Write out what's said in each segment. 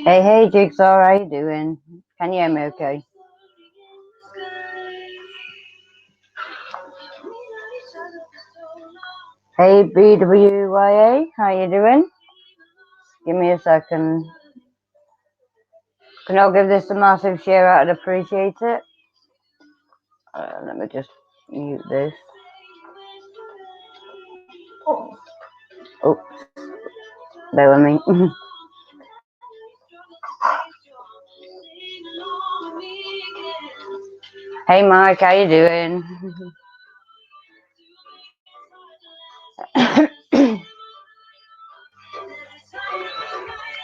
Hey, Jigsaw, how you doing? Can you hear me okay? Hey, BWYA, how you doing? Give me a second. Can I give this a massive share out? I'd appreciate it. Let me just mute this. Oh, bear with me. Hey, Mike, how you doing?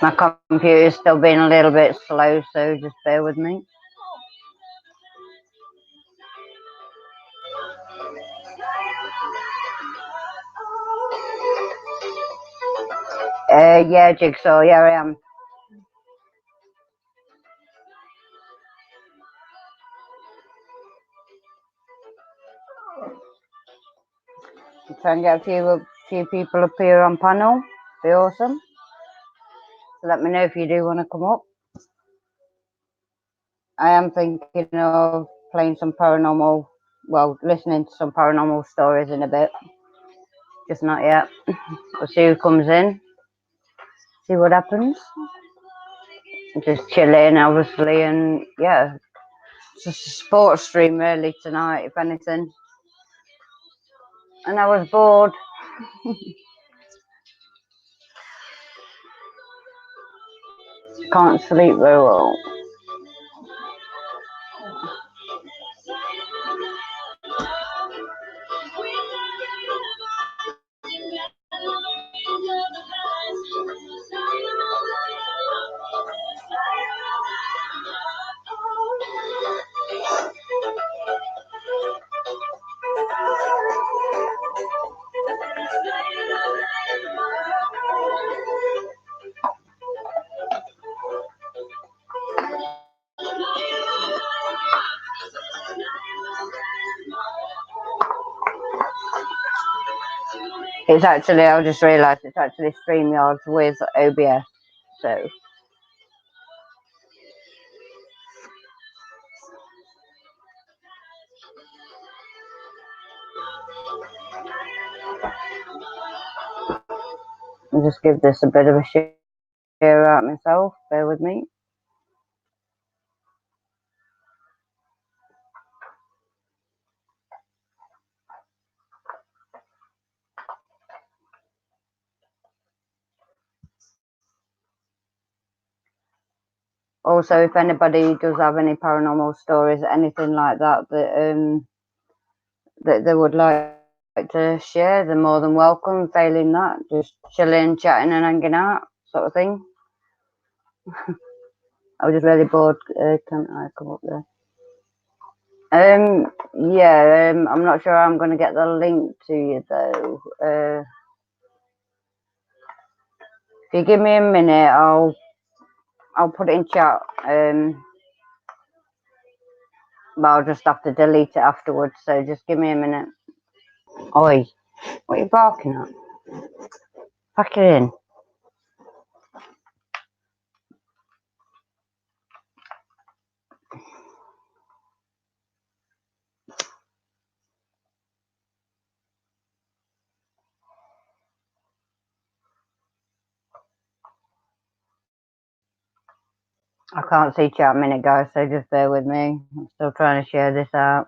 My computer's still being a little bit slow, so just bear with me. Yeah, Jigsaw, yeah, I am. Try and get a few people up here on panel. Be awesome. So let me know if you do want to come up. I am thinking of playing some paranormal, well, listening to some paranormal stories in a bit. Just not yet. We'll see who comes in. See what happens. Just chilling, obviously, and yeah. It's just a sports stream really tonight, if anything. And I was bored. Can't sleep very well. It's actually, I just realised it's actually StreamYard with OBS. So I'll just give this a bit of a share out myself. Bear with me. Also, if anybody does have any paranormal stories, anything like that, that they would like to share, they're more than welcome. Failing that, just chilling, chatting, and hanging out, sort of thing. I was just really bored. Can I come up there? Yeah. I'm not sure I'm going to get the link to you though. If you give me a minute, I'll put it in chat. But I'll just have to delete it afterwards. So just give me a minute. Oi, what are you barking at? Pack it in. I can't see chat a minute, guys, so just bear with me. I'm still trying to share this out.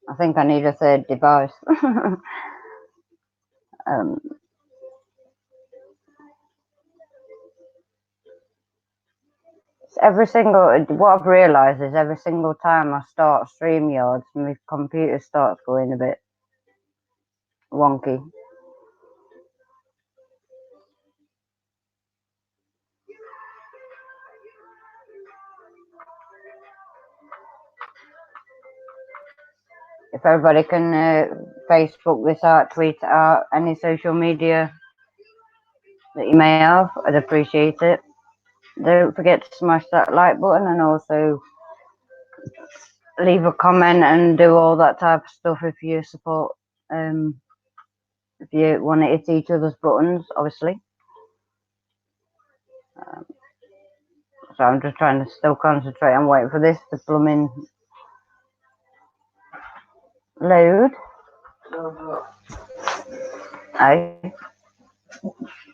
I think I need a third device. What I've realised is every single time I start StreamYard, my computer starts going a bit wonky. If everybody can Facebook this out, tweet it out, any social media that you may have, I'd appreciate it. Don't forget to smash that like button and also leave a comment and do all that type of stuff if you support, if you want to hit each other's buttons, obviously. So I'm just trying to still concentrate and wait for this to blooming load. Hey,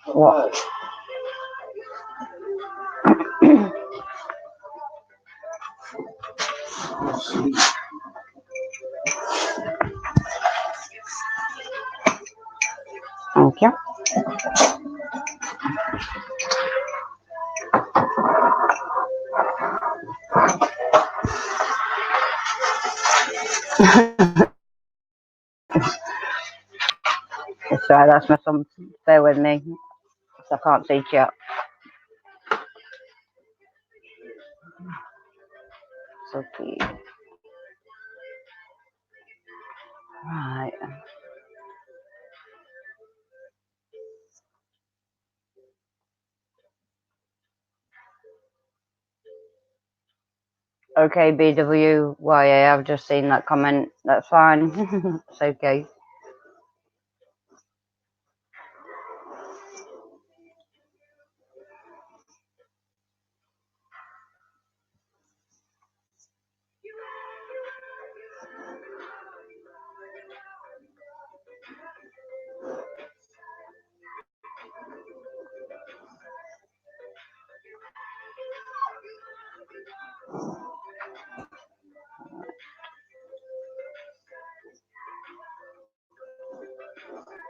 what? Thank you. Sorry, that's my son. Bear with me, I can't see chat. Okay. Right. Okay, BWYA, I've just seen that comment. That's fine. It's okay.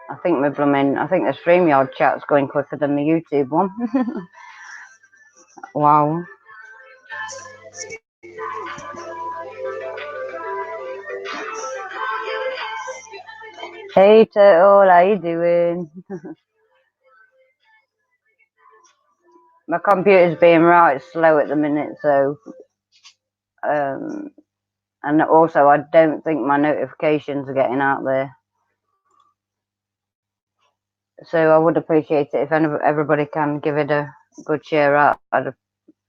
I think the StreamYard chat's going quicker than the YouTube one. Wow. Hey Turtle, how you doing? My computer's being right slow at the minute, so and also I don't think my notifications are getting out there. So I would appreciate it if everybody can give it a good share out. I'd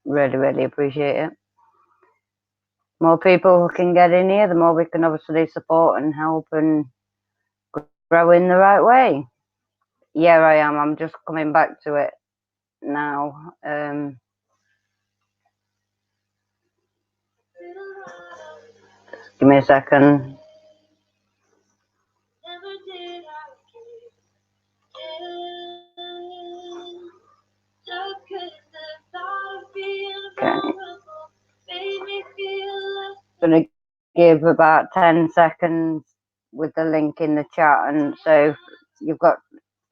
really, really appreciate it. More people can get in here, the more we can obviously support and help and grow in the right way. Yeah, I am. I'm just coming back to it now. Give me a second. Okay. Gonna give about 10 seconds with the link in the chat, and so you've got,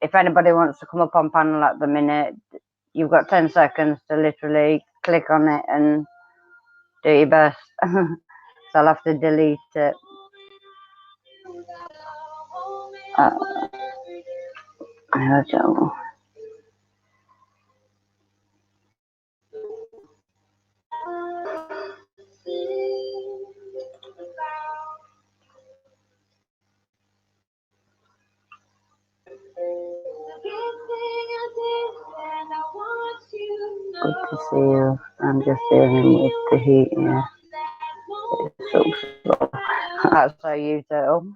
if anybody wants to come up on panel at the minute, you've got 10 seconds to literally click on it and do your best. So I'll have to delete it. I don't know. Good to see you. I'm just dealing with the heat here. It's so slow. That's how you do.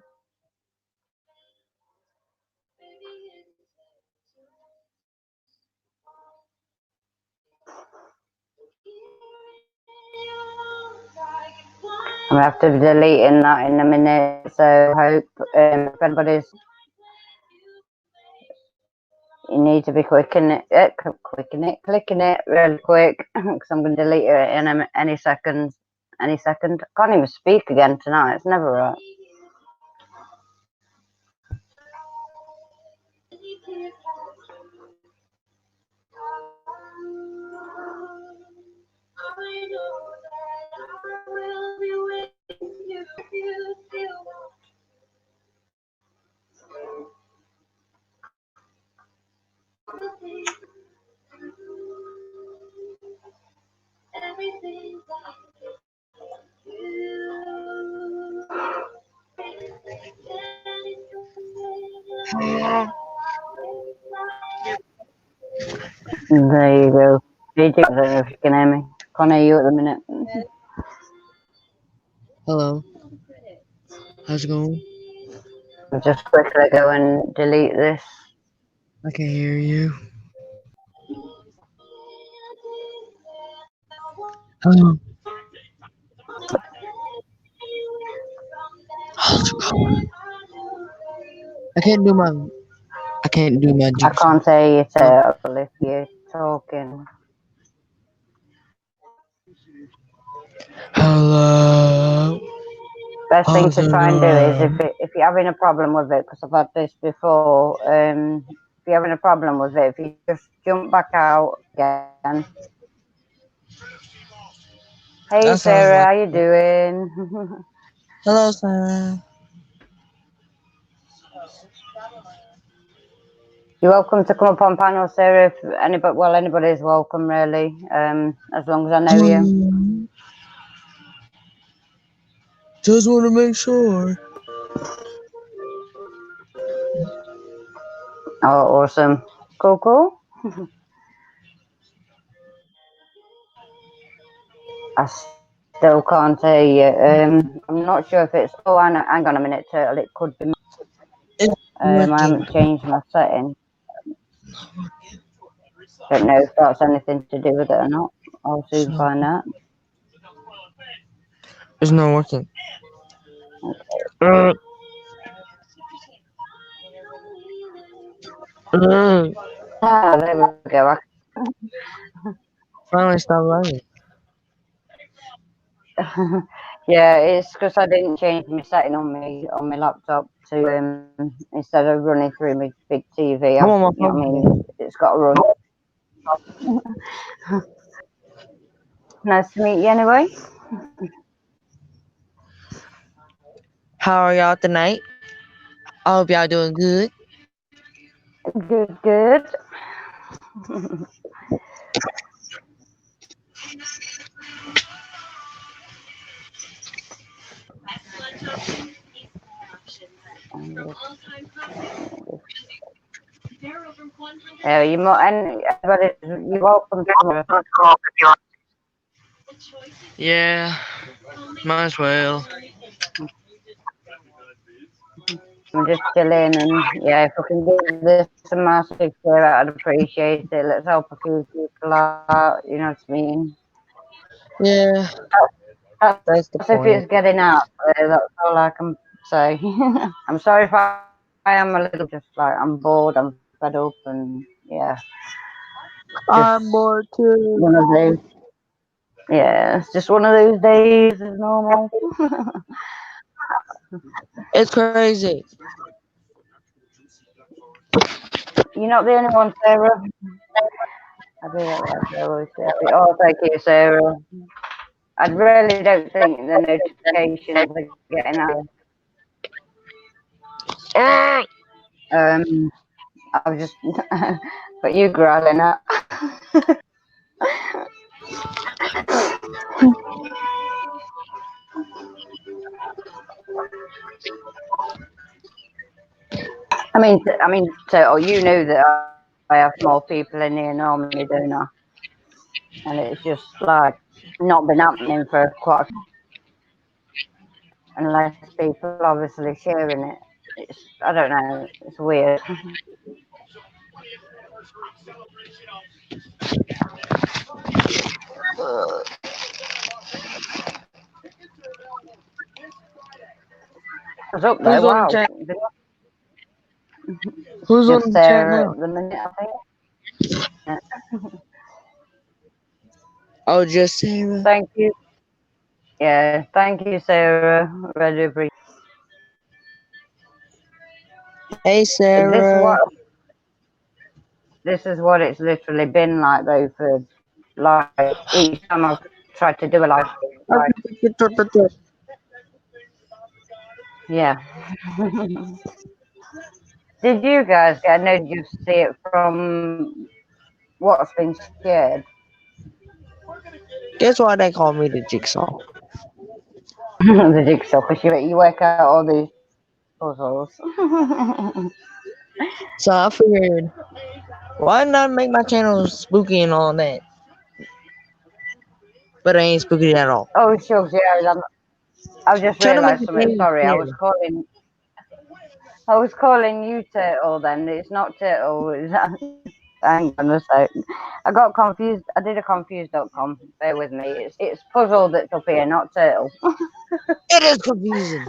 I'm gonna have to be deleting that in a minute, so I hope if anybody's, you need to be clicking it really quick, because I'm going to delete it in any second. I can't even speak again tonight. It's never right. There you go. I don't know if you can hear me. Can't hear you at the minute. Hello. How's it going? I'll just quickly go and delete this. I can hear you. Hello. How's it going? I can't do my I can't do my I jigsaw. can't say it if you're talking. Hello. Best thing How's to it try and do is going? if you're having a problem with it, because I've had this before. If you're having a problem with it, if you just jump back out again. Hey That sounds Sarah, like how you doing? hello, Sarah. You're welcome to come up on panel, Sarah. If anybody, well, anybody's welcome really. As long as I know you. Just want to make sure. Oh, awesome. Cool, cool. I still can't hear you. I'm not sure if it's. Oh, hang on a minute, Turtle. It could be. It's I working. haven't changed my setting. Don't know if that's anything to do with it or not. I'll It's soon not, find out. it's not working. Okay. Uh, uh, Ah, there we go. finally stop running. Yeah, it's because I didn't change my setting on my laptop to instead of running through my big TV. I'm on my You know what I phone mean? today. It's got to run. Nice to meet you anyway. How are y'all tonight? I hope y'all doing good. Good, good. You more anybody, you're welcome to come. Yeah, might as well. I'm just chilling, and yeah, if I can give this a massive share out, I'd appreciate it. Let's help a few people out. You know what I mean? Yeah, That's if that's the it's getting point. out. That's all I can say. I'm sorry if I am a little just like I'm bored, I'm fed up, and yeah, just I'm bored one too. of those. Yeah, it's just one of those days. Is normal. It's crazy. You're not the only one, Sarah. I do that like I always say. Oh, thank you, Sarah. I really don't think the notifications are getting out. Ah! I was just, but you growling at. So oh, you know that I have more people in here normally, don't I? And it's just like not been happening for quite a few days, unless people obviously sharing it. I don't know. It's weird. I was up Who's though. on the Wow, chat? Who's on just the chat there now? at the minute. I think. Yeah. Oh, just Sarah. Thank you. Yeah, thank you, Sarah. Really appreciate. Hey, This Sarah. what this is what it's literally been like though for like each time I've tried to do a live stream. Like yeah. Did you guys get? I know you see it from what's been shared. That's why they call me the jigsaw. The jigsaw because you work out all these puzzles. So I figured, why not make my channel spooky and all that? But I ain't spooky at all. Oh shucks, yeah. I've just Try to make realised the something. thing Sorry, clear. I was calling you turtle. Then it's not turtle. Hang on a sec. I got confused. I did a confused.com. Bear with me. It's puzzle that's up here, not turtle. It is confusing.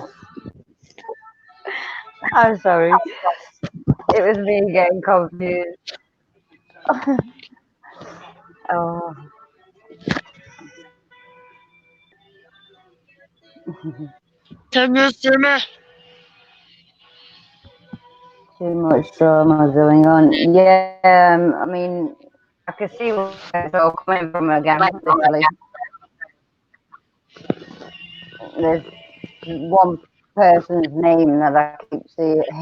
I'm sorry. It was me getting confused. Oh, Can you see me? too much drama going on. Yeah, I mean, I can see where it's all coming from again. Literally, there's one person's name that I keep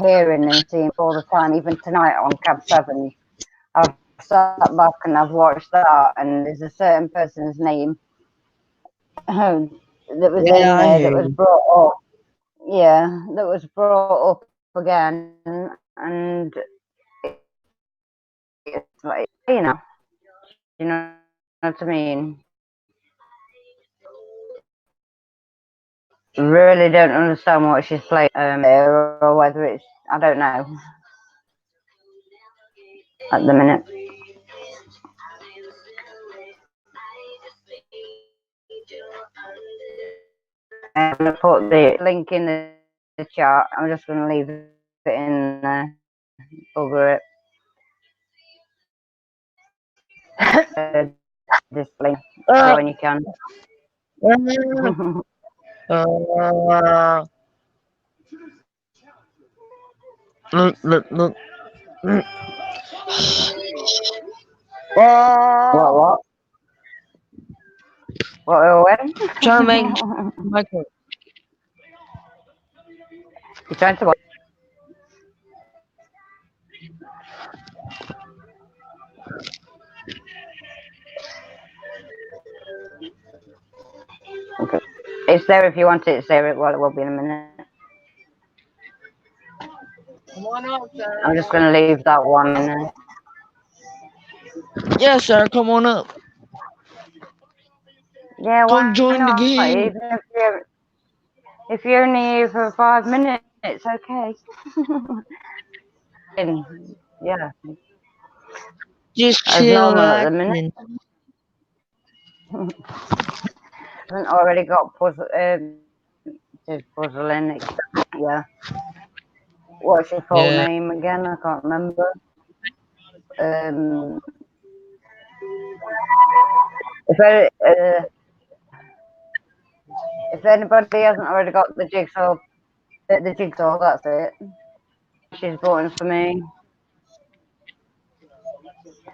hearing and seeing all the time. Even tonight on Cab Seven, I've sat back and I've watched that, and there's a certain person's name that was in Yeah, there I that hear was you. brought up. Yeah, that was brought up again, and it's like, you know what I mean? Really don't understand what she's playing there, or whether it's, I don't know at the minute. I'm going to put the link in the chat. I'm just going to leave it in there. Bugger it. Display. Uh, When you can. uh, look. Mm. What? Oh, When? try to make Michael. You're trying to what? Okay. It's there if you want it. It's there. Well, it will be in a minute. Come on up, I'm sir. just going to leave that one in there. Yes, sir. Come on up. Yeah, Come why join the not? Even game. if you're only here for 5 minutes, okay. Yeah, Just as normal at the minute. chillaxing. Hasn't already got just puzzling. Yeah. What's your full Yeah. name again? I can't remember. Um, if any, uh, if anybody hasn't already got the jigsaw, that's it. She's voting for me.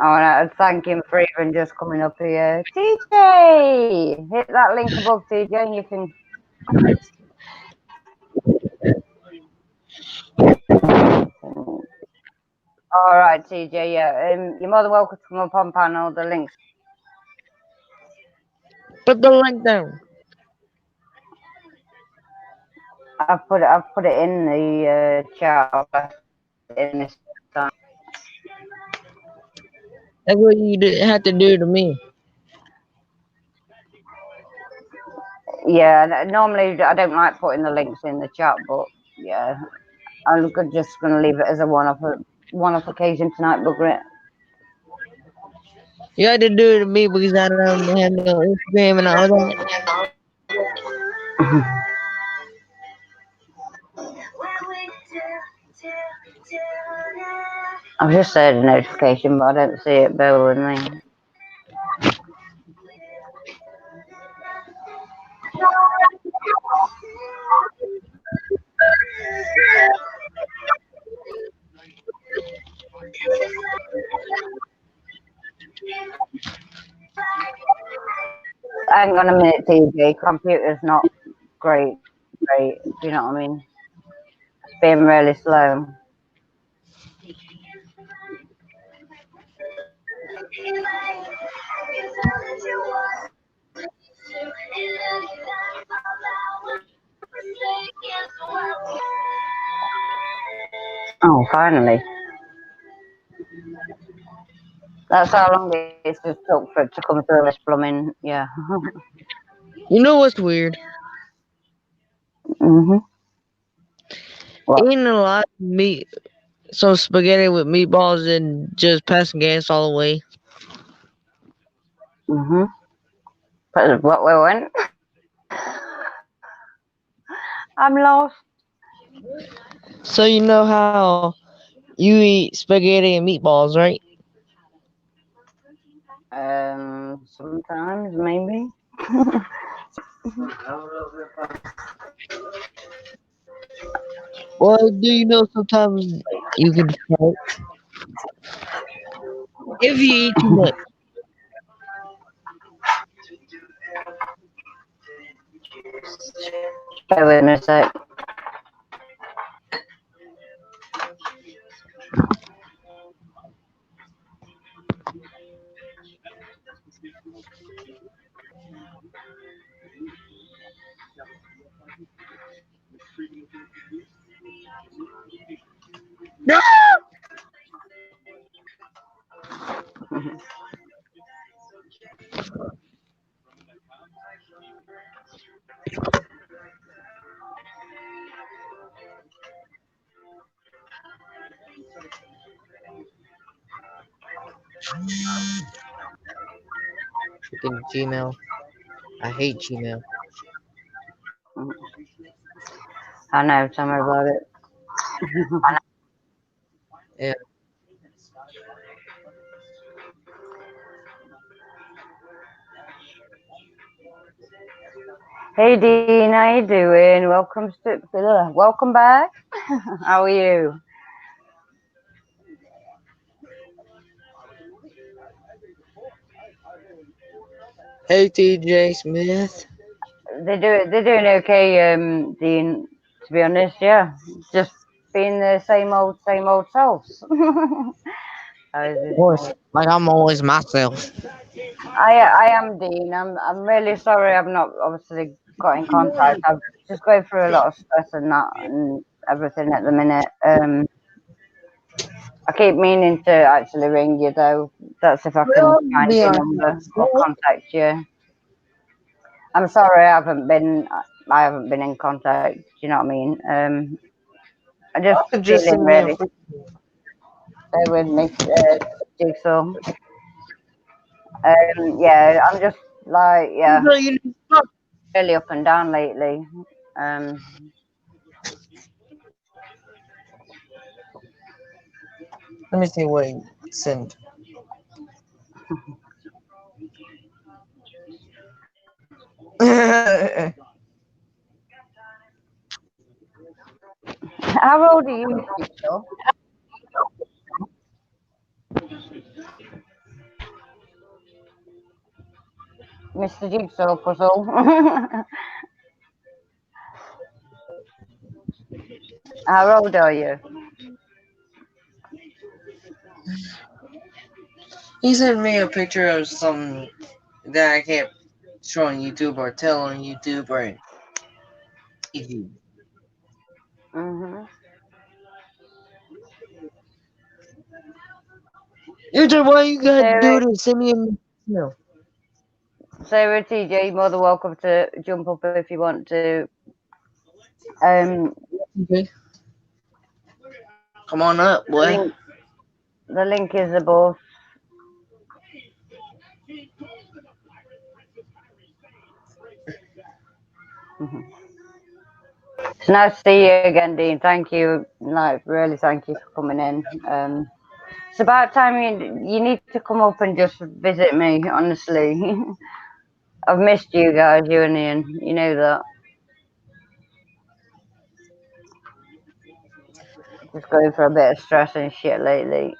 Oh, and I'd thank him for even just coming up here. TJ, hit that link above, TJ, and you can. All right, TJ. Yeah, you're more than welcome to come up on panel. The links. Put the link down. I've put it in the chat. I've left it in this time. That's what you have to do to me. Yeah, normally I don't like putting the links in the chat, but yeah, just gonna leave it as a one-off occasion tonight. Bugger You had to do it to me because I don't have no Instagram and all that. it. I've just said a notification, but I don't see it. Bear with me. Hang on a minute, TJ. Computer's not great. Great. Do you know what I mean? It's being really slow. Oh, finally. That's how long it's just took for it to come through this plumbing. Yeah. You know what's weird? Mhm. What? Eating a lot of meat, some spaghetti with meatballs, and just passing gas all the way. Mhm. But what we went? I'm lost. So you know how you eat spaghetti and meatballs, right? Sometimes maybe. Well, do you know sometimes you can fart if you eat too much? Bear with me a sec. Freaking Gmail. I hate Gmail. I know. Tell me about it. Yeah. Hey Dean, how you doing? Welcome back. How are you? Hey, TJ Smith. They're doing okay, Dean. To be honest, yeah, just being the same old selves. How is Of this course, one? like I'm always myself. I am Dean. I'm really sorry. I've not obviously got in contact. I'm just going through a lot of stress and that and everything at the minute. I keep meaning to actually ring you though. That's if I can Well, find be your honest. number or contact you. I'm sorry I haven't been in contact. Do you know what I mean? I'm just You could just feeling send me a really free. stay with me, Jigsaw. Yeah, I'm just like yeah, No, you really up and down lately. Um, Let me see what you sent. how old are you, Jigsaw? Mr. Jigsaw Puzzle. How old are you? He sent me a picture of some that I can't show on YouTube or tell on YouTube or YouTube. Mhm. YouTube, why you gotta do Sarah, this? Send me a no. Sarah TJ, more than welcome to jump up if you want to. Um, Okay. Come on up, the boy. link, the link is above. Mhm. It's nice to see you again, Dean. Thank you. Like, really, thank you for coming in. It's about time you need to come up and just visit me. Honestly, I've missed you guys, you and Ian. You know that. Just going for a bit of stress and shit lately.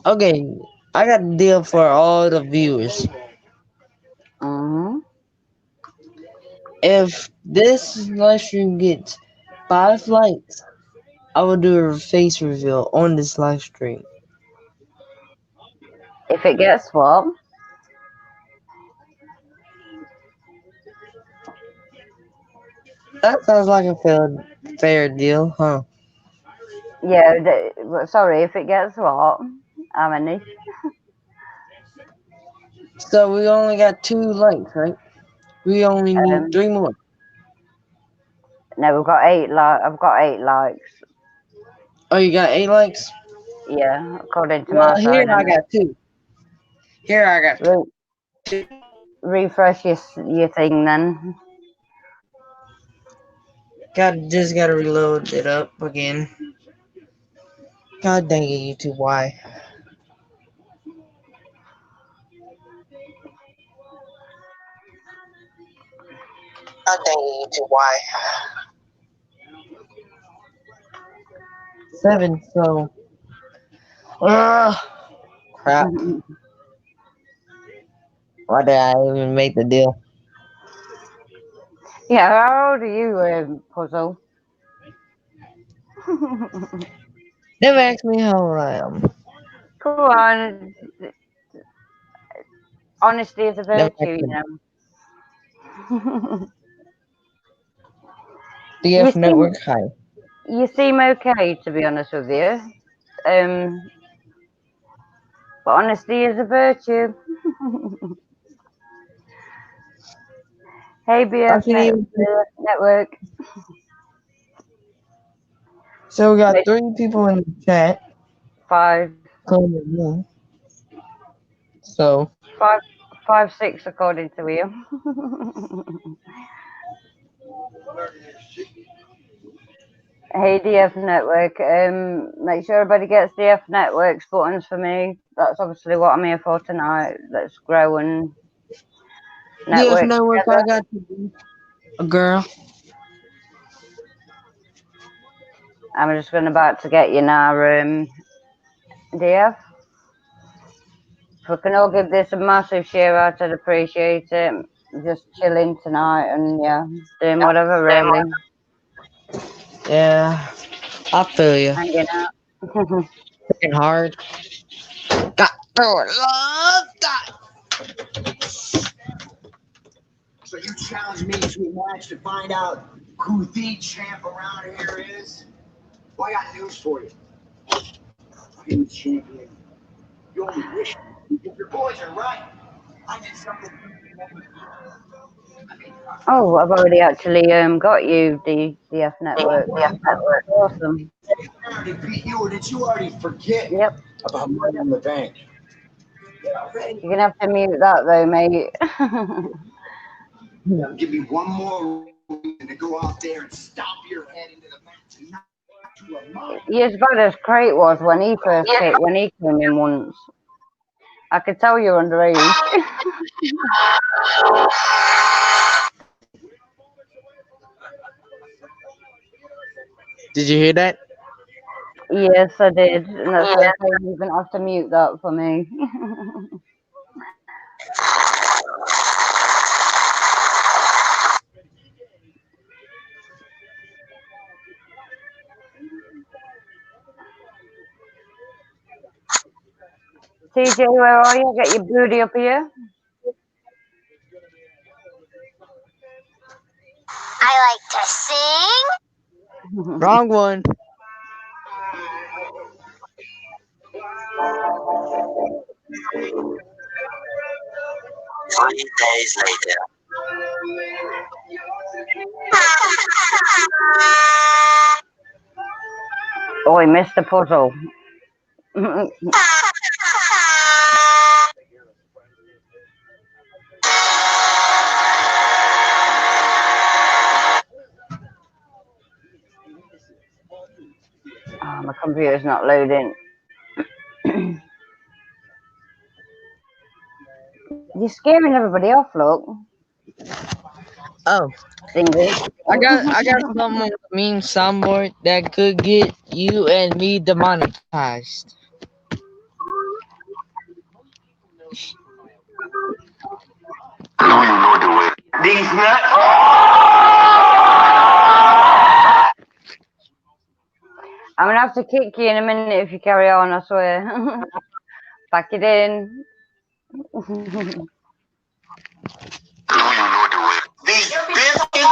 Okay, I got a deal for all the viewers. Mhm. If this live stream gets 5 likes, I will do a face reveal on this live stream. If it gets what? That sounds like a fair deal, huh? Yeah. Sorry, if it gets what? How many? So we only got 2 likes, right? We only need Um, 3 more. no, we've got I've got 8 likes. Oh, you got 8 likes? Yeah, according to Well, my here side, I innit? got 2. Here I got 2. Re- refresh your thing then. Gotta reload it up again. God dang it, YouTube, why? God dang it, YouTube, why? 7, so. Ugh, crap. Why did I even make the deal? Yeah, how old are you, Puzzle? Never ask me how old I am. Come on, honesty is a Never virtue, ask you me. know. you DF seem Network, hi. you seem okay, to be honest with you. Um, but honesty is a virtue. Hey, I BF shouldn't even. Network. So we got Make 3 people in the chat. 5, Including me. So, 5, 5, 6, according to you. Hey, DF Network. Make sure everybody gets DF Network's buttons for me. That's obviously what I'm here for tonight. Let's grow and DF network Network, together. I got you. A girl. I'm just going about to get you now, DF. If we can all give this a massive share out, I'd appreciate it. Just chilling tonight and yeah, doing whatever really. Yeah, I feel you. Hanging out. Freaking hard. Got through it. Love that. So you challenge me to a match to find out who the champ around here is? Well, I got news for you. I'm the champion. You only wish if your boys are right. I did something. Oh, I've already actually got you the DF Network. Awesome. I already beat you, or did you already forget Yep. about Money in the Bank? Yeah, ready. You're gonna have to mute that though, mate. Now give me one more reason to go out there and stomp your head into the mat and knock you a mile. You're as bad as Crate was when he came in once. I could tell you're underage. Did you hear that? Yes, I did, and that's what I'm saying. You're gonna have to mute that for me. TJ, where are you? Get your booty up here. I like to sing. Wrong one. 3 days later. Oh, he missed the puzzle. Oh, my computer's not loading. You're scaring everybody off, look. Oh, Dingus. I got some meme soundboard that could get you and me demonetized. These nuts. I'm gonna have to kick you in a minute if you carry on, I swear. Pack it in. These biscuits.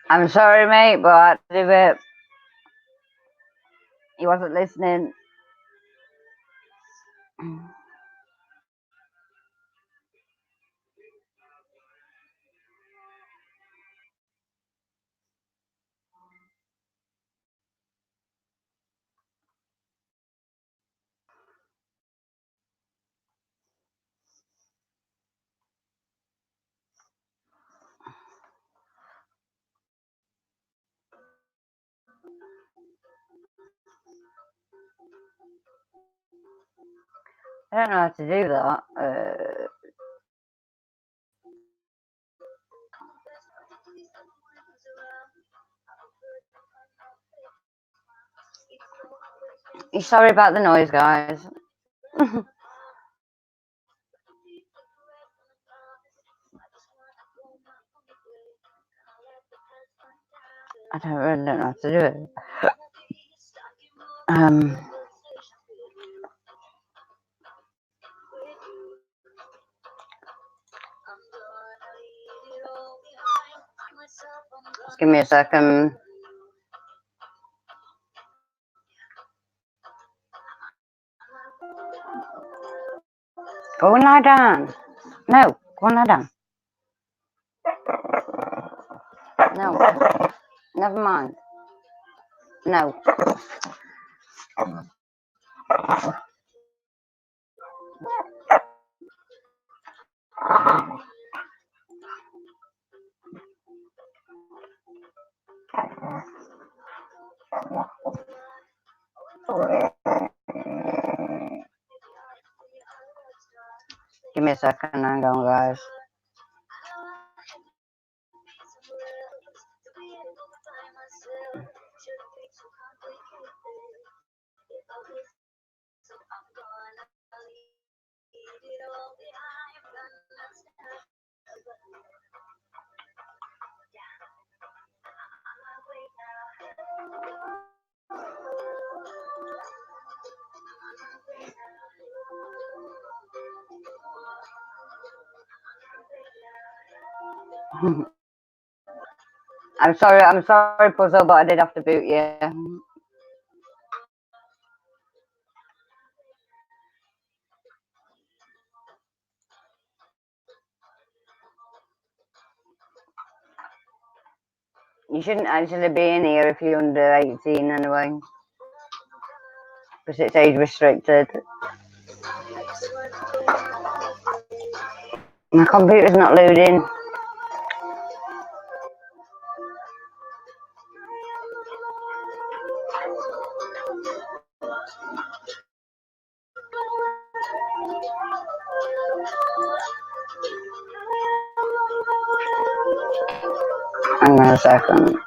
I'm I'm sorry, mate, but I had to do it. He wasn't listening. I don't know how to do that. Sorry about the noise, guys. I don't know how to do it. Just give me a second. Go and lie down. No, go and lie down. No, never mind. No. Give me a second. Hang on, guys. I'm sorry, Puzzle, but I did have to boot you. You shouldn't actually be in here if you're under 18 anyway, because it's age restricted. My computer's not loading. Hang on a second.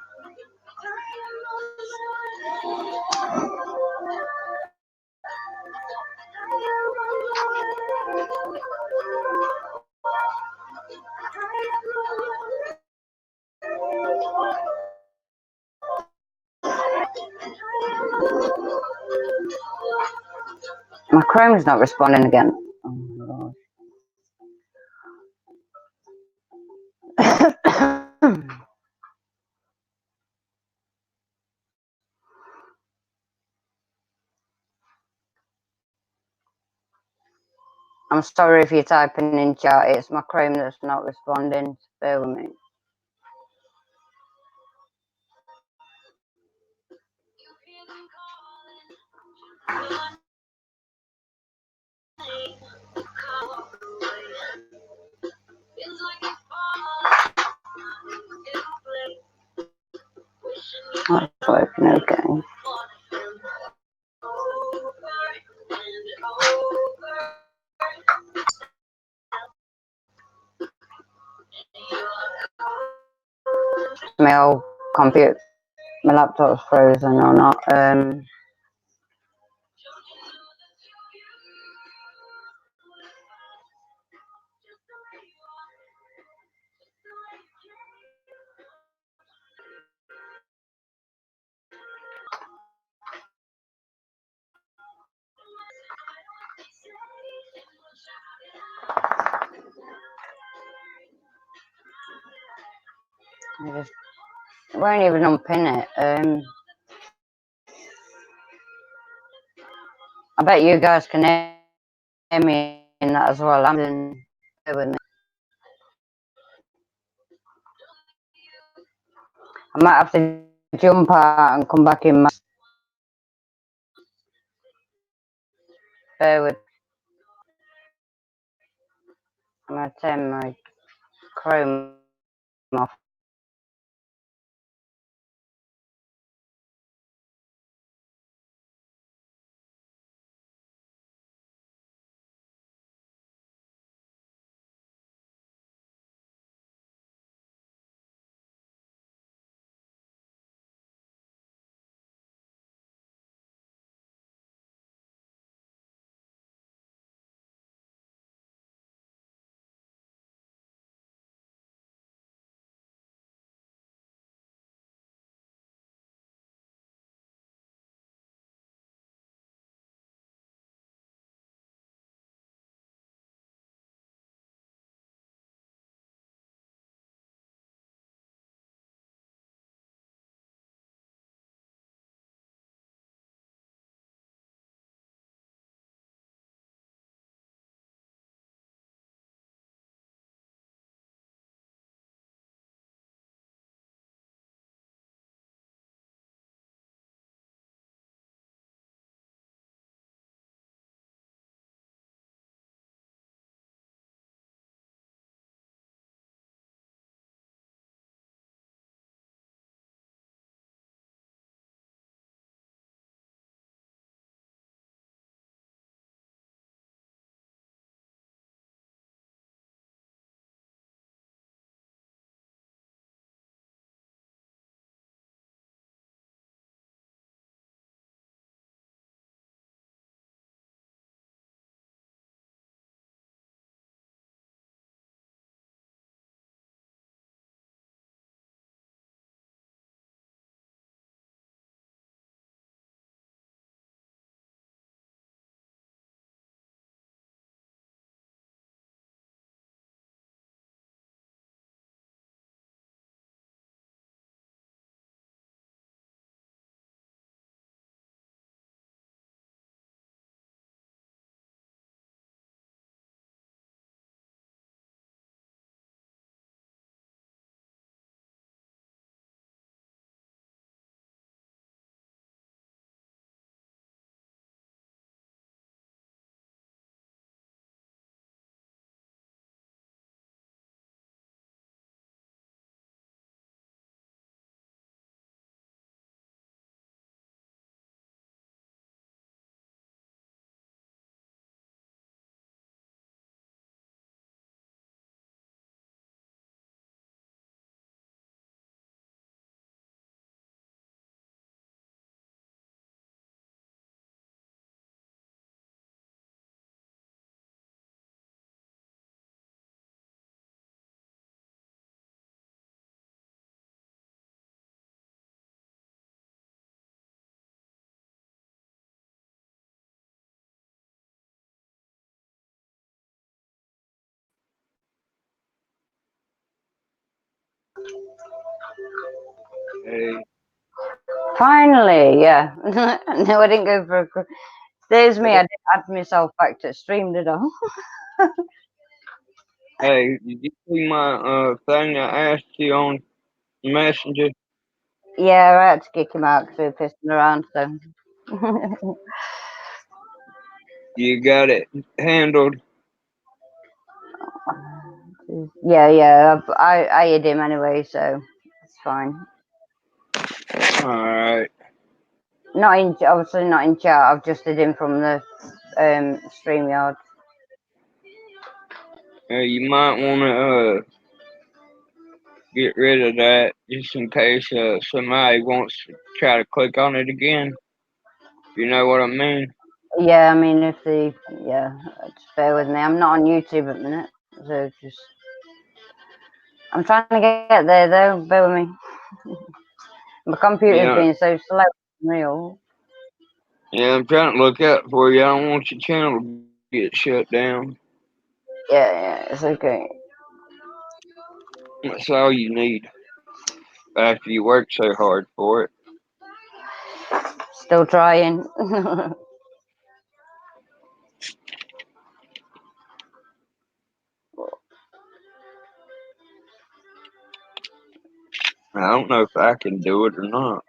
My Chrome's not responding again. Oh my God. I'm sorry if you're typing in chat. It's my Chrome that's not responding. Bear with me. Oh, it's working okay. My old computer, my laptop's frozen or not. won't even unpin it. I bet you guys can hear me in that as well. I'm using bear with me. I might have to jump out and come back in my bear with. I'm gonna turn my Chrome off. Hey, Finally, yeah. No, I didn't go for a. There's me. I didn't add myself back to stream, did I? hey, did you see my thing I asked you on Messenger? Yeah, I had to kick him out because we were pissing around. So. You got it handled. Yeah. I hid him anyway, so it's fine. All right. Not in, obviously not in chat. I've just hid him from the StreamYard. You might want to get rid of that just in case somebody wants to try to click on it again. You know what I mean? Yeah, I mean, just bear with me. I'm not on YouTube at the minute, so just I'm trying to get there though. Bear with me. My computer's Yeah, being so slow. Real. yeah. I'm trying to look out for you. I don't want your channel to get shut down. Yeah, it's okay. That's all you need. after you work so hard for it. Still trying. I don't know if I can do it or not.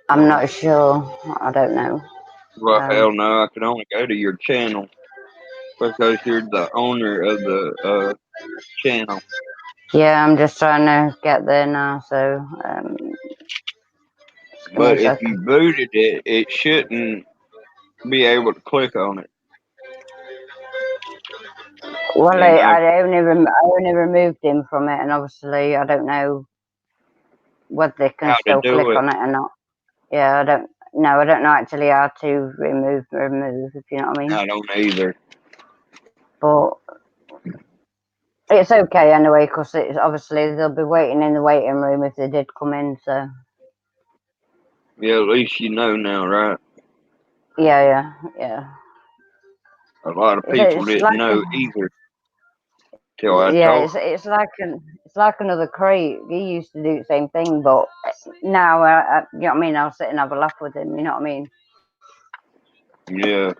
I'm not sure. I don't know. Well, So hell no, I can only go to your channel because you're the owner of the channel. yeah, I'm just trying to get there now. So just give me a But if sec. you booted it, it shouldn't be able to click on it. Well, You know I only removed him from it, and obviously I don't know whether they can how to still do click it. on it or not. Yeah, I don't. No, I don't know actually how to remove. If you know what I mean. I don't either. But it's okay anyway, because it's obviously they'll be waiting in the waiting room if they did come in. So Yeah, at least you know now, right? yeah. A lot of people It's didn't like know either till I yeah, told it's like another crate. He used to do the same thing, but now you know what I mean. I'll sit and have a laugh with him. You know what I mean. them. Yeah.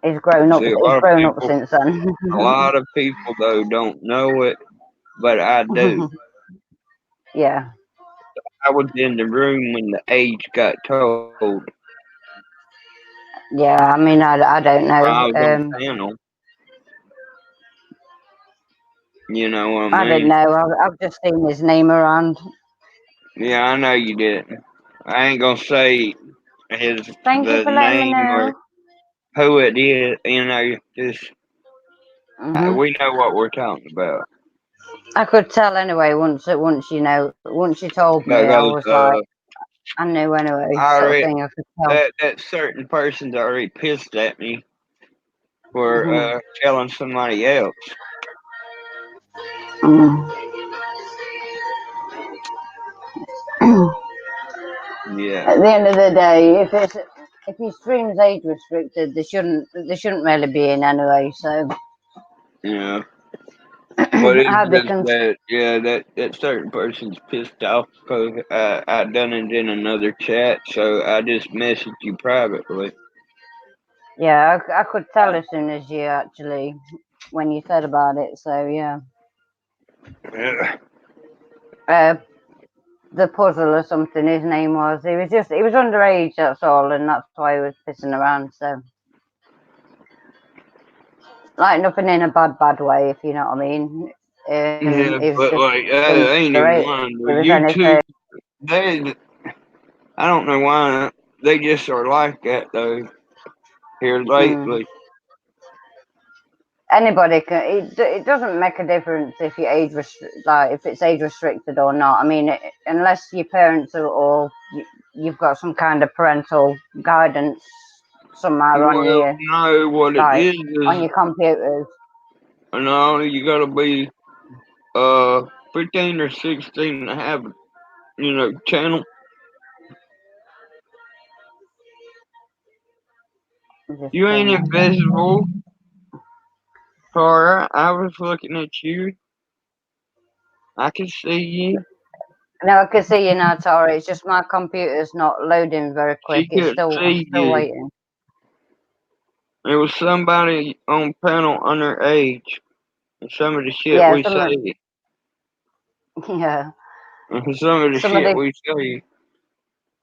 He's grown up. See, He's grown up since then. a lot of people though don't know it, but I do. yeah, I was in the room when the age got told. yeah. I mean, I don't While I know. was on panel, you know what I I don't mean? know. I've just seen his name around. Yeah, I know you didn't. I ain't gonna say Thank you the for letting me name or know. who it is. You know, just hmm we know what we're talking about I could tell anyway. Once you told me, I because was like, I knew anyway, I sort of already thing. I could tell. that certain person's already pissed at me for hmm telling somebody else. Yeah, At the end of the day, if your stream's age restricted, they shouldn't really be in anyway. So yeah. But it's how they just can, that, yeah, that certain person's pissed off because I done it in another chat, so I just messaged you privately. yeah, I could tell as soon as you actually when you said about it. So yeah, Yeah, uh, the puzzle or something. His name was. He was underage. That's all, and that's why he was pissing around. So like nothing in a bad way, if you know what I mean. yeah, It was but just like, I ain't even underage. lying. It The was YouTube, anything. they, I don't know why they just are like that though. Here Mm. lately, Anybody can. It doesn't make a difference if you like if it's age restricted or not. I mean, unless your parents or you've got some kind of parental guidance somewhere on well, your no, what it like on is, your computers. no, you gotta be 15 or 16 to have, channel. Just You ain't invisible, Tara. I was looking at you. I can see you. no, I can see you now, Tori. It's just my computer's not loading very quick. She couldn't I'm see still you. waiting. There was somebody on panel underage, and some of the shit Yeah, we say, yeah. and some of the shit Somebody we say,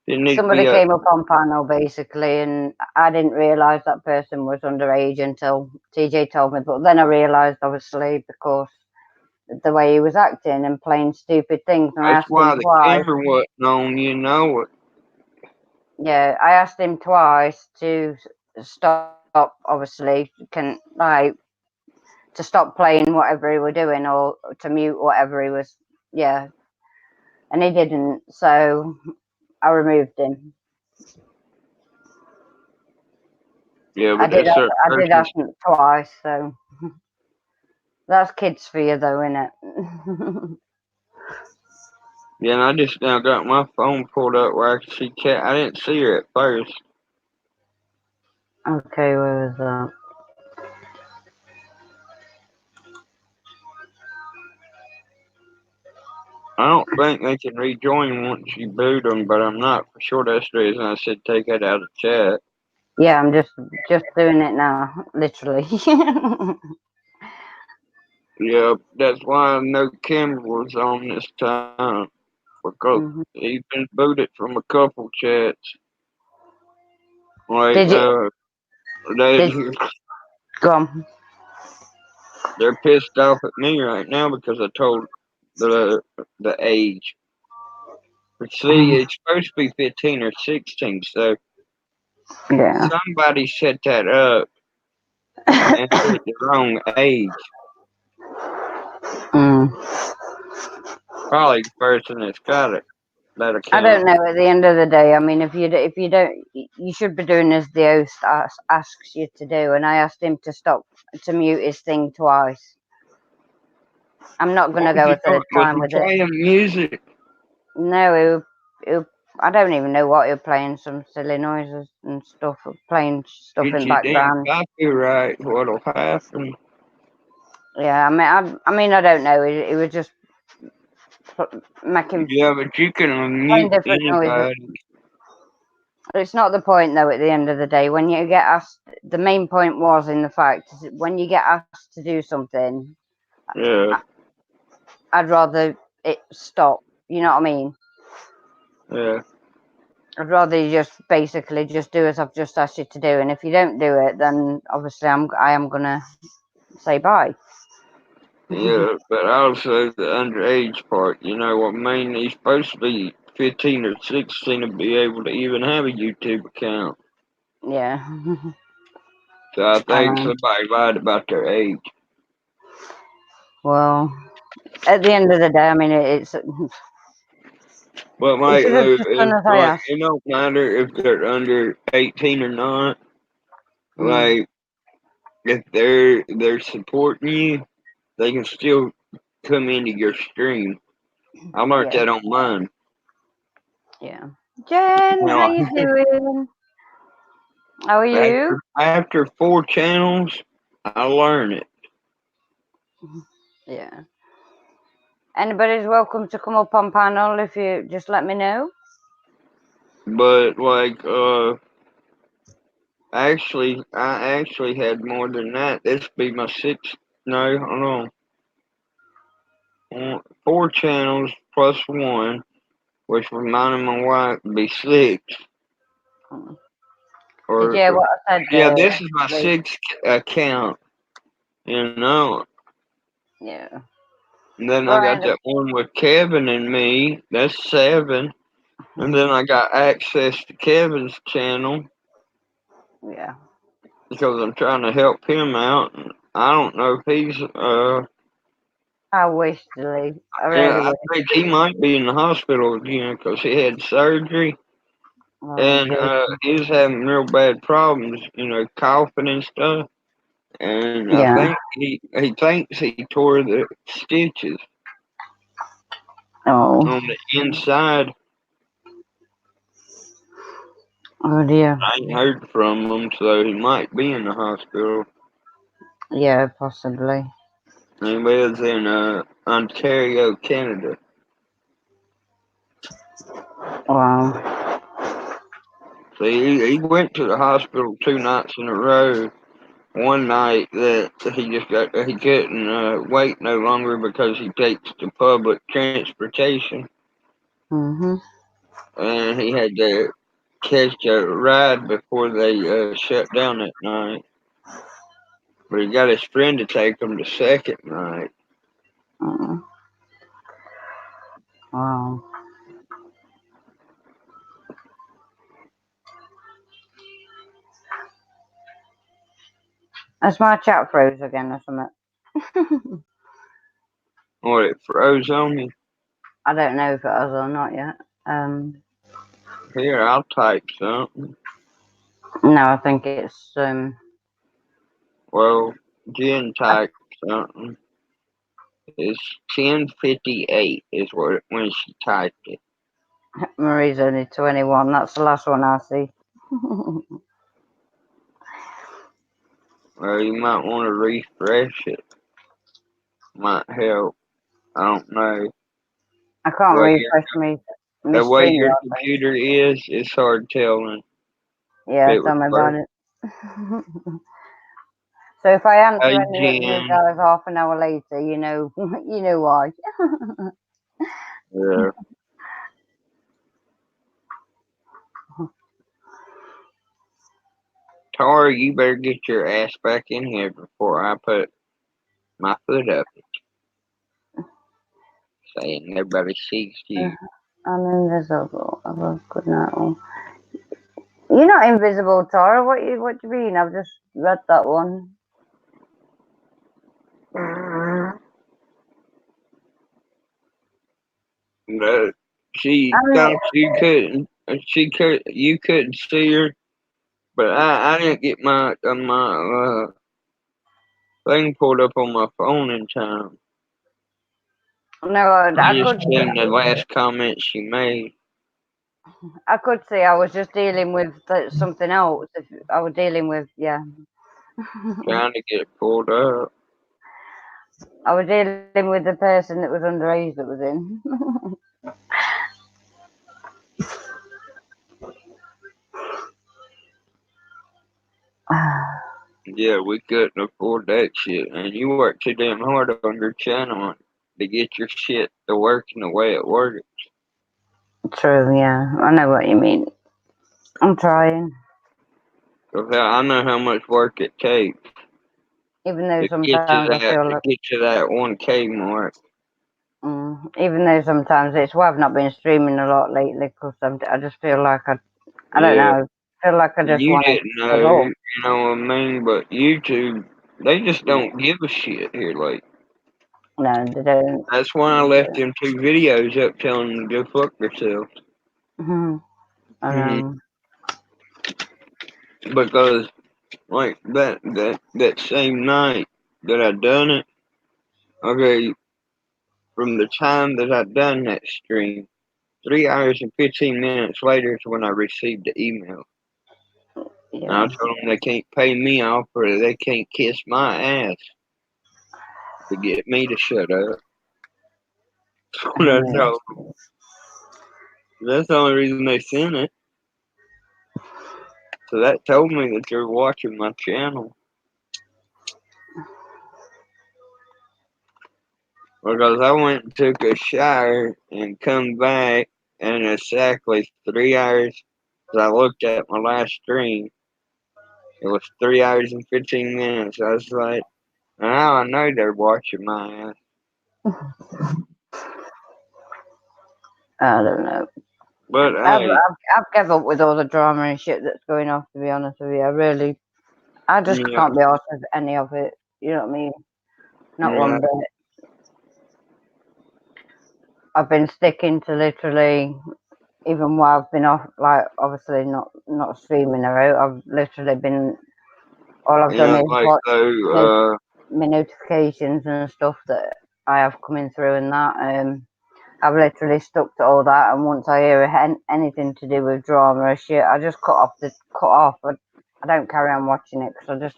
it need to somebody be up. came up on panel basically, and I didn't realise that person was underage until TJ told me. But then I realised, obviously, because the way he was acting and playing stupid things, and I That's asked him why the twice. camera wasn't on. You know it. Yeah, I asked him twice to stop. Obviously, can like to stop playing whatever he was doing, or to mute whatever he was. Yeah, and he didn't, so I removed him. Yeah, I but did. that certain I did person's. ask him twice, so that's kids for you, though, isn't it? Yeah, and I just now got my phone pulled up where I can see Cat. I didn't see her at first. Okay, where was that? I don't think they can rejoin once you boot them, but I'm not for sure. That's the reason I said take it out of chat. Yeah, I'm just doing it now, literally. Yeah, that's why no camera was on this time because Mhm. he's been booted from a couple chats. Like Did you? they Did go on? they're pissed off at me right now because I told the age. But see, Mm, it's supposed to be 15 or 16, so yeah. somebody set that up and put the wrong age. Mm. Probably the person that's got it, that I account. don't know. At the end of the day, I mean, if you don't, you should be doing as the host asks you to do. And I asked him to mute his thing twice. I'm not What gonna was go he a doing? third Was time he with it. playing music? No, I don't even know what he was playing. Some silly noises and stuff, playing stuff Get in your damn background. copyright. What'll happen? Yeah, I mean, I don't know. It was just making Yeah, but you can playing unmute different noises. anybody. It's not the point though. At the end of the day, when you get asked, the main point was in the fact is that when you get asked to do something, Yeah, I'd rather it stop. You know what I mean? yeah, I'd rather you just basically just do as I've just asked you to do, and if you don't do it, then obviously I am gonna say bye. yeah. But also the underage part. You know what I mean? He's supposed to be 15 or 16 to be able to even have a YouTube account. Yeah. So I I think know. somebody lied about their age. Well, at the end of the day, I mean, But he like, should have look, just done it's as I like asked. it don't matter if they're under 18 or not. Mm, Like, if they're supporting you, they can still come into your stream. I learned yeah, that on mine. yeah. Jen, You how know, you doing? How are you? after 4 channels, I learn it. Yeah. Anybody's welcome to come up on panel if you just let me know. But like, I actually had more than that. This be my sixth. No, hold on. 4 channels plus one, which reminded my wife would be six. Mm. Did you Or hear what I said yeah, this is my Lee? sixth account. You know, Yeah. and then I got Right. that one with Kevin and me. That's seven. And then I got access to Kevin's channel Yeah. because I'm trying to help him out. And I don't know if he's I wish, Lee. I yeah, really I wish. think he might be in the hospital again because he had surgery Oh, and dear. he's having real bad problems, coughing and stuff. And I Yeah. think he thinks he tore the stitches Oh. on the inside. Oh, dear. I ain't heard from him, so he might be in the hospital. Yeah, possibly. He lives in Ontario, Canada. Wow. So he went to the hospital 2 nights in a row. One night that he couldn't wait no longer because he takes the public transportation, Mm-hmm. and he had to catch a ride before they shut down that night. But he got his friend to take him the second night. Mm. Wow. That's my chat froze again or something. Or it froze on me. I don't know if it has or not yet. Um, Here, I'll type something. no, I think it's Well, Jen typed something. It's 10:58 is what when she typed it. Marie's only 21. That's the last one I see. Well, you might want to refresh it. Might help. I don't know. I can't Like refresh me the way stream your log. computer is, it's hard telling if Yeah, it tell would me about work. it. So if I answer Hey any of you Jen, guys half an hour later, you know, you know why. yeah. Tara, you better get your ass back in here before I put my foot up, saying everybody sees you. I'm invisible. Have a good night. All. You're not invisible, Tara. What do you mean? I've just read that one. No, she I'm thought not. you couldn't. She could. You couldn't see her, but I didn't get my thing pulled up on my phone in time. No, I just seen the last comment she made. I could say I was just dealing with something else. If I was dealing with, yeah, Trying to get it pulled up. I was dealing with the person that was underage that was in. Yeah, we couldn't afford that shit, and you work too damn hard on your channel to get your shit to working the way it works. True, yeah, I know what you mean. I'm trying, 'Cause I know how much work it takes even though sometimes I feel to like, get to that 1K mark. even though sometimes it's why I've not been streaming a lot lately because I just feel like I don't Yeah, know, feel like I just you want to didn't give know, up. you know what I mean? But YouTube, they just don't give a shit here. Like, No, they don't. that's why I left them 2 videos up telling them to go fuck themselves. Mhm. Mhm. Um, Because, like, that same night that I done it, okay, from the time that I done that stream, 3 hours and 15 minutes later is when I received the email. And I yeah, told them they can't pay me off or they can't kiss my ass to get me to shut up. That's yeah. all. That's the only reason they sent it. So that told me that they're watching my channel. Because I went and took a shower and come back and exactly 3 hours. As I looked at my last stream, it was 3 hours and 15 minutes. I was like, now I know they're watching my ass. I don't know. But I've, hey, I've, I've given up with all the drama and shit that's going off, to be honest with you. I just yeah, can't be arsed with any of it. You know what I mean? Not yeah, one bit. I've been sticking to literally, even while I've been off, like, obviously not streaming her out, I've literally been, all I've done yeah, is like watch though, my notifications and stuff that I have coming through and that. I've literally stuck to all that, and once I hear anything to do with drama or shit, I just cut off. I don't carry on watching it because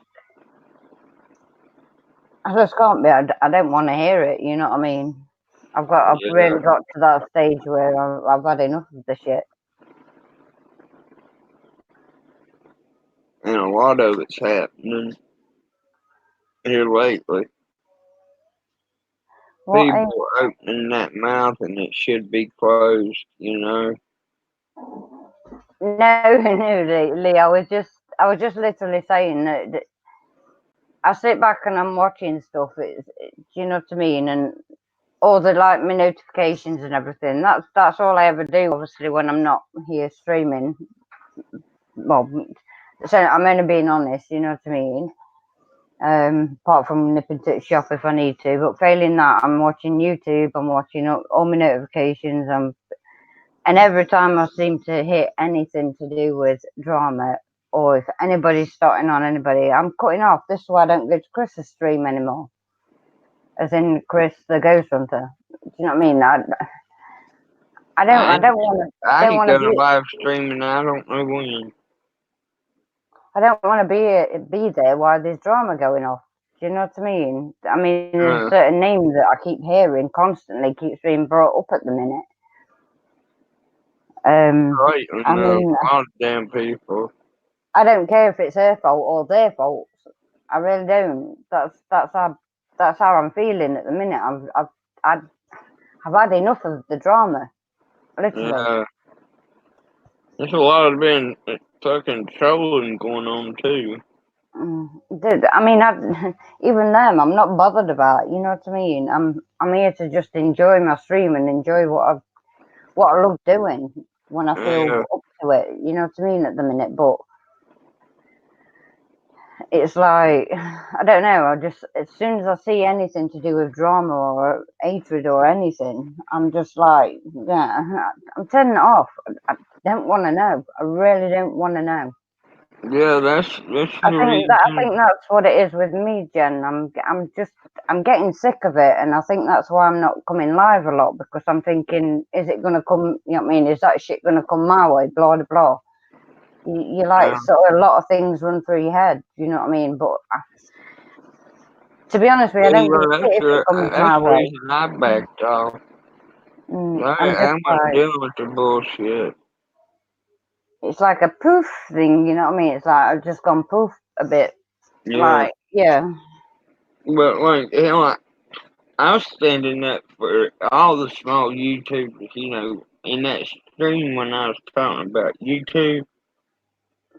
I just can't be. I don't want to hear it. You know what I mean? I've yeah, really got to that stage where I've had enough of the shit. and a lot of it's happening here lately. What? People opening that mouth and it should be closed, you know. No, no, Lee. I was just literally saying that I sit back and I'm watching stuff. Do you know what I mean? And all the like my notifications and everything. That's all I ever do. Obviously, when I'm not here streaming. Well, so I'm only being honest. You know what I mean? Apart from nipping to the shop if I need to, but failing that, I'm watching YouTube. I'm watching all my notifications. And every time I seem to hit anything to do with drama, or if anybody's starting on anybody, I'm cutting off. This is why I don't go to Chris's stream anymore. As in Chris, the Ghost Hunter. Do you know what I mean? I I ain't, I don't ain't want to done be, live streaming. I don't know when. I don't want to be there while there's drama going off. Do you know what I mean? I mean, there's a Uh, certain name that I keep hearing constantly, keeps being brought up at the minute. right, I and mean, a lot of damn people. I don't care if it's her fault or their fault. I really don't. That's how I'm feeling at the minute. I've I've had enough of the drama, literally. Yeah, there's a lot of been fucking trolling going on too. Dude, I mean, even them, I'm not bothered about. You know what I mean? I'm here to just enjoy my stream and enjoy what I love doing when I feel Yeah, up to it. You know what I mean? At the minute, but it's like I don't know. I just as soon as I see anything to do with drama or hatred or anything, I'm just like, yeah, I'm turning it off. I don't want to know. I really don't want to know. yeah, that's the I reason. think that's what it is with me, Jen. I'm getting sick of it, and I think that's why I'm not coming live a lot because I'm thinking, is it gonna come? You know what I mean? Is that shit gonna come my way? Blah blah blah. You like sort of a lot of things run through your head. You know what I mean? But to be honest with you, I don't give a shit if it comes my That's the way. reason I backed off. I'm just I wasn't like, dealing with the bullshit. it's like a poof thing. You know what I mean? It's like I've just gone poof a bit. Yeah, Like, yeah. but like, I was standing up for all the small YouTubers, in that stream when I was talking about YouTube,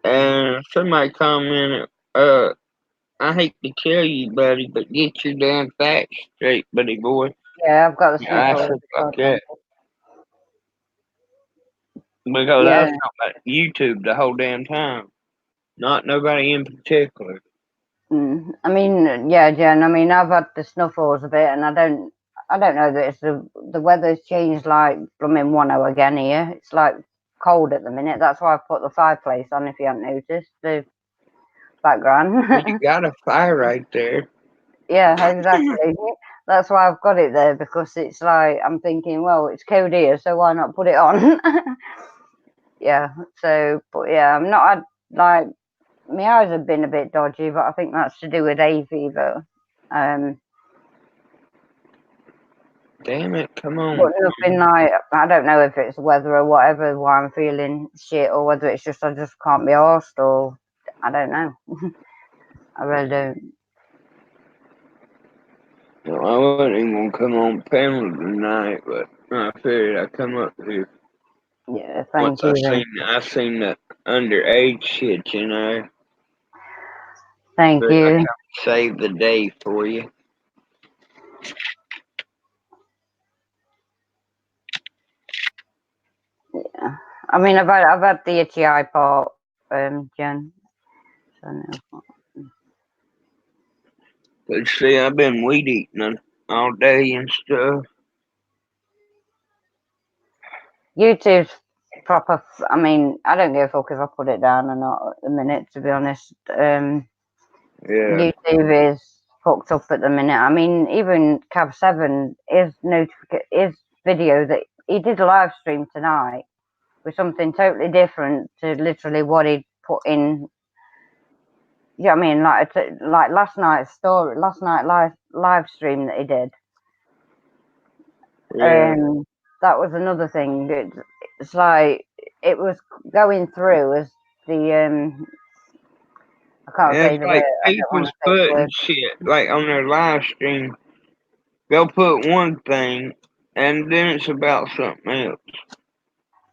and somebody commented, I hate to tell you, buddy, but get your damn facts straight, buddy boy. Yeah, I've got the I sniffles said, as fuck well, that. thank Because you. I Yeah. was talking about YouTube the whole damn time, not nobody in particular. I mean, yeah, Jen. I mean, I've had the snuffles a bit, and I don't know that it's the weather's changed like blooming 1 hour again here. It's like cold at the minute. That's why I've put the fireplace on. If you haven't noticed, the Well, you background. got a fire right there. Yeah, exactly. That's why I've got it there because it's like I'm thinking, well, it's cold here, so why not put it on? Yeah. So, but yeah, I'm not had like my eyes have been a bit dodgy, but I think that's to do with hay fever. Um, Damn it, come on. but nothing like I don't know if it's weather or whatever why I'm feeling shit or whether it's just I just can't be arsed or I don't know. I really don't. No, I wasn't even gonna come on panel tonight, but I figured I'd come up here. Yeah, Once thank you then. I seen the underage shit, Thank but I you. come save the day for you. Yeah. I mean, I've had the itchy eye part, Jen. So no. But see, I've been weed eating all day and stuff. YouTube's proper. I mean, I don't give a fuck if I put it down or not at the minute. To be honest, Yeah, YouTube is fucked up at the minute. I mean, even Cab Seven his video that he did a live stream tonight with something totally different to literally what he'd put in. Yeah, I mean, like last night live stream that he did. yeah. That was another thing. It's like it was going through as the I can't And say it's the word. like I don't want people's to say the putting word. shit, like on their live stream, they'll put one thing and then it's about something else.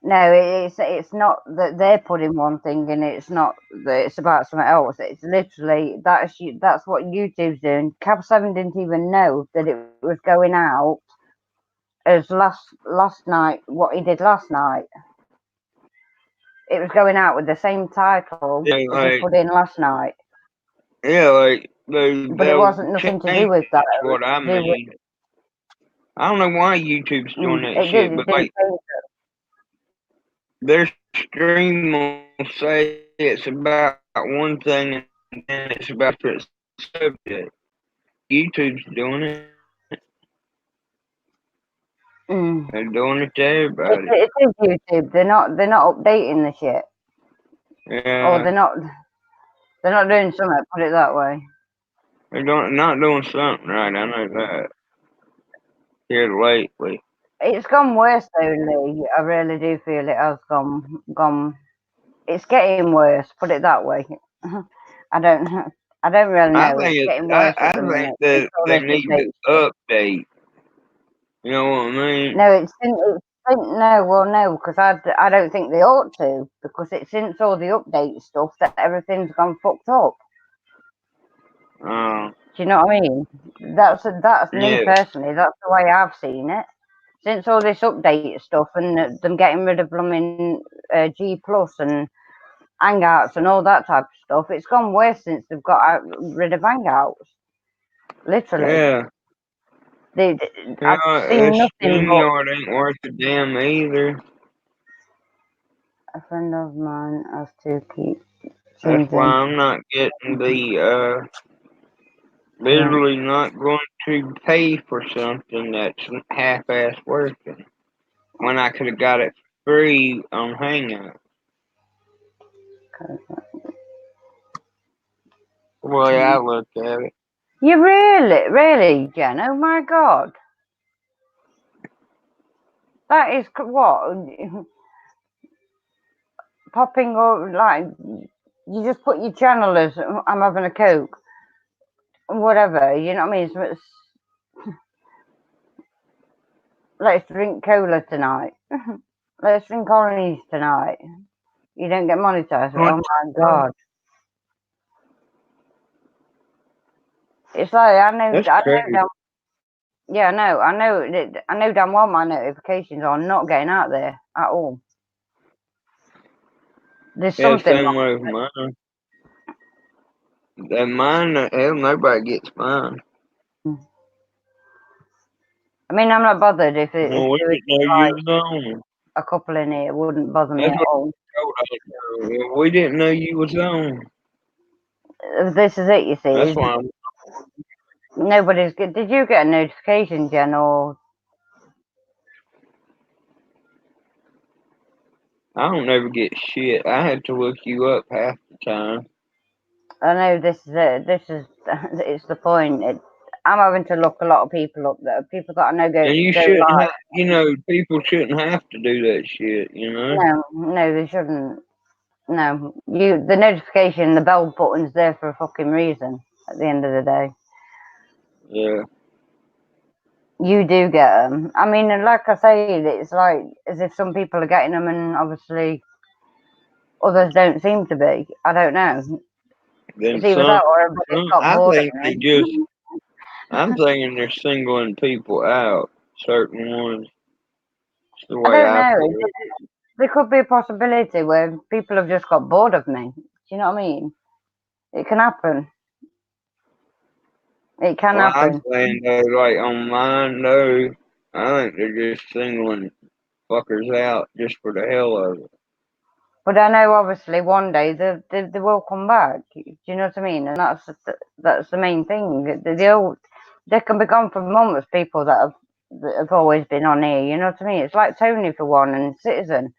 No, it's not that they're putting one thing and it's not that it's about something else. It's literally that's what YouTube's doing. Cab Seven didn't even know that it was going out as last night. What he did last night, it was going out with the same title Yeah, as he like, put in last night. But it they'll wasn't nothing to do change with that. that's It was what I to do with mean. I don't know why YouTube's doing that shit, it but didn't like change. their stream will say it's about one thing and then it's about a different subject. YouTube's doing it. Mm. They're doing it to everybody. It is YouTube. They're not updating the shit, or Yeah, they're not doing something. Put it that way. They're not doing something right. I know that. Here lately. It's gone worse though, Lee. I really do feel it has gone. It's getting worse. Put it that way. I don't. I don't really I know. It's think it. getting worse I at the think minute. It's that all they this need to update stuff. update. You know what I mean? No, no. Well, no, because I don't think they ought to because it's since all the update stuff that everything's gone fucked up. Uh, Do you know what I mean? That's me yeah, personally. That's the way I've seen it. Since all this update stuff and them getting rid of blooming G Plus and Hangouts and all that type of stuff, it's gone worse since they've got rid of Hangouts. Literally, yeah. I've seen nothing but StreamYard ain't worth a damn either. a friend of mine has to keep That's why changing. I'm not getting the Yeah, literally not going to pay for something that's half-ass working when I could have got it free on Hangout. The way I look at it. you really, Jen? Oh my God, that is what popping up like you just put your channel as I'm having a coke, whatever. You know what I mean? So let's drink cola tonight. Let's drink orange tonight. You don't get monetized. What? Oh my God. It's like That's I know crazy. damn, yeah, I know damn well my notifications are not getting out there at all. There's Yeah, something same wrong. way with mine. That mine, hell, nobody gets mine. I mean, I'm not bothered if Well, we there was didn't know you like was on. a couple in here. It wouldn't bother me That's at what all. I told us. We didn't know you was on. This is it, you see. That's why Nobody's good. Did you get a notification, Jen? Or I don't never get shit. I have to look you up half the time. I know this is it. This is it's the point. I'm having to look a lot of people up there. People that I know And you go shouldn't have, live. people shouldn't have to do that shit. No, they shouldn't. No, the notification, the bell button's there for a fucking reason. At the end of the day, Yeah. you do get them. I mean, and like I say, it's like as if some people are getting them, and obviously others don't seem to be. I don't know. Then It's either that or everybody's got I bored think of they me. just, I'm thinking they're singling people out, certain ones. It's the I way don't I know. feel. There could be a possibility where people have just got bored of me. Do you know what I mean? It can happen. It can Well, I'm happen. saying though, like on mine though, I think they're just singling fuckers out just for the hell of it. But I know obviously one day they will come back. Do you know what I mean? And that's the main thing. They can be gone for months. People that have always been on here. You know what I mean? It's like Tony for one and Citizen.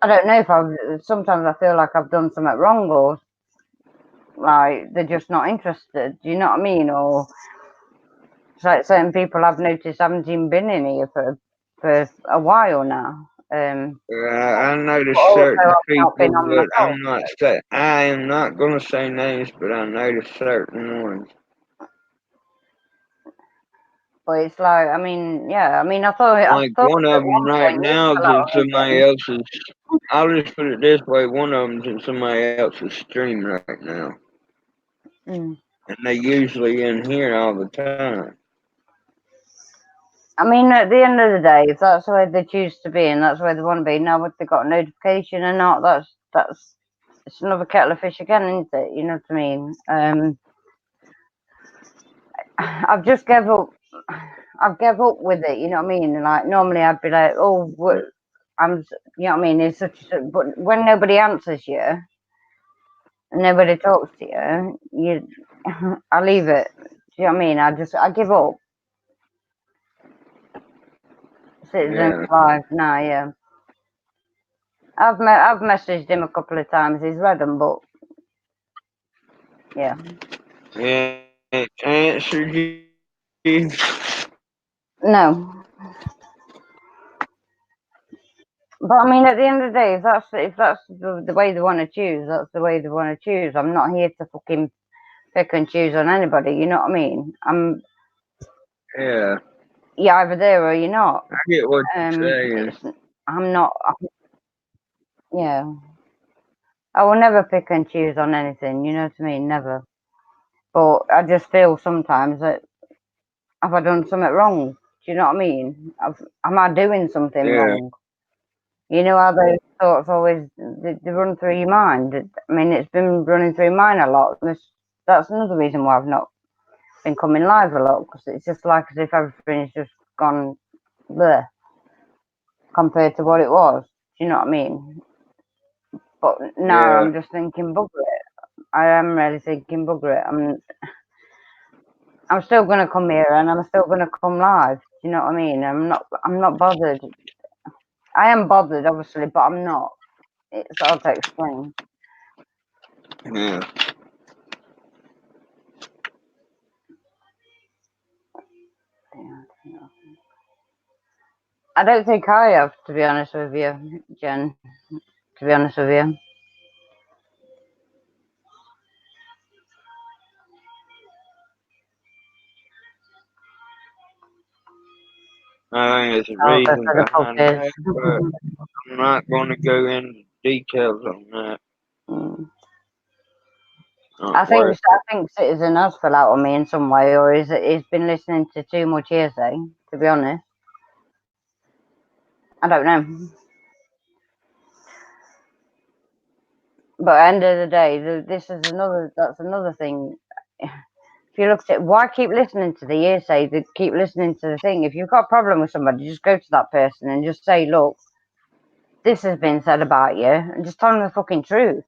I don't know if sometimes I feel like I've done something wrong or like they're just not interested. Do you know what I mean? Or it's like certain people I've noticed haven't even been in here for a while now. I But noticed also certain I've not been people, on but myself. I am not gonna say names, but I noticed certain ones. But it's like, I mean, yeah, I mean, I Like thought one of at them one right point you now is fell out in of me, somebody Jen. else's. I'll just put it this way: one of them's in somebody else's stream right now, Mm. and they usually in here all the time. I mean, at the end of the day, if that's where they choose to be and that's where they want to be, now whether they got a notification or not, that's it's another kettle of fish again, isn't it? You know what I mean? I've just gave up. I've gave up with it. You know what I mean? Like normally I'd be like, oh, you know what I mean? It's but when nobody answers you and nobody talks to you, I leave it. Do you know what I mean? I give up. Citizens Yeah, Live. No, yeah. I've messaged him a couple of times. He's read them, but yeah. Yeah, answered you. No. But I mean, at the end of the day, if that's the way they want to choose, that's the way they want to choose. I'm not here to fucking pick and choose on anybody. You know what I mean? Yeah, You're either there or you're not. I get what you're saying. It's I'm not. Yeah, I will never pick and choose on anything. You know what I mean? Never. But I just feel sometimes that have I done something wrong? Do you know what I mean? Am I doing something Yeah, wrong? You know how those thoughts always they run through your mind. I mean, it's been running through mine a lot. That's another reason why I've not been coming live a lot because it's just like as if everything has just gone there compared to what it was. Do you know what I mean? But now yeah, I'm just thinking bugger it. I am really thinking bugger it. I'm still gonna come here and I'm still gonna come live. Do you know what I mean? I'm not bothered. I am bothered obviously, but I'm not. It's hard to explain. yeah. Yeah. I don't think I have, to be honest with you, Jen. To be honest with you. I think there's a I'll go reason for the behind puppies. that, but I'm not going to go into details on that. Mm. Not worth I it. think Citizen has fell out on me in some way, or is it he's been listening to too much hearsay. To be honest, I don't know. But at the end of the day, this is another. That's another thing. If you look at it, why keep listening to the hearsay? Keep listening to the thing. If you've got a problem with somebody, just go to that person and just say, "Look, this has been said about you," and just tell them the fucking truth.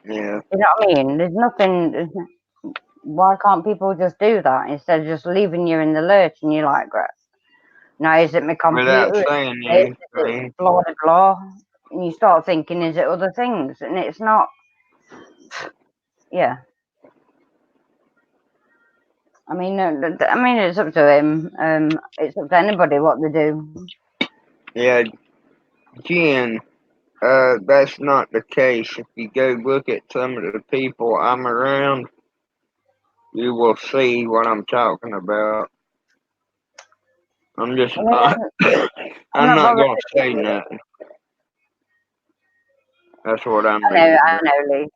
Yeah. You know what I mean? There's nothing. Why can't people just do that instead of just leaving you in the lurch and you're like, "Great. Now is it my Without computer? Is saying it this? Is it anything. blah blah blah?" And you start thinking, is it other things? And it's not. Yeah. I mean, it's up to him. It's up to anybody what they do. Yeah, Jen, that's not the case. If you go look at some of the people I'm around, you will see what I'm talking about. I'm just, I mean, I'm I'm not not bothered. gonna say nothing. That's what I'm I meaning. know, Lee.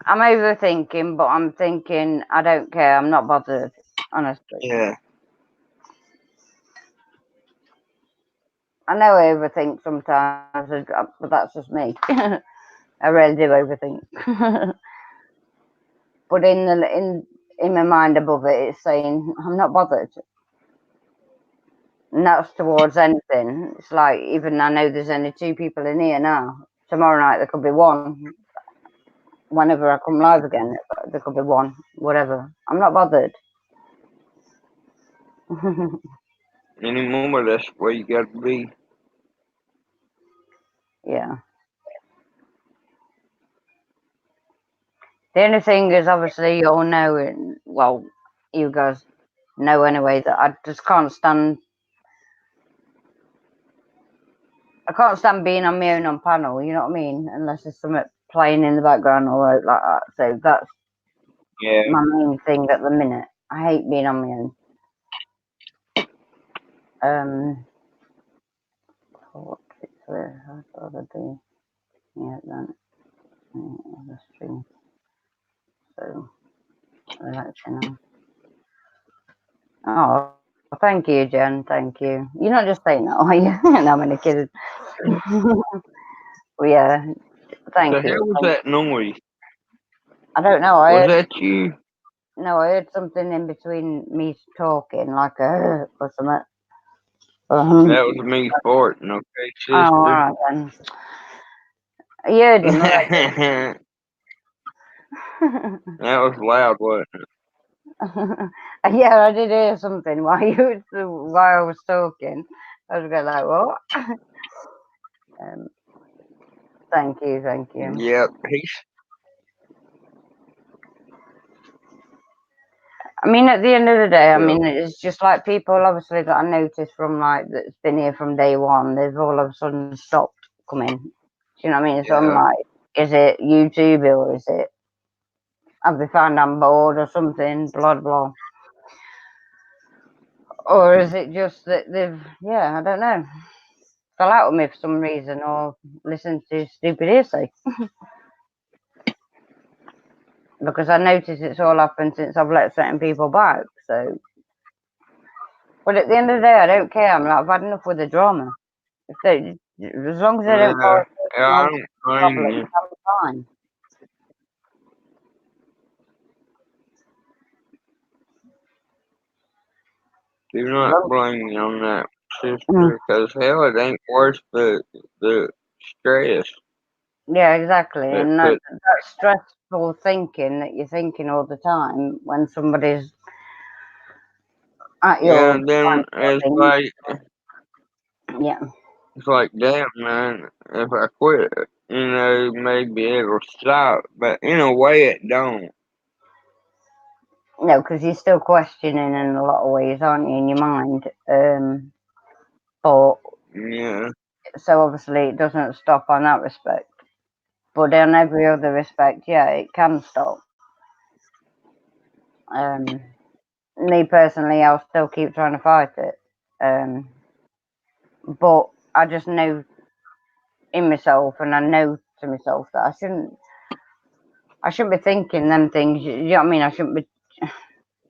I'm overthinking, but I'm thinking I don't care. I'm not bothered, honestly. Yeah, I know I overthink sometimes, but that's just me. I really do overthink. But in my mind above it, it's saying I'm not bothered, and that's towards anything. It's like even I know there's only two people in here now. Tomorrow night there could be one. Whenever I come live again, there could be one. Whatever. I'm not bothered. anymore, that's where you gotta be. Yeah. The only thing is, obviously, you all know, well, you guys know anyway, that I just can't stand. I can't stand being on my own on panel. You know what I mean? Unless there's something playing in the background or like that. So that's Yeah, my main thing at the minute. I hate being on my own. What I'd rather be yeah than the stream. So relaxing. Oh, thank you, Jen. Thank you. You're not just saying that, are you? No, I'm only kidding. Well, yeah, thank the you. hell was that noise? I don't know. Was that you? I heard something in between me talking, like a or something. That was me farting, okay, Oh, all sister? right then. You heard him already. That was loud, wasn't it? Yeah, I did hear something while I was talking. I was going like, what? Um, thank you, thank you. Yep, I mean, at the end of the day, I So mean, it's just like people obviously that I noticed from like that's been here from day one. They've all of a sudden stopped coming. Do you know what I mean? So I'm yeah, like, is it YouTube or is it have they found I'm bored or something? Blah blah. Or is it just that they've yeah, I don't know, fell out with me for some reason or listened to stupid hearsay? Because I notice it's all happened since I've let certain people back. So, but at the end of the day, I don't care. I'm like, I've had enough with the drama. If they, as long as they don't yeah, cause yeah. I personal don't blame problems, you. I'm fine. Do As not long- blame me on that, Mm, sister, because hell, it ain't worth the stress yeah, exactly. that And put. that stressful thinking that you're thinking all the time when somebody's at Yeah, your and then point of thing. Yeah. it's like, damn, man, if I quit, maybe it'll stop. But in a way, it don't. No, because you're still questioning in a lot of ways, aren't you, in your mind? But Yeah, so obviously it doesn't stop on that respect. But on every other respect, yeah, it can stop. Um, Me personally, I'll still keep trying to fight it. Um, but I just know in myself, and I know to myself that I shouldn't be thinking them things. You know what I mean? I shouldn't be.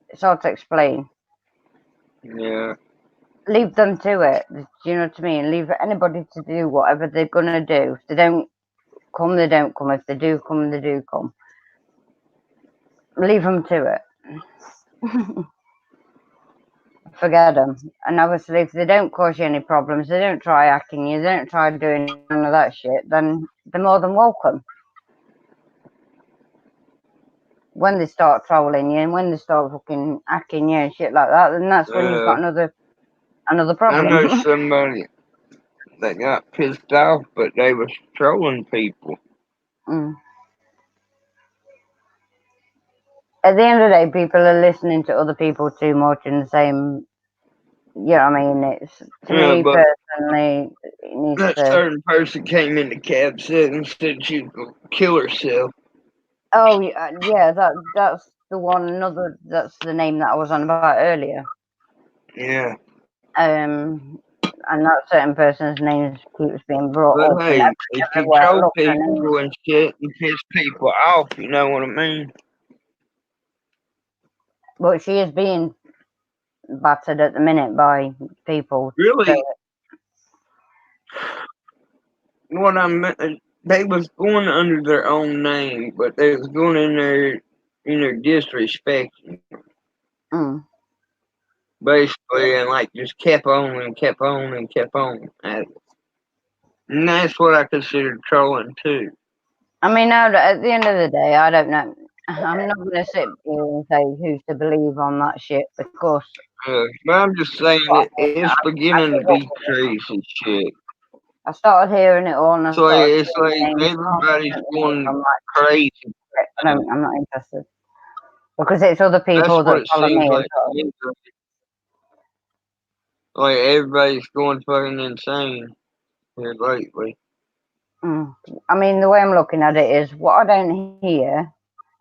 It's hard to explain. yeah, Leave them to it. Do you know what I mean? Leave anybody to do whatever they're gonna do. If they don't come, they don't come. If they do come, they do come. Leave them to it. Forget them. And obviously, if they don't cause you any problems, they don't try hacking you, they don't try doing none of that shit, then they're more than welcome. When they start trolling you and when they start fucking hacking you and shit like that, then that's when you've uh, got another I know problem. somebody that got pissed off, but they was trolling people. Mm. At the end of the day, people are listening to other people too much in the same. You know what I mean? It's to Yeah, me but personally, it needs that to. certain person came in the cab set and said she'd go kill herself. Oh yeah, that's the one. Another that's the name that I was on about earlier. Yeah, Um, and that certain person's name keeps being brought but up and hey, if you everywhere I troll look. And people and shit and piss people off, you know what I mean? but she is being battered at the minute by people. So, Really, what I meant, they was going under their own name, but they was going in there disrespecting, mm. basically, and like just kept on and kept on and kept on at it. And that's what I consider trolling too. I mean, at the end of the day, I don't know. I'm not going to sit here and say who to believe on that shit because But I'm just saying what it's I beginning to grew up be with it. crazy shit. I started hearing it all and I So started it's seeing like the names everybody's constantly. going I'm like, crazy. I'm not interested because it's other That's people what that it follow seems me as like. well. Like everybody's going fucking insane here lately. Mm. I mean, the way I'm looking at it is what I don't hear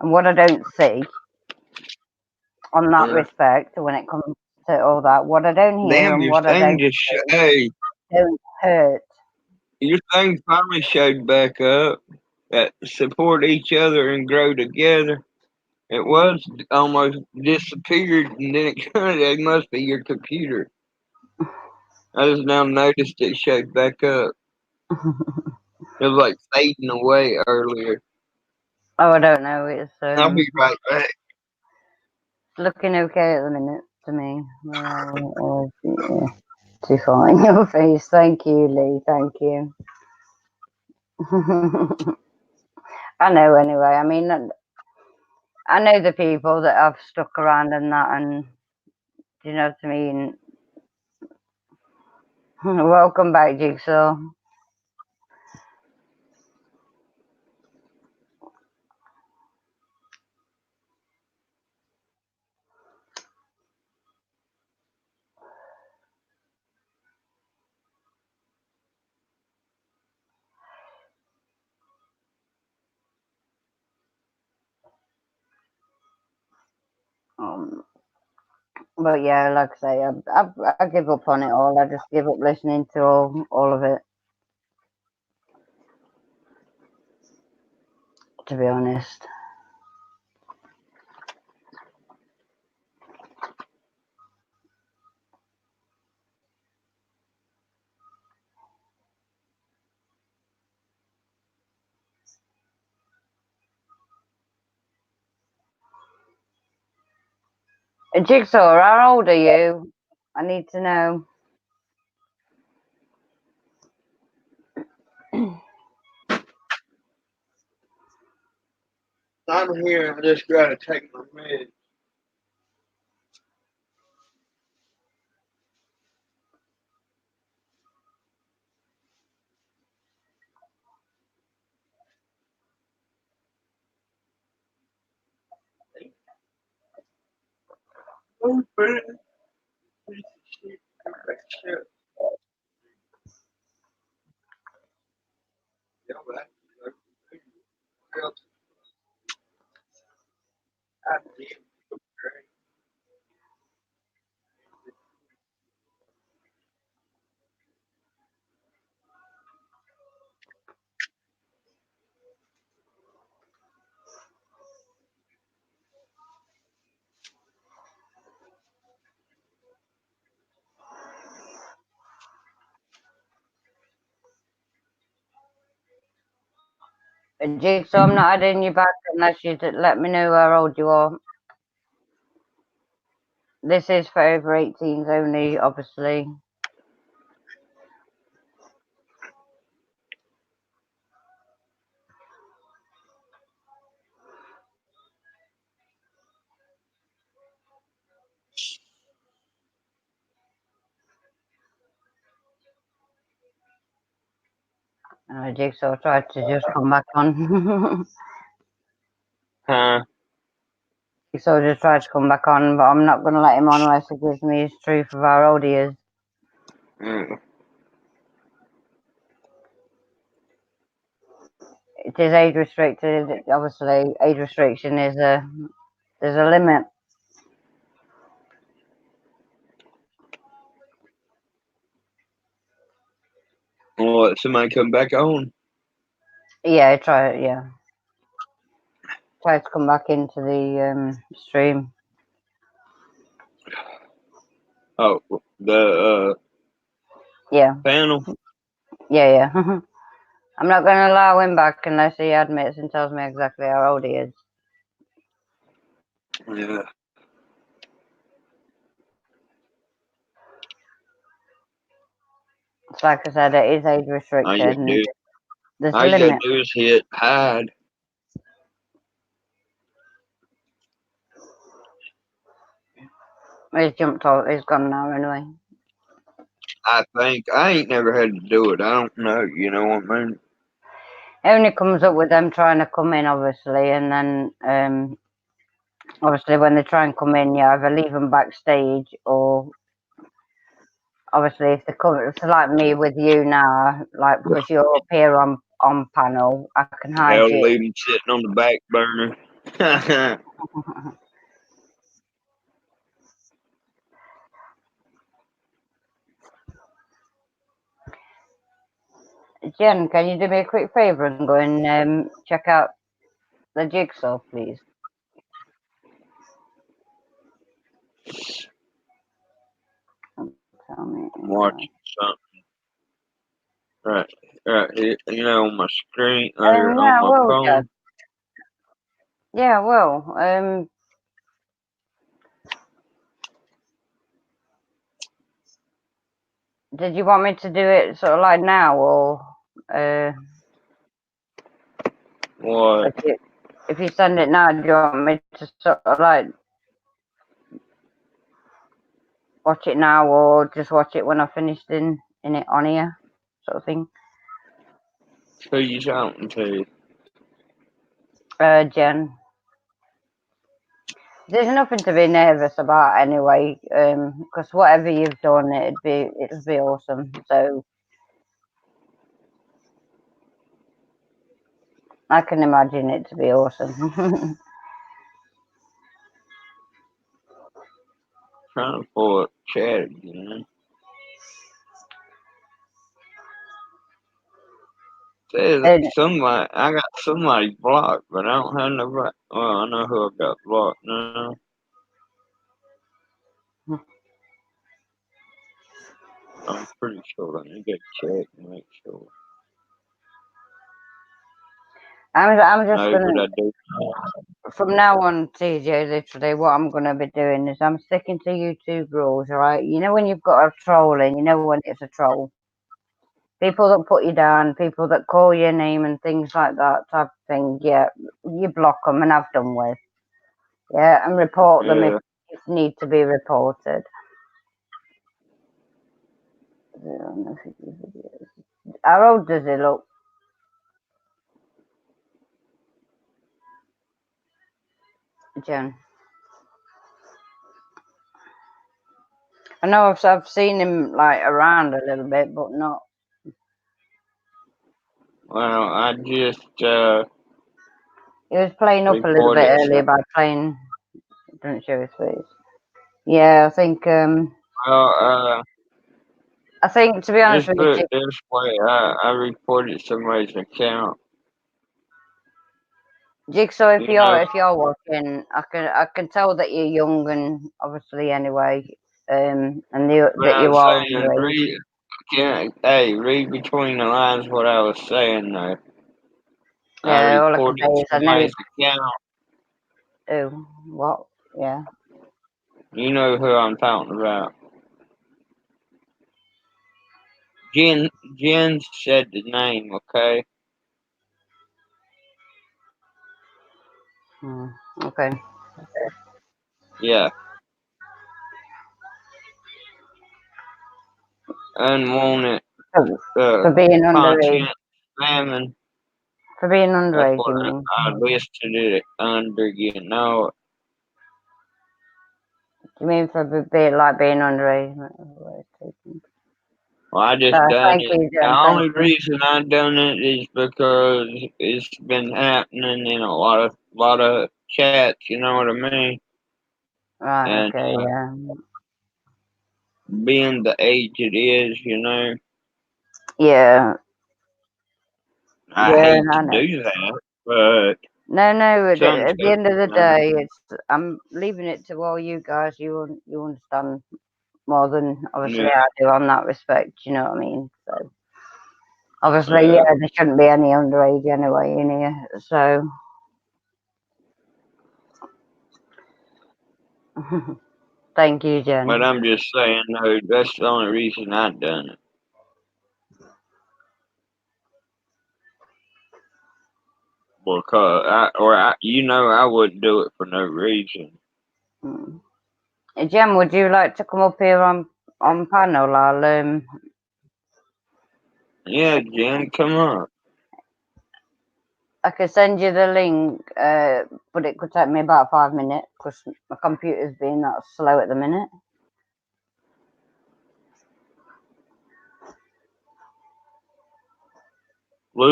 and what I don't see on that Yeah. respect when it comes to all that. What I don't hear Damn, and your what I thing don't just see hey, don't hurt. your thing finally showed back up. That support each other and grow together. It was almost disappeared, and then it kind of it must be your computer. I just now noticed it showed back up. It was like fading away earlier. Oh, I don't know. It's I'll be right back. looking okay at the minute to me. Yeah, too fine. Your face. Thank you, Lee. Thank you. I know anyway. I mean, I know the people that have stuck around and that, and do you know what I mean? Welcome back, Jigsaw. Um, but yeah, like I say, I give up on it all. I just give up listening to all of it. To be honest. Jigsaw, how old are you? I need to know. I'm here. I just gotta take my meds. Jigsaw, I'm not adding you back unless you let me know how old you are. This is for over 18s only, obviously. Jigsaw tried to just come back on. Huh? Jigsaw just tried to come back on, but I'm not going to let him on unless he gives me his truth of how old he is. Mm. It is age restricted. Obviously, age restriction is there's a limit. Well, let somebody come back on. Yeah, try to come back into the stream. Oh, the Yeah, panel. yeah. I'm not going to allow him back unless he admits and tells me exactly how old he is. Yeah. It's like I said, it is age All you restricted, gotta and do, there's a all you gotta limit. do is hit hide. He's jumped out. He's gone now anyway. I think I ain't never had to do it. I don't know. You know what I mean? It only comes up with them trying to come in, obviously, and then obviously when they try and come in, you either leave them backstage or obviously if they come, it's like me with you now, like because you're up here on panel, I can hide Hell, you. leave him sitting on the back burner. Jen, can you do me a quick favour and go and check out the Jigsaw, please? Tell me. Watching something right here. You know, on my screen or on Yeah, my well, Jen. phone. Yeah, well, did you want me to do it sort of like now, or What? if you send it now, do you want me to sort of like watch it now, or just watch it when I finished in it on here, sort of thing? Who you talking to? Jen, there's nothing to be nervous about anyway, because whatever you've done, it'll be awesome. So I can imagine it to be awesome. trying to pull up chat again. Says And somebody, I got somebody blocked, but I don't have nobody. Well, I know who I got blocked now. I'm pretty sure. Let me go check and make sure. I'm just No, but gonna I do. from now on, TJ. Literally, what I'm gonna be doing is I'm sticking to YouTube rules. All right, you know when you've got a troll in, you know when it's a troll. People that put you down, people that call your name and things like that type of thing. Yeah, you block them, and I've done with. Yeah, and report them if Yeah. need to be reported. How old does he look, Jen? I know I've seen him like around a little bit, but not. Well, I just He was playing up a little bit reported earlier some. by playing. Don't show his face. Yeah, I think. Well, I think to be honest let's with put you, it this way. I reported somebody's account. Jigsaw, You know, if you're watching, I can tell that you're young and obviously anyway, and what that I you was are saying. underage. Read, hey, read between the lines what I was saying. Though I Yeah, all I can say reported is I know you somebody's account. do. What? Yeah. You know who I'm talking about. Jen said the name. Okay. Hmm, okay. Yeah. Unwanted For, uh, for being underage. content spamming. For being That's underage, what you mean? I listed it under. You know. You mean for being like being underage? Well, I just done Thank it. you, The Jen. Thank only you. reason I done it is because it's been happening in a lot of chats. You know what I mean? Right. And Okay. Yeah. being the age it is, Yeah. I Yeah. hate to I know. do that, but No, no. something's At the got to end of the be done. day, I'm leaving it to all you guys. You understand more than obviously Yeah, I do on that respect. You know what I mean? So obviously, yeah. yeah, there shouldn't be any underage anyway in here. So thank you, Jen. But I'm just saying, no, that's the only reason I done it. Because I wouldn't do it for no reason. Mm. Jen, would you like to come up here on panel? Yeah, Jen, come on. I could send you the link, but it could take me about 5 minutes because my computer's being that slow at the minute.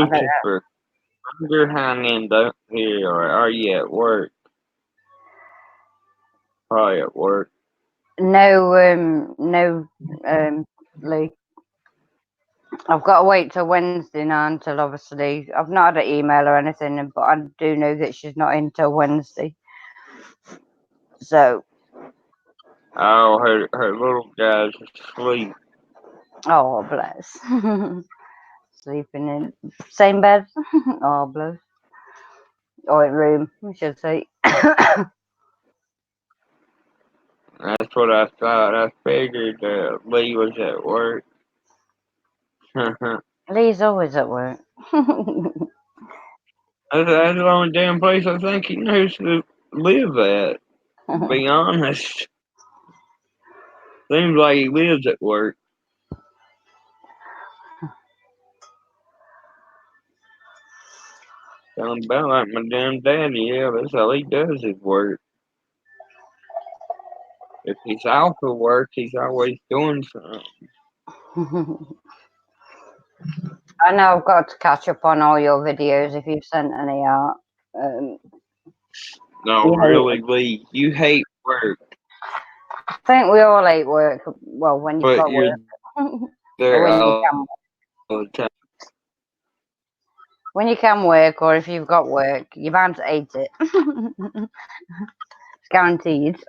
I don't Lucifer, you're hanging up here, or are you at work? Probably at work. know. No, Lee. I've got to wait till Wednesday now until obviously I've not had an email or anything, but I do know that she's not in till Wednesday. So, Oh, her little guy's asleep. oh bless, sleeping in same bed. Oh bless, or room, I should say. That's what I thought. I figured Lee was at work. that's, Lee's always at work. that's the only damn place I think he knows to live at. To be honest, seems like he lives at work. Sounds about like my damn daddy. Yeah, that's all he does is work. If he's out for work, he's always doing something. I know I've got to catch up on all your videos if you've sent any out. Um, No, you know, really, Lee, you hate work. I think we all hate work. Well, when you've but got you're work, or there when you all the can, time. when you can work, or if you've got work, you're bound to hate it. It's guaranteed.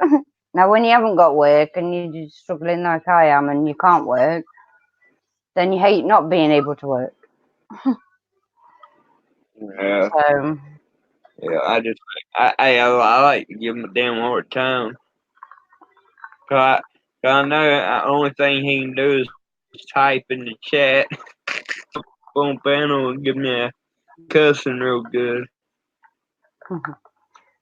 Now, when you haven't got work and you're just struggling like I am, and you can't work, then you hate not being able to work. Yeah, So, yeah. I like to give him a damn hard time. 'Cause I know the only thing he can do is type in the chat, phone panel, and give me a cussing real good. I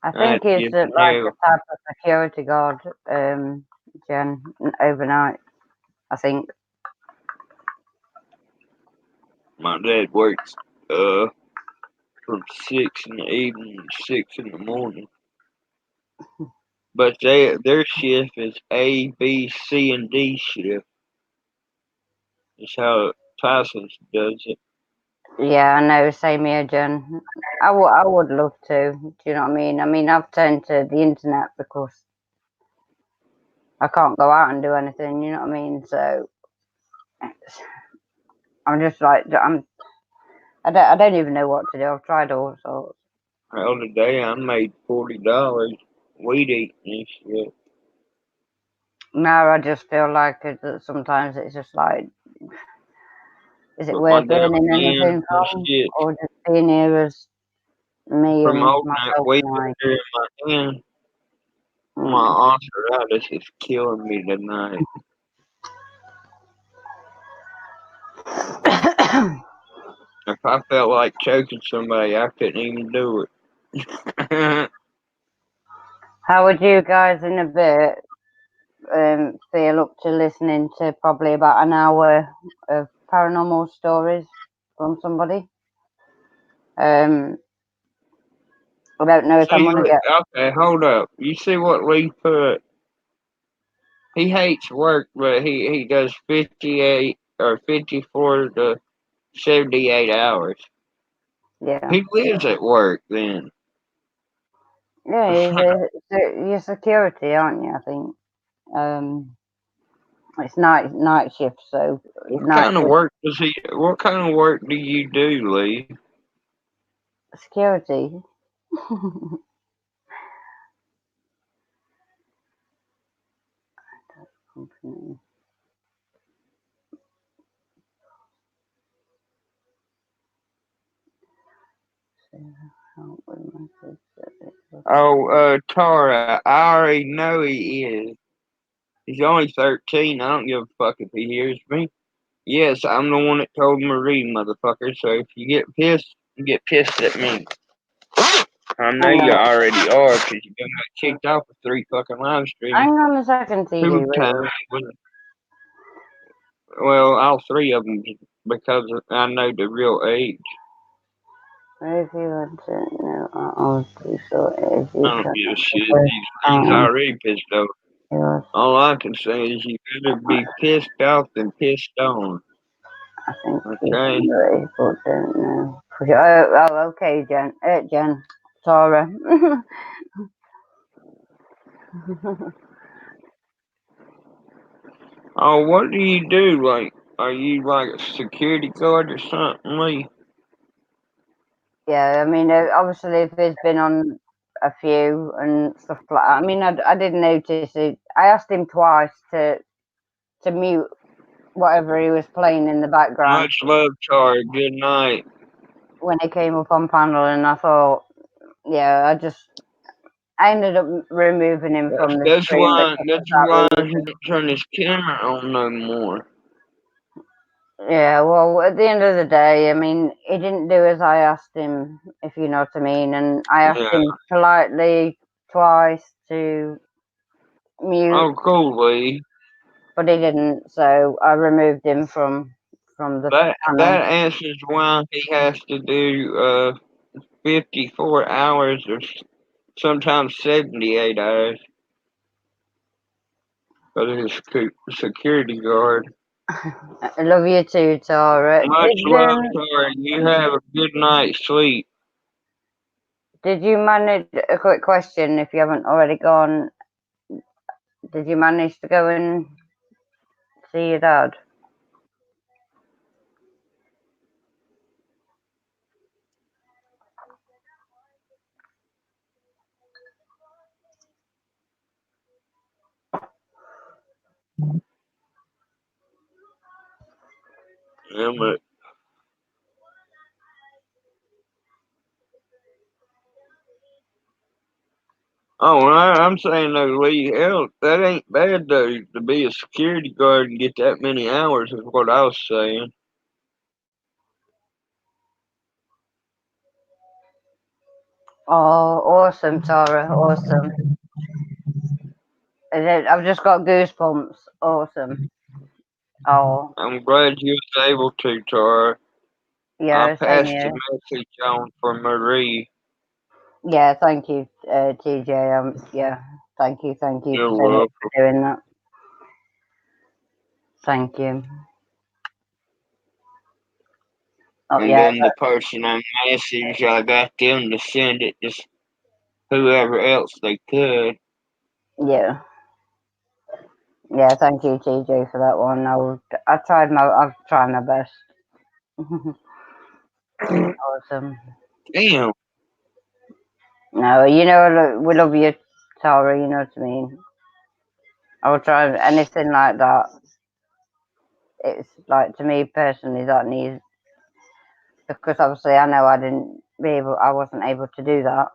I think he's just like know a type of security guard, Jen, overnight. I think. my dad works uh from 6 in the evening to 6 in the morning. But their shift is A, B, C, and D shift. Is how Tyson's does it. Yeah, I know. Same here, Jen. I would love to. Do you know what I mean? I mean, I've turned to the internet because I can't go out and do anything. You know what I mean? So I'm just like I don't even know what to do. I've tried all sorts. Hell, today I made $40 weed eating and shit. Now I just feel like sometimes it's just like, is it But my worth damn earning hands anything and from, shit or just being here as me from and holding that myself weed and I? in my hand. Mm. My arthritis is killing me tonight. If I felt like choking somebody, I couldn't even do it. How would you guys in a bit feel up to listening to probably about an hour of paranormal stories from somebody? Um, I don't know if I'm See, gonna get. okay, hold up. You see what Lee put? He hates work, but he does 58 or 54 to 78 hours. Yeah, He lives at work then. yeah, you're security, aren't you? I think. It's night shift, so What night kind of shift work does he? What kind of work do you do, Lee? security. Oh, Tara, I already know he is. He's only 13. I don't give a fuck if he hears me. Yes, I'm the one that told him to read, motherfucker. So if you get pissed, you get pissed at me. I know Hang you on, already are because you got kicked off of 3 fucking live streams. hang on a second, TJ. Two Wait, times. Well, all three of them because I know the real age. if you want to know, I'll do so. If I you don't can, give a the shit. first He's time already pissed off. yours, All I can say is you better be pissed off than pissed on. I think he's Okay? ready, but don't know. Oh, okay, Jen, Tara. Oh, what do you do? Like, are you like a security guard or something, Lee? Yeah, I mean, obviously, if he's been on a few and stuff like that, I mean, I did notice it. I asked him twice to mute whatever he was playing in the background Much love, Tara. Good night. when he came up on panel, and I thought, yeah, I ended up removing him from the That's stream why. because of That's that why he reason. don't turn his camera on no more. Yeah, well, at the end of the day, I mean, he didn't do as I asked him, if you know what I mean, and I asked Yeah. him politely twice to mute, Oh, cool, Lee. but he didn't, so I removed him from the That panel. answers why he has to do 54 hours or sometimes 78 hours for his security guard. I love you too, Tara. Much love, Tori. You have a good night's sleep. Did you manage a quick question if you haven't already gone? Did you manage to go and see your dad? Yeah, but oh, I'm saying though, Lee, hell, that ain't bad though to be a security guard and get that many hours is what I was saying. Oh, awesome, Tara. Awesome. I've just got goosebumps. Awesome. Oh, I'm glad you was able to, Tara. I yeah, same passed the here. message on for Marie. Yeah, thank you, TJ. Yeah, thank you You're so much welcome. for doing that. Thank you. Oh, And yeah, then the person I messaged, I got them to send it to whoever else they could. yeah, yeah. Thank you, TJ, for that one. I've tried my best. Awesome. Damn, No, we love you, Tara. You know what I mean. I will try anything like that. It's like to me personally that needs because obviously I know I wasn't able to do that.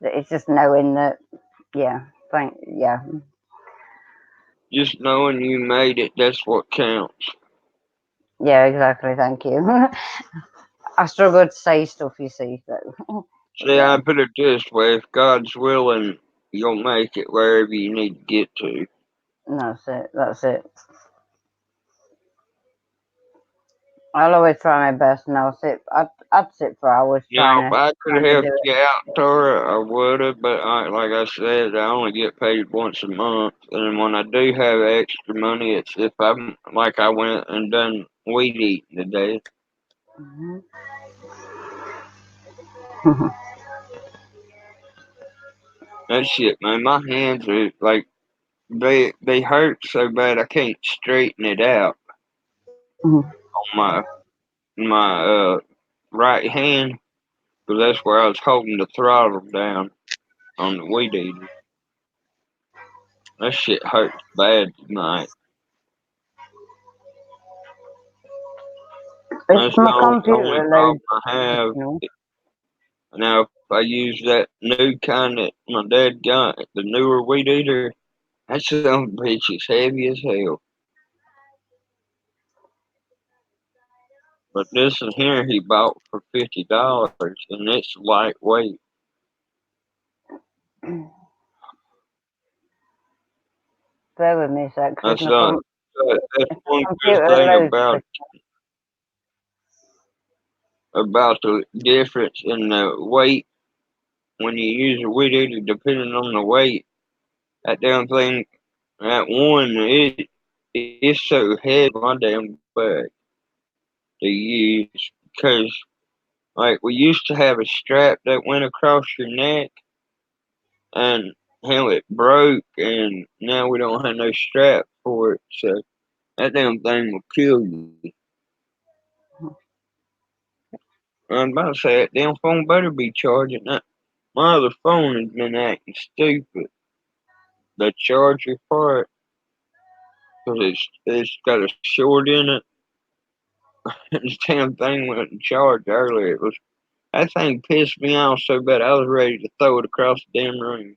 It's just knowing that, yeah, yeah, just knowing you made it, that's what counts. yeah, exactly. Thank you. I struggle to say stuff, you see, so but See, yeah, I put it this way: if God's willing, you'll make it wherever you need to get to. that's it. That's it. I'll always try my best, and I'd sit for hours Now, if I could have trying to do helped it. you out, Tora, I would have. But like I said, I only get paid once a month, and when I do have extra money, it's if I'm like I went and done weed eating today. Mhm. That shit, man, my hands are like they hurt so bad I can't straighten it out Mhm. on my right hand, because that's where I was holding the throttle down on the weed eater. That shit hurts bad tonight. It's That's the my only computer problem loads I have. signal. Now, if I use that new kind that my dad got, the newer weed eater, that son of a bitch is heavy as hell. But this one here he bought for $50, and it's lightweight. Bear with me a sec, because That's that's if one my good computer thing loads about the difference in the weight when you use a weed eater, depending on the weight. That damn thing, that one, it's so heavy on my damn back to use because like we used to have a strap that went across your neck, and hell, it broke, and now we don't have no strap for it. So that damn thing will kill you. I'm about to say that damn phone better be charging. That my other phone has been acting stupid. The charger for it, because it's got a short in it. This damn thing wouldn't charge earlier. That thing pissed me off so bad I was ready to throw it across the damn room.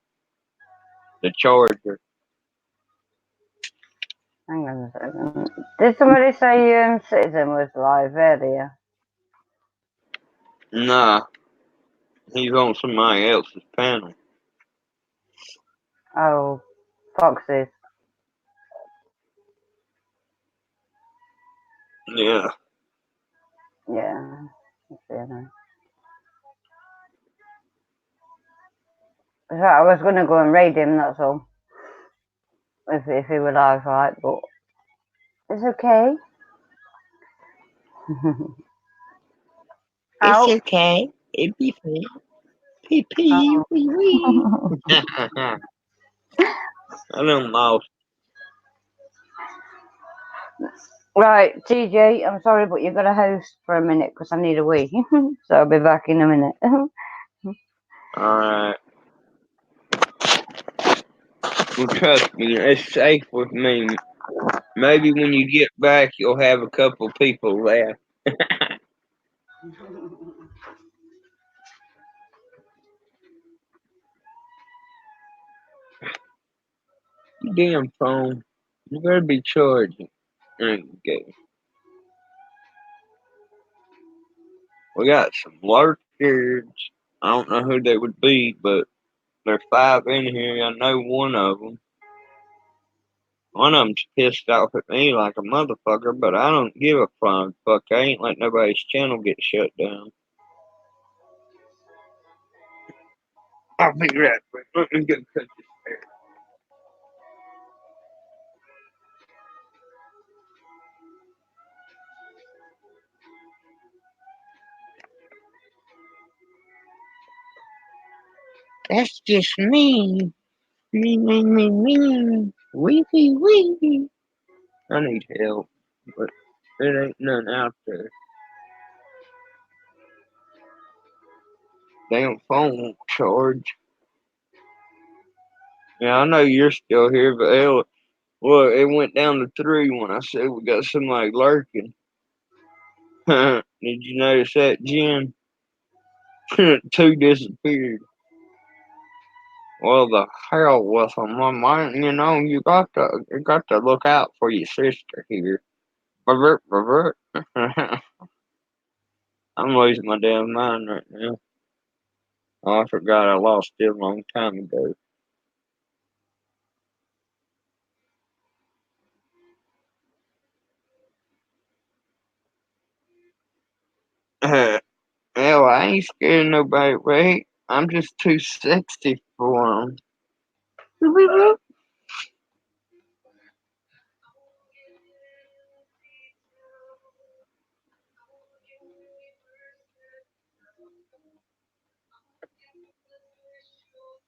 The charger. hang on a second. Did somebody say Citizen was live earlier? Nah, he's on somebody else's panel. Oh, Foxes. Yeah. Yeah. Let's see then. So I was going to go and raid him, that's all. If he were live, right? But it's okay. It's Ow. okay. It'd be fine. Pee pee Oh. wee wee. I done lost. Right, TJ, I'm sorry, but you've got to host for a minute because I need a wee. So I'll be back in a minute. Alright. Well, trust me, it's safe with me. Maybe when you get back, you'll have a couple people left. You damn phone. You better be charging. Okay. We got some lurkers. I don't know who they would be, but there's 5 in here. I know one of them. One of them's pissed off at me like a motherfucker, but I don't give a flying fuck. I ain't let nobody's channel get shut down. I'll be right back. Let me go cut this hair. That's just me. Me. Wee. I need help, but there ain't none out there. Damn phone won't charge. Yeah, I know you're still here, but hell, look, it went down to 3 when I said we got somebody lurking. Did you notice that, Jen? 2 disappeared. Well, the hell with them. You got to look out for your sister here. Revert. I'm losing my damn mind right now. Oh, I forgot I lost it a long time ago. Hell, I ain't scared of nobody, right? I'm just too sexy for them.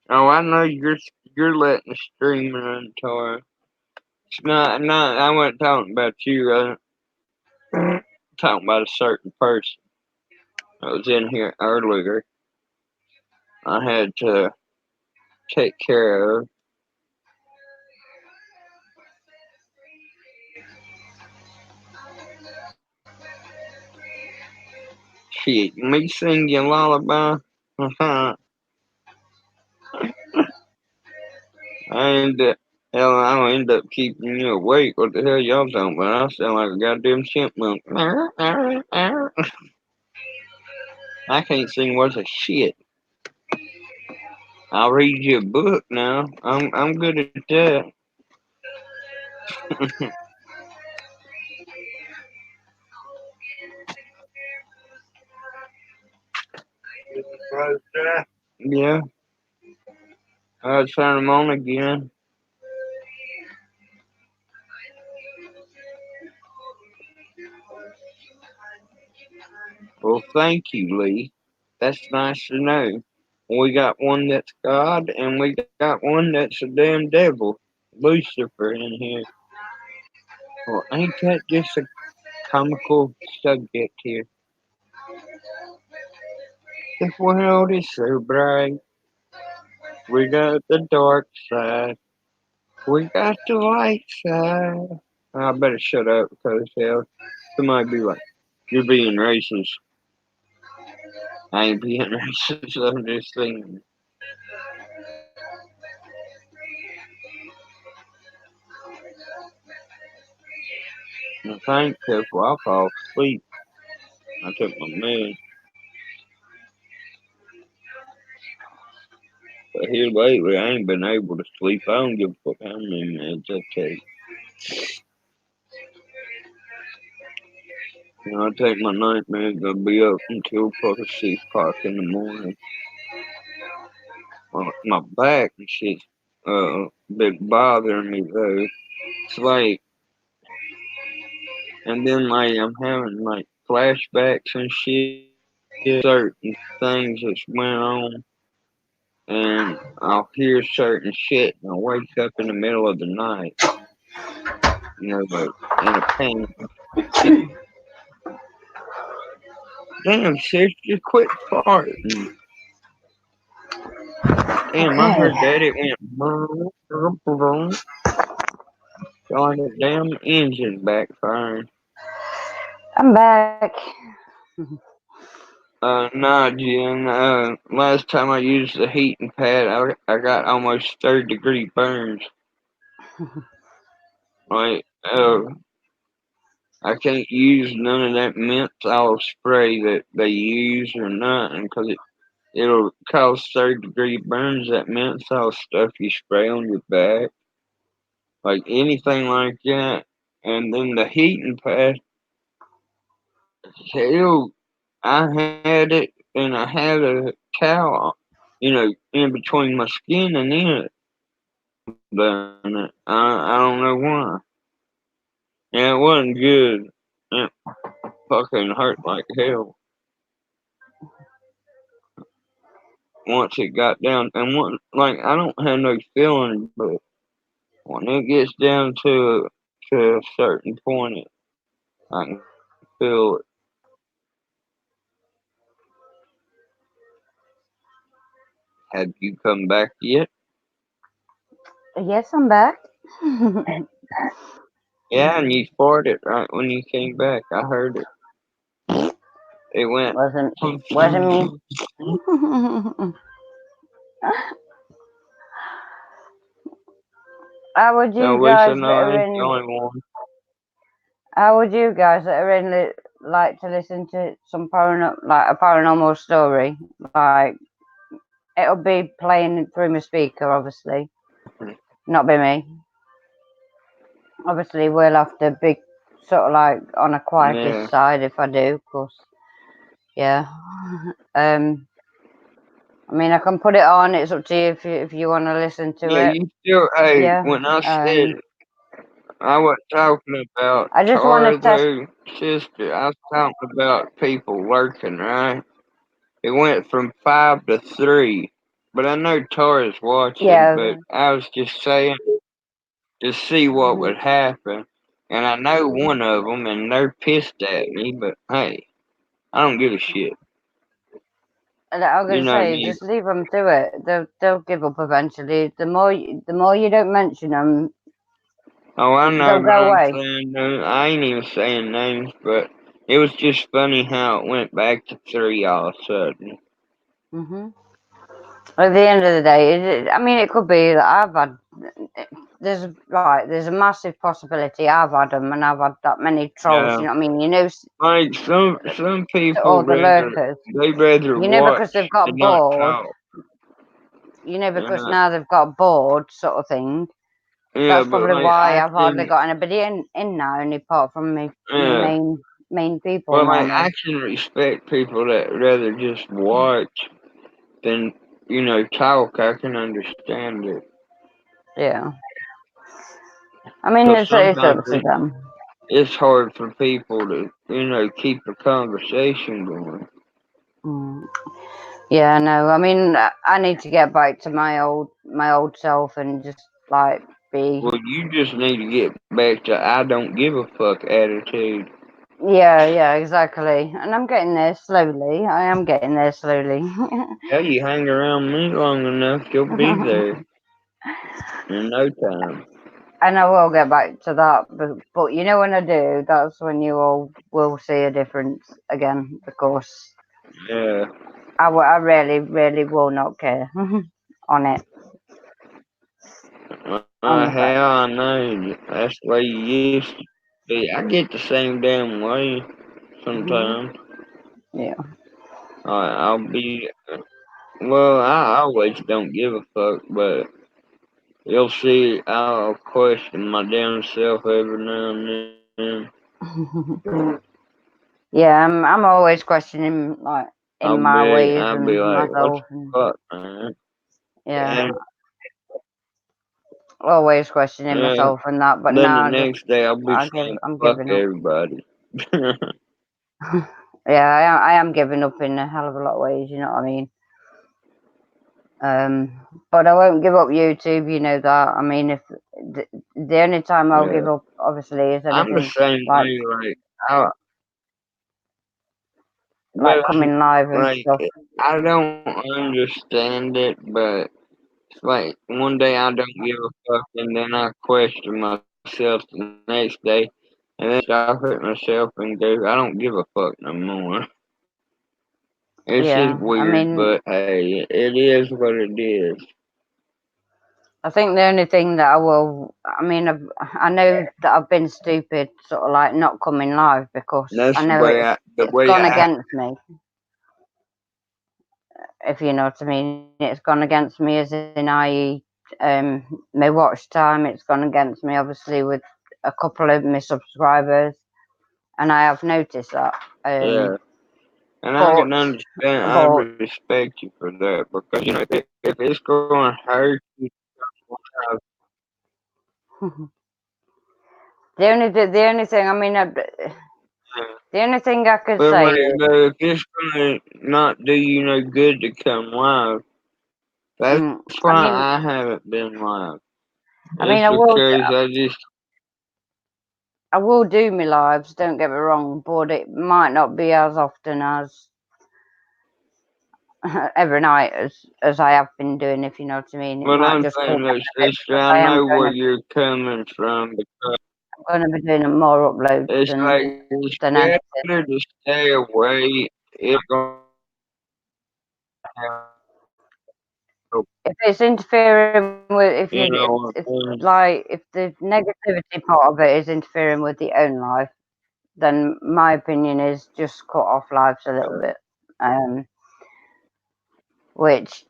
Oh, I know you're letting the stream run, Tar. It's not. I wasn't talking about you, right? Talking about a certain person that was in here earlier. I had to take care of. Shit, me sing you a lullaby. I end up, hell, I'll end up keeping you awake. What the hell y'all talking about? I sound like a goddamn chipmunk. I can't sing worth a shit. I'll read you a book now. I'm good at that. Yeah, I'll turn them on again. Well, thank you, Lee. That's nice to know. We got one that's God, and we got one that's a damn devil, Lucifer, in here. Well, ain't that just a comical subject here? The world is so bright. We got the dark side. We got the light side. I better shut up because hell, somebody be like, "You're being racist." I ain't being racist. I'm just saying. If I ain't careful, I'll fall asleep. I took my meds, but here lately I ain't been able to sleep. I don't give a fuck how many meds I take. When I take my night meds, I'll be up until fucking 6 o'clock in the morning. My back and shit's been bothering me though. It's like, and then like I'm having like flashbacks and shit, certain things that's went on. and I'll hear certain shit, and I'll wake up in the middle of the night, like in a panic. Damn, sister, quit farting. Damn, I Okay, heard that it went like a damn engine backfiring. I'm back. Nah, Jen. Last time I used the heating pad, I got almost 3rd-degree burns. Like, I can't use none of that menthol spray that they use or nothing, 'cause it'll cause 3rd-degree burns. That menthol stuff you spray on your back, like anything like that. And then the heating pad, hell, I had it and I had a towel, in between my skin and it. Done it. I don't know why. Yeah, it wasn't good. It fucking hurt like hell once it got down. And I don't have no feeling, but when it gets down to a certain point, I can feel it. Have you come back yet? Yes, I'm back. Yeah, and you farted right when you came back. I heard it. It went. Wasn't me. How would So you at least I guys that know I are ain't the in? only one. How would you guys that are in like to listen to some like a paranormal story? Like it'll be playing through my speaker, obviously, not by me. Obviously, we'll have to be sort of like on a quieter Yeah. side if I do, of course. Yeah. I mean, I can put it on. It's up to you if you want to listen to Yeah, it. you still. Hey, Yeah. when I said I wasn't talking about I just want to Tara test. though, sister. I was talking about people lurking, right? It went from 5 to 3. But I know Tara's watching, but Yeah. I was just saying to see what Mhm. would happen. And I know one of them, and they're pissed at me, but hey, I don't give a shit. And I'm You gonna know say, me. just leave them to it. They'll give up eventually. The more you don't mention them, Oh, I know, they'll but go I'm away. saying, I ain't even saying names, but it was just funny how it went back to 3 all of a sudden. Mhm. At the end of the day, I mean, it could be that I've had. There's a massive possibility I've had them, and I've had that many trolls. Yeah. You know what I mean? You know, Like some people all the rather lurkers. they rather You know, because watch they've than got not bored. talk. You know, You because know? now they've got bored, sort of thing. Yeah, That's but probably like why I I've hardly can got anybody in now, only apart from me yeah. main people But like normally. I can respect people that rather just watch than talk. I can understand it. Yeah. I mean, Because it's sometimes up to them. it's hard for people to keep a conversation going. Mm. Yeah, no. I mean, I need to get back to my old self and just like be. Well, you just need to get back to I don't give a fuck attitude. Yeah, exactly. And I'm getting there slowly. I am getting there slowly. Yeah, you hang around me long enough, you'll be there in no time. And I will get back to that, but you know when I do, that's when you all will see a difference again. Because Yeah. I really will not care on it on the fact. Hell, I know. That's the way you used to be. I get the same damn way Hmm. sometimes. Yeah. I'll be. Well, I always don't give a fuck, but you'll see I'll question my damn self every now and then. Yeah, I'm always questioning like in my ways I'll be and like, what myself, the and fuck, man? yeah, And always questioning uh, myself and that. But then the now next day I'll be saying, I'm fuck giving up. everybody. Yeah, I am giving up in a hell of a lot of ways. You know what I mean? But I won't give up YouTube. You know that. I mean, if the only time I'll give Yeah, up, obviously, is I'm the anything same like way. I like well, coming live and like stuff. I don't understand it, but it's like one day I don't give a fuck, and then I question myself the next day, and then I laugh at myself and go, I don't give a fuck no more. It's just Yeah, I weird, mean, but hey, it is what it is. I think the only thing that I will, I mean, I know that I've been stupid, sort of like not coming live because That's I the know way the it's way gone I against me. If you know what I mean, it's gone against me as in I my watch time. It's gone against me, obviously, with a couple of my subscribers, and I have noticed that. yeah. And I But can understand. I but respect you for that because if it's going to hurt you, the only thing, I mean, the only thing I can but say like, is, but if it's going to not do you no good to come live, that's why I I mean, haven't been live. I It's mean, because I just I will do my lives. Don't get me wrong, but it might not be as often as every night as I have been doing. If you know what I mean, it what might I'm just go saying down is, a bit sister, because I know where you're coming from because I'm going to be doing more uploads it's like it's than anything. better to stay away. It's going to If it's interfering with, you if, know. if like if the negativity part of it is interfering with your own life, then my opinion is just cut off lives a little bit. Um, which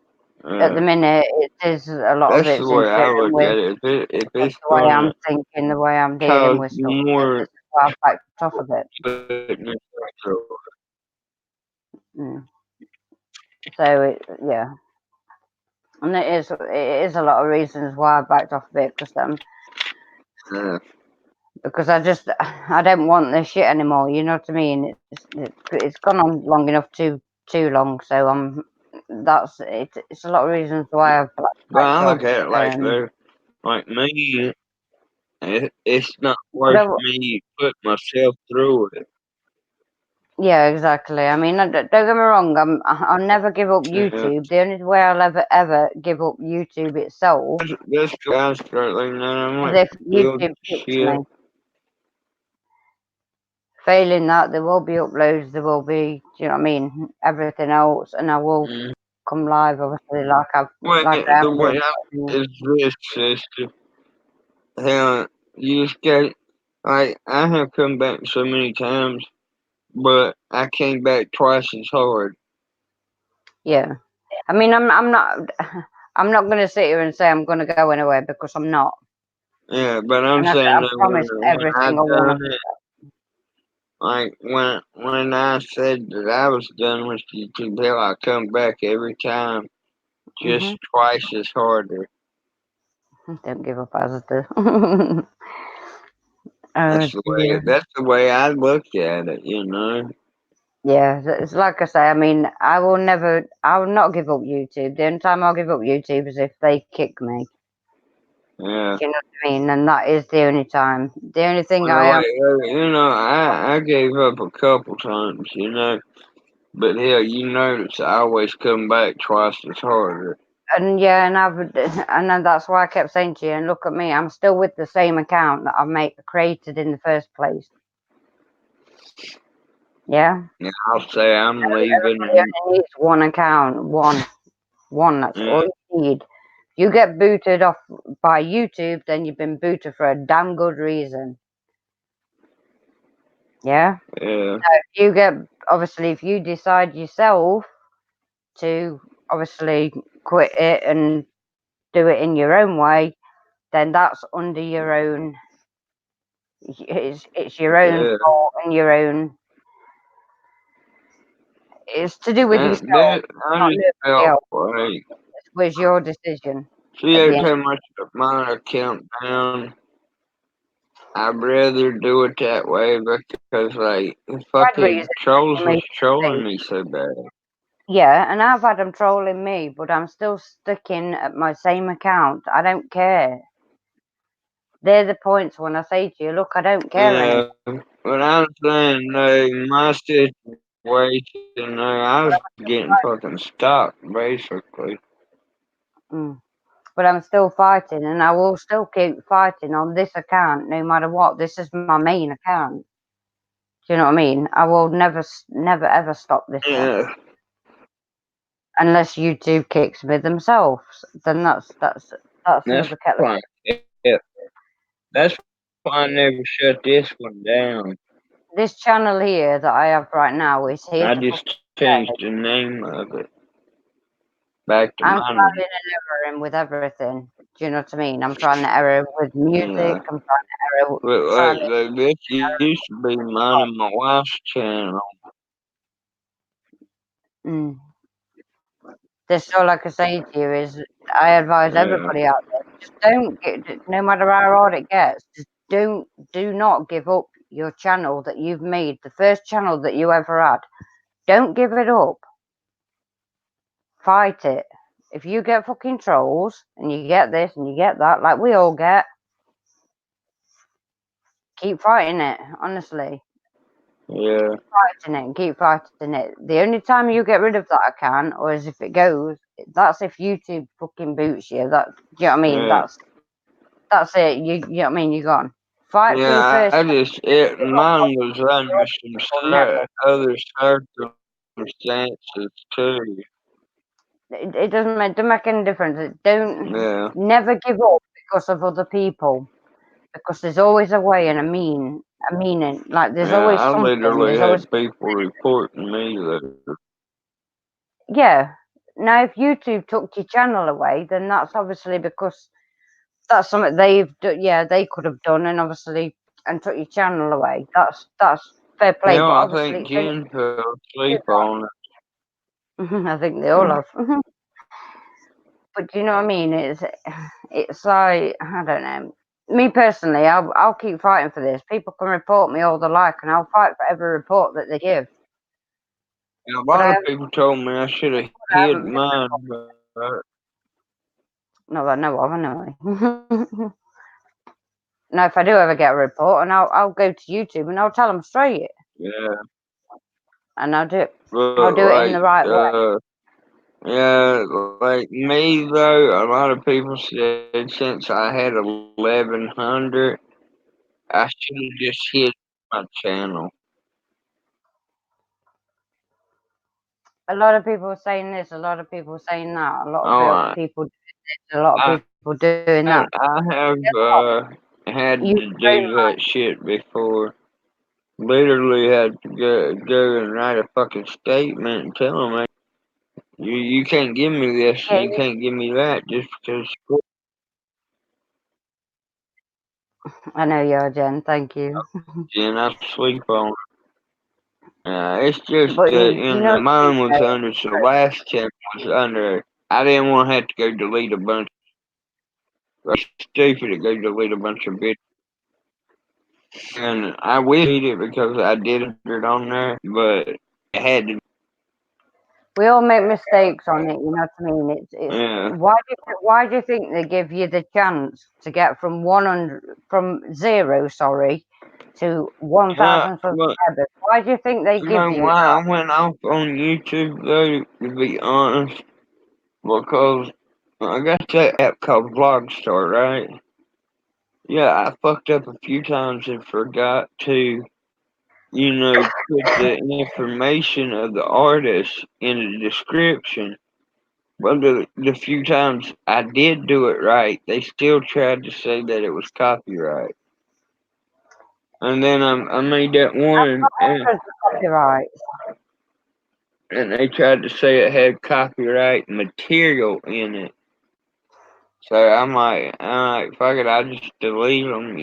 at the Uh, minute it is a lot of that's the it's way I interfering look with at it. If with it's the way going I'm to thinking, the way I'm dealing cause with stuff. So more this is why I've backed off a bit. goodness, so, Mm. So yeah, and it is a lot of reasons why I backed off a bit because I don't want this shit anymore. You know what I mean? It's gone on long enough, too long. So that's it. It's a lot of reasons why I've but backed I off. look at it like though, like me, it's not But worth me putting myself through it. yeah, exactly. I mean, don't get me wrong. I'll never give up Yeah, YouTube. The only way I'll ever give up YouTube itself that's the way I start looking at it. I'm is like, if build YouTube kicks shit. me. Failing that, there will be uploads. There will be, do you know what I mean? Everything else, and I will Mm. come live, obviously, Well, like I the am way doing. I is this, sister. Hell, you just got like I have come back so many times, but I came back twice as hard. Yeah. I mean, I'm not. I'm not going to sit here and say I'm going to go anywhere because I'm not. Yeah, but I'm And saying I that promised when every I single one done of it, like when I said that I was done with YouTube, hell, I come back every time them. just twice as harder. Don't give up, as I do. Oh dear. That's the way I look at it, you know. Yeah, it's like I say. I mean, I will not give up YouTube. The only time I'll give up YouTube is if they kick me. Yeah. Do you know what I mean? And that is the only time. The only thing I Well, am, I gave up a couple times, you know. But hell, you notice I always come back twice as harder. and yeah, and then that's why I kept saying to you, and look at me, I'm still with the same account that I made created in the first place. Yeah, And I'll say I'm everybody leaving. only needs one account, one. That's Yeah, all you need. You get booted off by YouTube, then you've been booted for a damn good reason. Yeah. yeah, If you get obviously, if you decide yourself to obviously quit it and do it in your own way, then that's under your own. It's your own yeah. fault and your own. It's to do with yourself, I not just nobody felt else. like It was your decision see at the every end. time I shut my account down, I'd rather do it that way because like the Bad fucking reason trolls for was me to trolling say, me so bad. Yeah, and I've had them trolling me, but I'm still sticking at my same account. I don't care. They're the points when I say to you, look, I don't care anymore. Yeah, but I'm saying, my situation, I was getting fucking stuck, basically. Mm. But I'm still fighting, and I will still keep fighting on this account no matter what. This is my main account. Do you know what I mean? I will never ever stop this one Yeah, unless YouTube kicks me themselves. Then that's that's another kettle of fine. Yeah, that's why I never shut this one down. fish. This channel here that I have right now is I here to just fucking changed stay. the name of it back to I'm mine. trialing and erroring with everything. Do you know what I mean? I'm trying to error with music. Yeah, I'm trying to error, but trying to. this used to be mine and my wife's channel. Mm. This all I can say to you is I advise Yeah, everybody out there, just don't get, no matter how hard it gets, just do not give up your channel that you've made, the first channel that you ever had. Don't give it up. Fight it. If you get fucking trolls and you get this and you get that, like we all get, keep fighting it, honestly. yeah, Fighting it and keep fighting it. The only time you get rid of that account, or as if it goes, that's if YouTube fucking boots you. That, do you know what I mean? yeah. That's it. You know what I mean? You're gone. Fight for your Yeah, first. mine was under some Will never. other circumstances too. It doesn't make any difference. Don't Yeah, never give up because of other people. Because there's always a way and a meaning. Like there's yeah, always I something. literally There's always had people reporting me that. yeah. Now if YouTube took your channel away, then that's obviously because that's something yeah, they could have done, and obviously and took your channel away. That's fair play, but I obviously think it's only Jen fell asleep on I think they all it. have. But do you know what I mean? It's like I don't know. Me personally, I'll keep fighting for this. People can report me all they like, and I'll fight for every report that they give. And a But lot of people told me I should have I hid haven't been, mine, not that I know of anyway. Now, if I do ever get a report, and I'll go to YouTube and I'll tell them straight, yeah, and I'll but do it in the right way. yeah, like me though, a lot of people said since I had 1100, I should have just hid my channel. A lot of people are saying this, a lot of people are saying that, a lot of Oh, people doing this, a lot of I people doing that. I have had You to do that shit before. Literally had to go and write a fucking statement and tell them, you can't give me this and yeah, you can't give me that just because. I know you are, Jen. Thank you. And I sleep on. It's just But that you know, mine was under, so the last check was under. I didn't want to have to go delete a bunch. It's stupid to go delete a bunch of videos. And I wish I did it because I did it on there, but I had to. we all make mistakes on it. You know what I mean? It's Yeah. why do you think they give you the chance to get from 100 from zero, sorry, to Yeah, 1,000 but subscribers? Why do you think they you give know you why that? I went off on YouTube though, to be honest? Because I got that app called Vlogstar, right? Yeah, I fucked up a few times and forgot to, put the information of the artist in the description. But the few times I did do it right, they still tried to say that it was copyright. And then I made that one, Because of copyrights. and they tried to say it had copyright material in it. So I'm like, fuck it, I just delete them.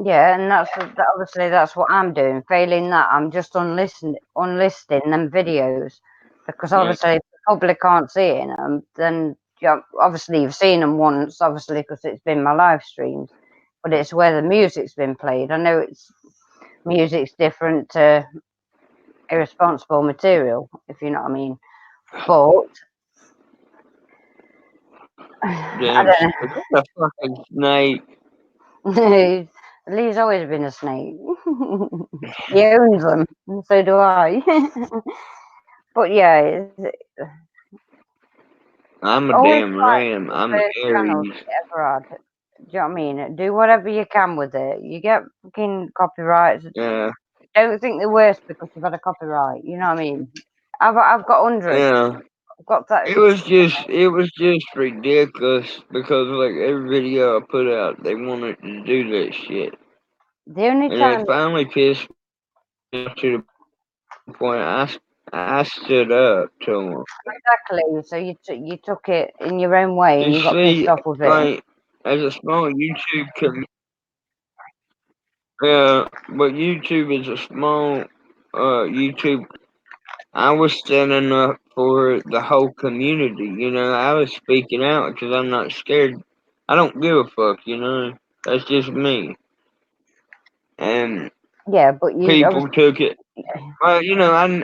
Yeah, and obviously that's what I'm doing. Failing that, I'm just unlisting them videos because Yeah, obviously if the public can't see it in them, then obviously you've seen them once, obviously because it's been my live streams, but it's where the music's been played. I know it's music's different to irresponsible material, if you know what I mean. But I Damn, don't what the fucking snake? know. Lee's always been a snake. He owns them, and so do I. But yeah, I'm a always damn find ram. the I'm an first channel Aries. you ever had. Do you know what I mean? Do whatever you can with it. You get fucking copyrights. Yeah, Don't think the worst because you've had a copyright. You know what I mean? I've got hundreds. yeah. I've got that. It was just ridiculous because like every video I put out, they wanted to do that shit, The only and it time finally pissed me off to the point I stood up to them. exactly. So you took it in your own way You and you got pissed see, off with it. like as a small YouTube yeah, but YouTube is a small YouTube. I was standing up for the whole community. I was speaking out because I'm not scared. I don't give a fuck. That's just me. And Yeah, but you people obviously took it. Well,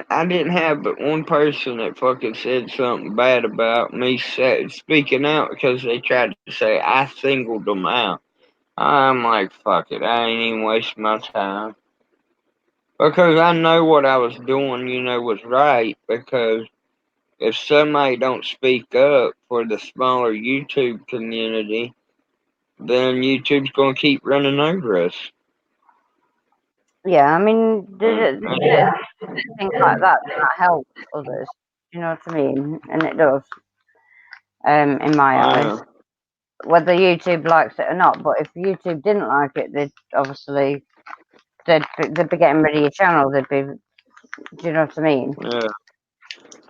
I didn't have but one person that fucking said something bad about me speaking out because they tried to say I singled them out. I'm like, fuck it, I ain't even wasting my time. Because I know what I was doing, was right. Because if somebody don't speak up for the smaller YouTube community, then YouTube's gonna keep running over us. yeah. I mean, And, things like that help others. You know what I mean? And it does. In my eyes, yeah, whether YouTube likes it or not. But if YouTube didn't like it, they'd obviously they'd be getting rid of your channel. They'd be. Do you know what I mean? yeah.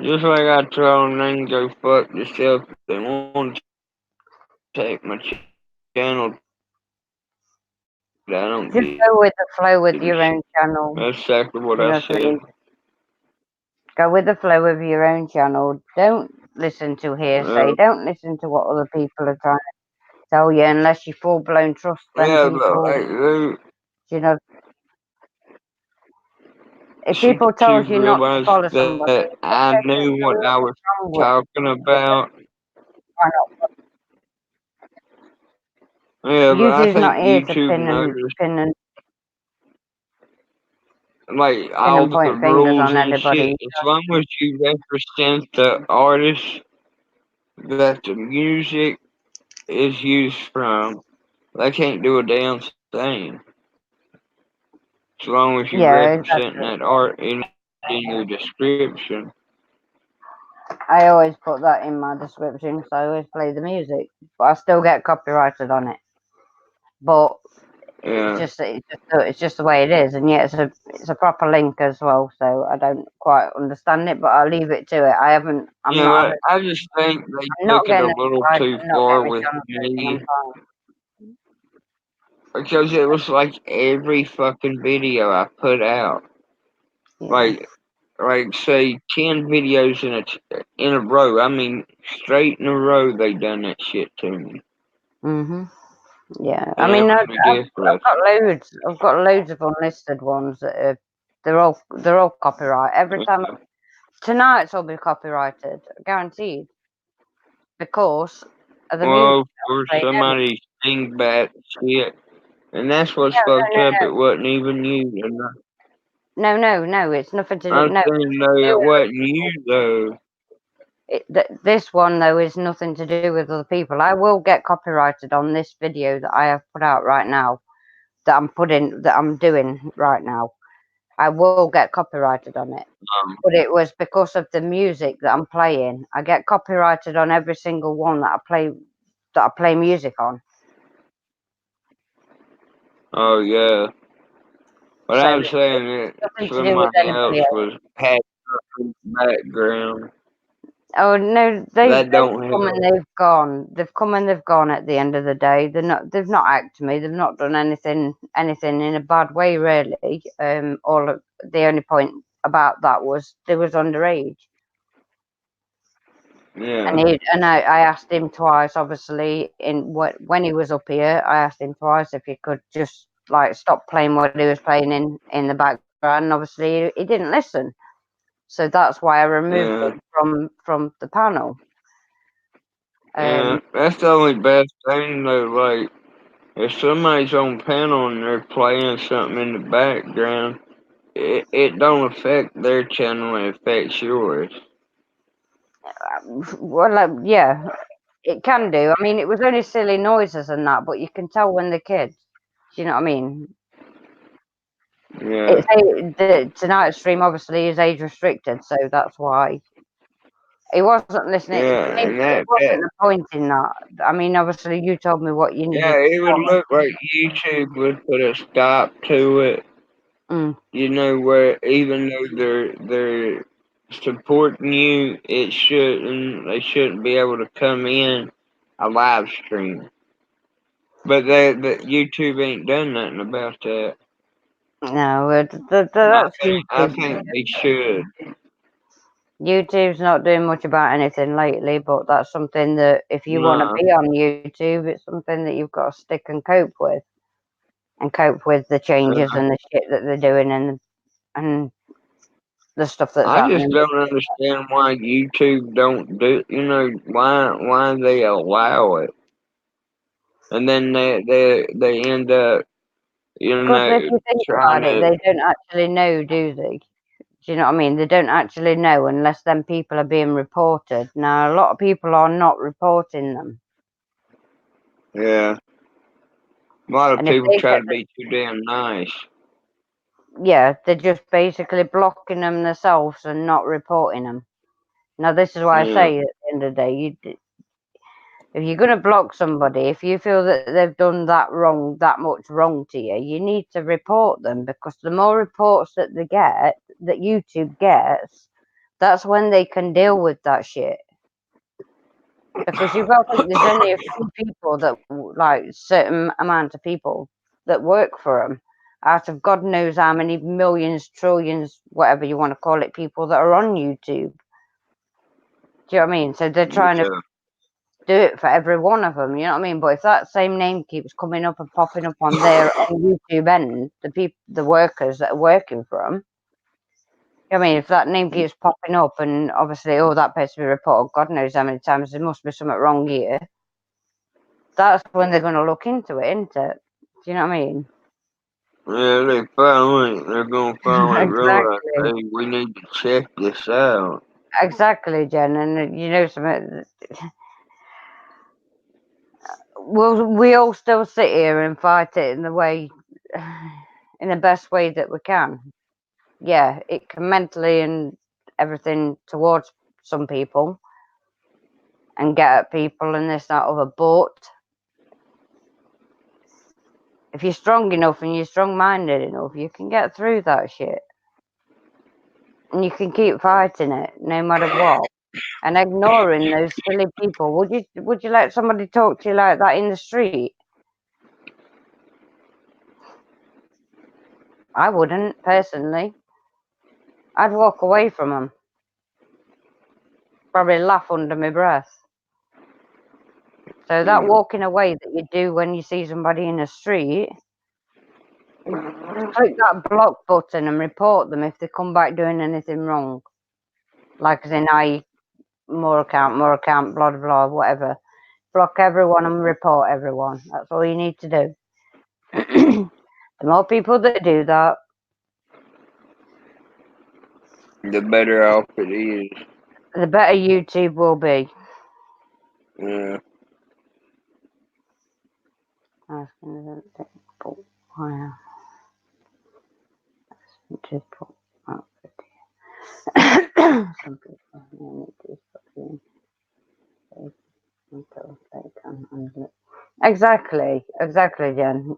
Just like I told them, they can go fuck themselves if they want to take my channel too, but I don't give a shit. Just go with the flow with That's your own exactly what I channel. said. Do you know what I mean? Go with the flow of your own channel. Don't listen to hearsay. Don't listen to what other people are trying to tell you unless you full blown trust them Yeah, but people. like, they, You know, if she people to told you not to realize follow somebody, that I okay, knew there's what I nothing was wrong talking with it. about. Why not? Yeah, but I YouTube's not think here to YouTube noticed like pin all and the point fingers rules on and shit. anybody. As long as you represent the artist that the music is used from, they can't do a damn thing. As long as you Yeah, representing that exactly. art in your description. I always put that in my description because I always play the music, but I still get copyrighted on it. But Yeah. it's just the way it is, and yet it's a proper link as well. So I don't quite understand it, but I'll leave it to it. I haven't. I'm Yeah, not but having. I just think they I'm not took it a getting a little strike. too I'm not far getting my with channel taken. I'm me fine. because it was like every fucking video I put out, Yeah. like say 10 videos in a row. I mean, straight in a row, they done that shit to me, Mhm. Yeah. I and it mean, was I've ridiculous. got loads. I've got loads of unlisted ones that are. They're all copyright. Every time tonight's will be copyrighted, guaranteed, because of the music Well, that for I'm playing. somebody sing back shit, and that's what's No, fucked no, up. no, It wasn't even you. And no, no, no. It's nothing to do. I'm No, saying though, it wasn't you though. this one though is nothing to do with other people. I will get copyrighted on this video that I have put out right now. That I'm doing right now. I will get copyrighted on it. Um, But it was because of the music that I'm playing. I get copyrighted on every single one that I play music on. oh yeah. But So I'm it's saying that nothing to do with somebody anybody else else. was had in the background. Oh no, That they've don't come help. and they've gone. They've come and they've gone at the end of the day. They've not acted to me. They've not done anything in a bad way really. The only point about that was they was underage. Yeah. And I asked him twice, obviously, when he was up here, I asked him twice if he could just like stop playing what he was playing in the background. And obviously, he didn't listen. So that's why I removed Yeah. them from the panel. Yeah, that's the only bad thing though. Like, if somebody's on panel and they're playing something in the background, it don't affect their channel, it affects yours. Well, like, yeah, it can do. I mean, it was only silly noises and that, but you can tell when they're kids. Do you know what I mean? Yeah, Tonight's stream obviously is age restricted, so that's why he wasn't listening. yeah, It and wasn't the point in that. I mean, obviously you told me what you yeah, needed to it would tell look like YouTube would put a stop to it. me. You know, where even though they're supporting you, they shouldn't be able to come in a live stream. But YouTube ain't done nothing about that. No, I that's think I YouTube. think they should. YouTube's not doing much about anything lately, but that's something that if you want to Nah, be on YouTube, it's something that you've got to stick and cope with the changes uh, and the shit that they're doing and the stuff that's I just happening. don't understand why YouTube don't do. You know why they allow it, and then they end up Because if you think trying about it, to. they don't actually know, do they? Do you know what I mean? They don't actually know unless them people are being reported. Now, a lot of people are not reporting them. Yeah, a lot of And if people they try get to be too damn nice. yeah, they're just basically blocking them themselves and not reporting them. Now, this is why I Yeah, say at the end of the day, if you're going to block somebody, if you feel that they've done that much wrong to you, you need to report them, because the more reports that that YouTube gets, that's when they can deal with that shit. Because you've got to think there's only a few people that, like, certain amount of people that work for them out of God knows how many millions, trillions, whatever you want to call it, people that are on YouTube. Do you know what I mean? So they're trying to yeah, do it for every one of them. You know what I mean? But if that same name keeps coming up and popping up on their own YouTube end, the workers that are working for them. I mean, if that name keeps popping up and obviously, oh, that person be reported, God knows how many times, there must be something wrong here. That's when they're going to look into it, isn't it? Do you know what I mean? yeah. They're gonna finally realize, Exactly. hey, we need to check this out. Exactly, Jen. And you know something, we all still sit here and fight it in in the best way that we can. Yeah, it can mentally and everything towards some people and get at people and this, that, other. But if you're strong enough and you're strong minded enough, you can get through that shit. And you can keep fighting it no matter what. And ignoring those silly people. Would you let somebody talk to you like that in the street? I wouldn't, personally. I'd walk away from them. Probably laugh under my breath. So that walking away that you do when you see somebody in the street, click that block button and report them if they come back doing anything wrong. Like as in more account, blah blah blah, whatever. Block everyone and report everyone. That's all you need to do. The more people that do that, The better off it is. the better YouTube will be. Yeah. Some people need to until they can handle it. Exactly, Jen.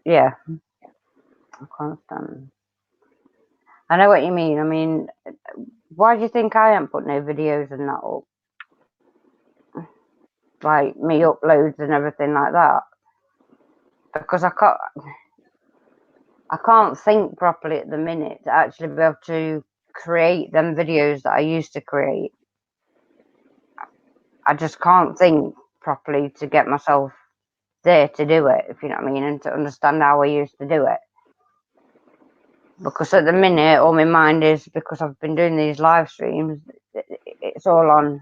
Yeah, I can't stand. I know what you mean. I mean, why do you think I haven't put no videos and that up? Like me uploads and everything like that. Because I can't think properly at the minute to actually be able to create them videos that I used to create. I just can't think properly to get myself there to do it, if you know what I mean, and to understand how I used to do it. because at the minute all my mind is, because I've been doing these live streams, it's all on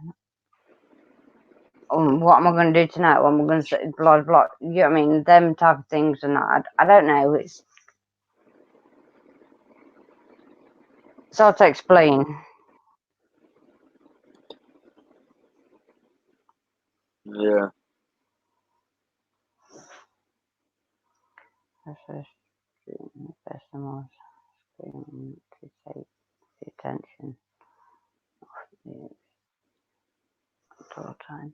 what am I going to do tonight, what am I going to say, blah blah, you know what I mean, them type of things. And I don't know, it's hard to explain. Yeah. Best of all, to take the attention of the total time.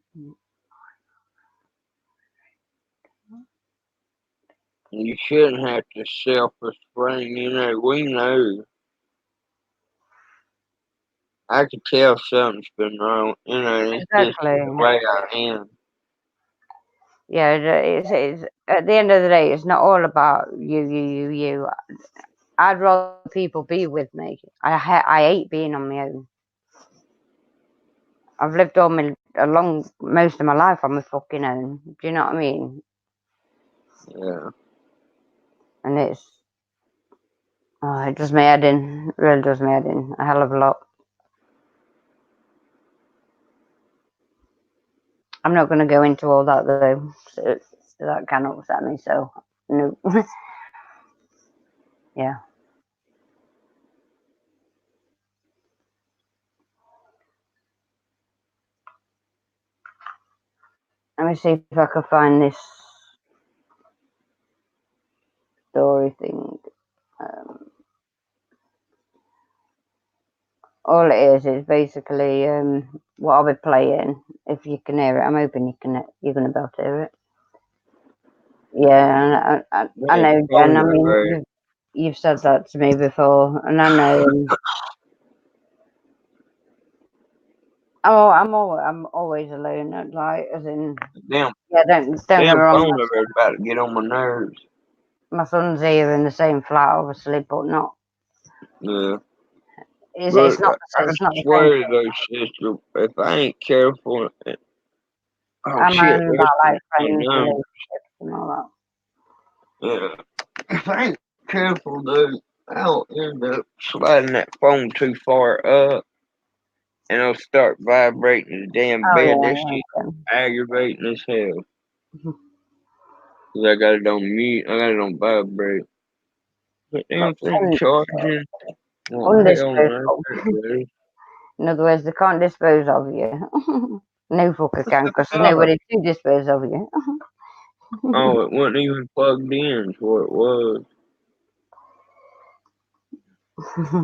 You shouldn't have to self-restrain, we know. I could tell something's been wrong, it's just Exactly. the way I am. Yeah, it's at the end of the day, it's not all about you. I'd rather people be with me. I hate being on my own. I've lived most of my life on my fucking own. Do you know what I mean? Yeah. And it does my head in. It really does my head in a hell of a lot. I'm not going to go into all that though. So that can upset me. So no. Yeah. Let me see if I can find this story thing. All it is basically what I'll be playing. If you can hear it, I'm hoping you're gonna be able to hear it. Yeah, I Damn know, Jen. phone I over mean, there. you've said that to me before, and I know. Oh, I'm always alone. Like, as in, Damn, yeah. Don't get me damn wrong. phone over there is about to get on my nerves. My son's here in the same flat, obviously, but not. Yeah. It's But not. I It's not the same. swear to those sister, if I ain't careful, oh I'm shit, on there's about like my friends, number. relationships, and all Yeah. If I ain't careful, dude, I'll end up sliding that phone too far up and it'll start vibrating the damn that. Oh bed. That shit yeah. aggravating as hell. Okay. 'Cause I got it on mute, I got it on vibrate. But damn thing charging. Oh, hell no. Undisposable. In other words, they can't dispose of you. No fucker can, because there's Oh, nobody to dispose of you. oh, it wasn't even plugged in to what it was.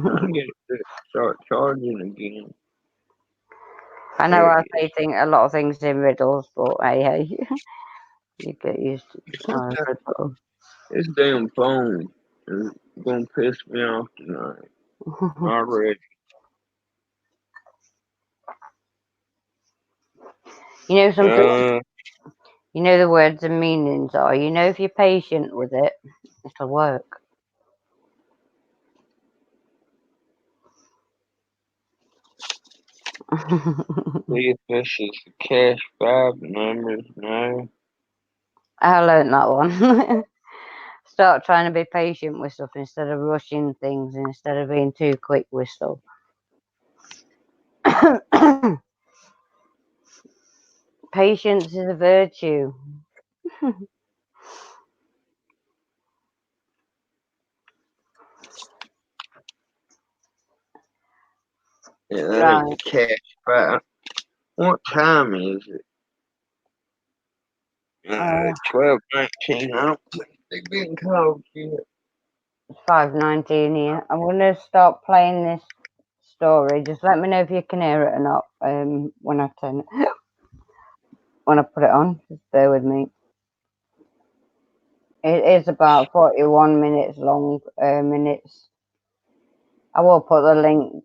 I get it to start charging again. I know There it I is. say a lot of things in riddles, but hey, you get used to riddles. This damn phone is gonna piss me off tonight already. You know something. Uh, You know the words and meanings are. You know if you're patient with it, it'll work. see if this is the cash 5 numbers. No. I learned that one. Start trying to be patient with stuff instead of rushing things, instead of being too quick with stuff. Patience is a virtue. Yeah, that ain't Right. the cash 5. What time is it? Uh, 12:19. I don't think they've been called yet. it's 5:19 here. I'm gonna start playing this story. Just let me know if you can hear it or not. When I when I put it on, just bear with me. It is about 41 minutes long. Minutes. I will put the link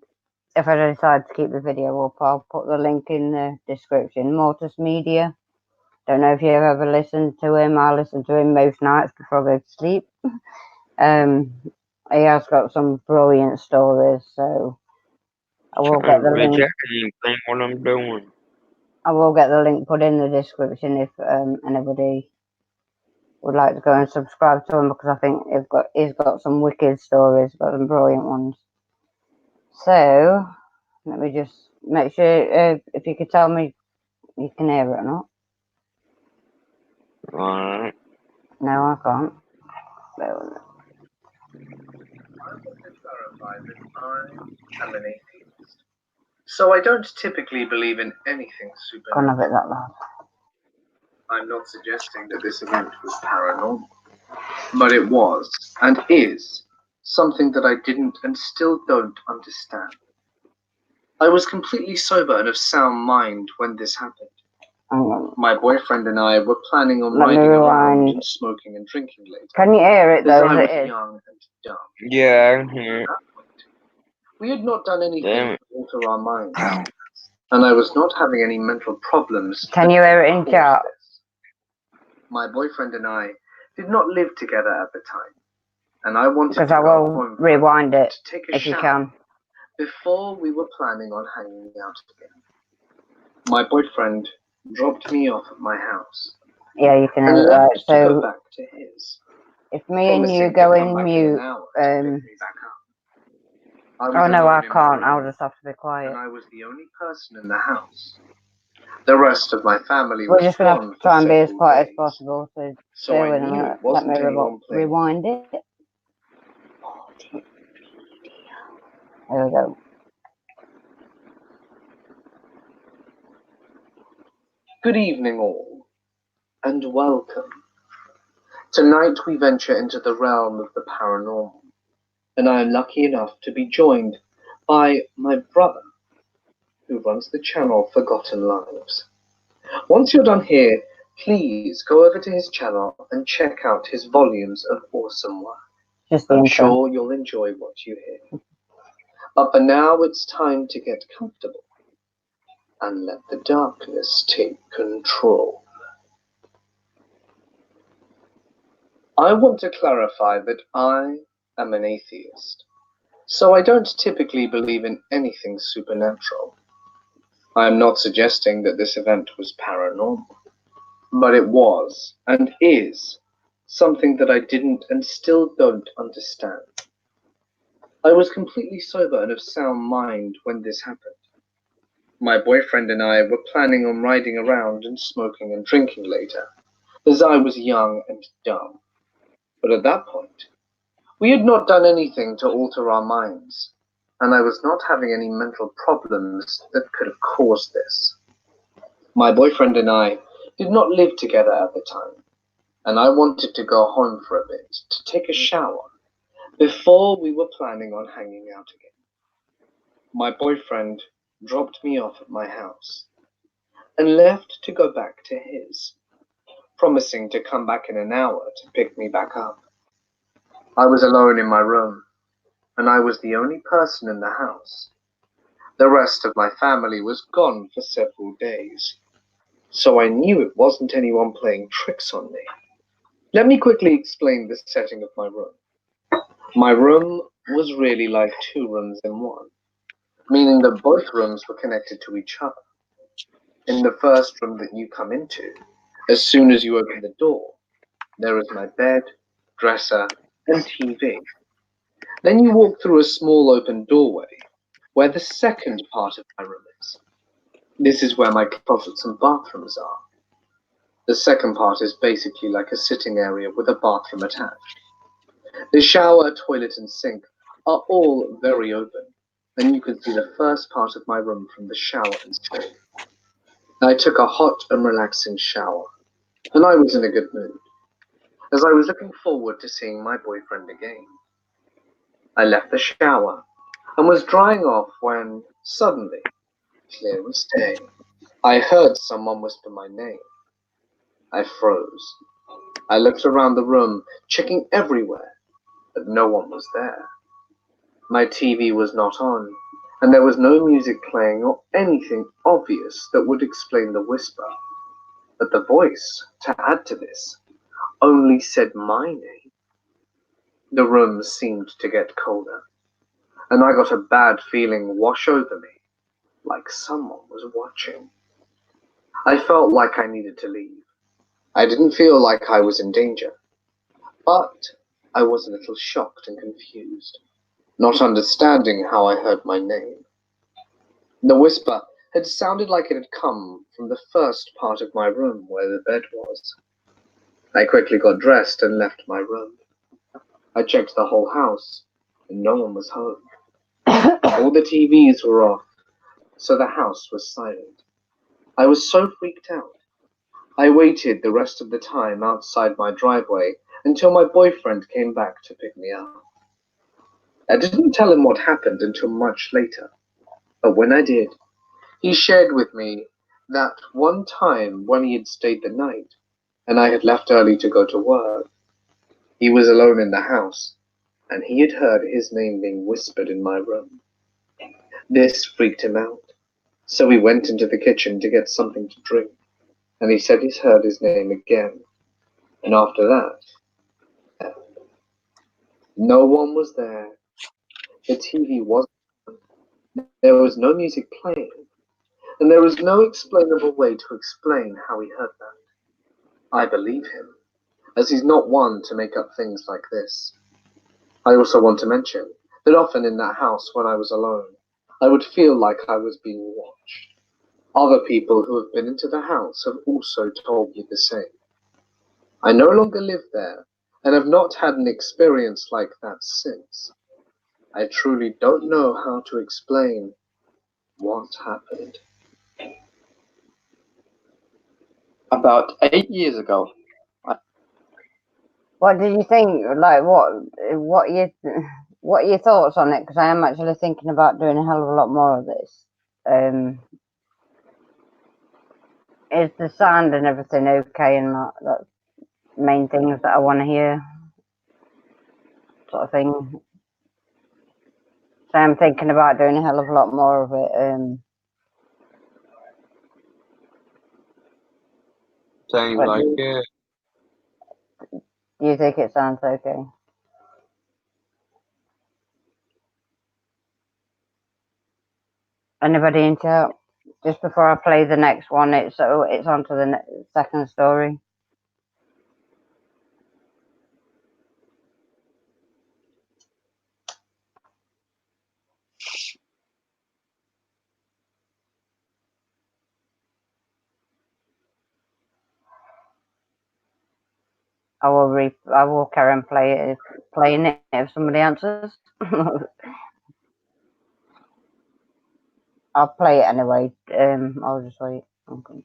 if I decide to keep the video up. I'll put the link in the description. Mortis Media. Don't know if you've ever listened to him. I listen to him most nights before I go to sleep. Um, he has got some brilliant stories, so I will get the Bitch, I link. can't even think what I'm doing. I will get the link put in the description if anybody would like to go and subscribe to him because I think he's got some wicked stories, got some brilliant ones. So let me just make sure if you could tell me you can hear it or not. Alright. No, I can't. I want to clarify that I am an atheist, so I don't typically believe in anything Can't have supernatural. it that loud. I'm not suggesting that this event was paranormal, but it was, and is, something that I didn't and still don't understand. I was completely sober and of sound mind when this happened. Hang on. My boyfriend and I were planning on Let me riding around rewind. and smoking and drinking later, Can you hear it as though? I As was it is. young and dumb. Yeah, I can hear At it. that point, we had not done Damn anything it. to alter our minds, and I was not having any mental problems Can that you hear could it in cause chat? this. My boyfriend and I did not live together at the time, and I wanted Because to I go will home rewind it to take a if you shower can. before we were planning on hanging out again. My boyfriend dropped me off at my house Yeah, you can and hear it left right. to go So back to his, if me and promising you to go come in back in mute, an hour to pick me back up. I was oh no, I alone in my can't. I'll room, just have to be quiet. and I was the only person in the house. The rest of my family We're was just gonna have gone to for try and be as several quiet as days, possible. So so bear I with knew me. it Let wasn't me anyone playing. rewind it. There we go. Good evening, all, and welcome. Tonight we venture into the realm of the paranormal, and I am lucky enough to be joined by my brother, who runs the channel Forgotten Lives. Once you're done here, please go over to his channel and check out his volumes of awesome work. Just the I'm intro. sure you'll enjoy what you hear. But for now, it's time to get comfortable and let the darkness take control. I want to clarify that I am an atheist, so I don't typically believe in anything supernatural. I am not suggesting that this event was paranormal, but it was, and is, something that I didn't and still don't understand. I was completely sober and of sound mind when this happened. My boyfriend and I were planning on riding around and smoking and drinking later, as I was young and dumb. But at that point, we had not done anything to alter our minds, and I was not having any mental problems that could have caused this. My boyfriend and I did not live together at the time, and I wanted to go home for a bit to take a shower before we were planning on hanging out again. My boyfriend dropped me off at my house and left to go back to his, promising to come back in an hour to pick me back up. I was alone in my room, and I was the only person in the house. The rest of my family was gone for several days, so I knew it wasn't anyone playing tricks on me. Let me quickly explain the setting of my room. My room was really like two rooms in one, meaning that both rooms were connected to each other. In the first room that you come into, as soon as you open the door, there is my bed, dresser, and TV. Then you walk through a small open doorway, where the second part of my room is. This is where my closets and bathrooms are. The second part is basically like a sitting area with a bathroom attached. The shower, toilet, and sink are all very open, and you can see the first part of my room from the shower and sink. I took a hot and relaxing shower, and I was in a good mood, as I was looking forward to seeing my boyfriend again. I left the shower and was drying off when, suddenly, clear as day, I heard someone whisper my name. I froze. I looked around the room, checking everywhere, but no one was there. My TV was not on, and there was no music playing or anything obvious that would explain the whisper. But the voice, to add to this, only said my name. The room seemed to get colder, and I got a bad feeling wash over me, like someone was watching. I felt like I needed to leave, I didn't feel like I was in danger, but I was a little shocked and confused, not understanding how I heard my name. The whisper had sounded like it had come from the first part of my room where the bed was. I quickly got dressed and left my room. I checked the whole house, and no one was home. All the TVs were off, so the house was silent. I was so freaked out. I waited the rest of the time outside my driveway until my boyfriend came back to pick me up. I didn't tell him what happened until much later, but when I did, he shared with me that one time when he had stayed the night and I had left early to go to work, he was alone in the house and he had heard his name being whispered in my room. This freaked him out, so he went into the kitchen to get something to drink, and he said he's heard his name again, and after that, no one was there, the TV wasn't on, there was no music playing, and there was no explainable way to explain how he heard that. I believe him, as he's not one to make up things like this. I also want to mention that often in that house when I was alone, I would feel like I was being watched. Other people who have been into the house have also told me the same. I no longer live there and have not had an experience like that since. I truly don't know how to explain what happened. About 8 years ago, What did you think? Like, what are your thoughts on it? Because I am actually thinking about doing a hell of a lot more of this. Is the sound and everything okay? And that's main things that I want to hear, sort of thing. So I'm thinking about doing a hell of a lot more of it. Sounds But like do it. you think it sounds okay? Anybody in chat? Just before I play the next one, it's on to the second story. I will carry on playing it if somebody answers. I'll play it anyway. I'll just wait. Okay.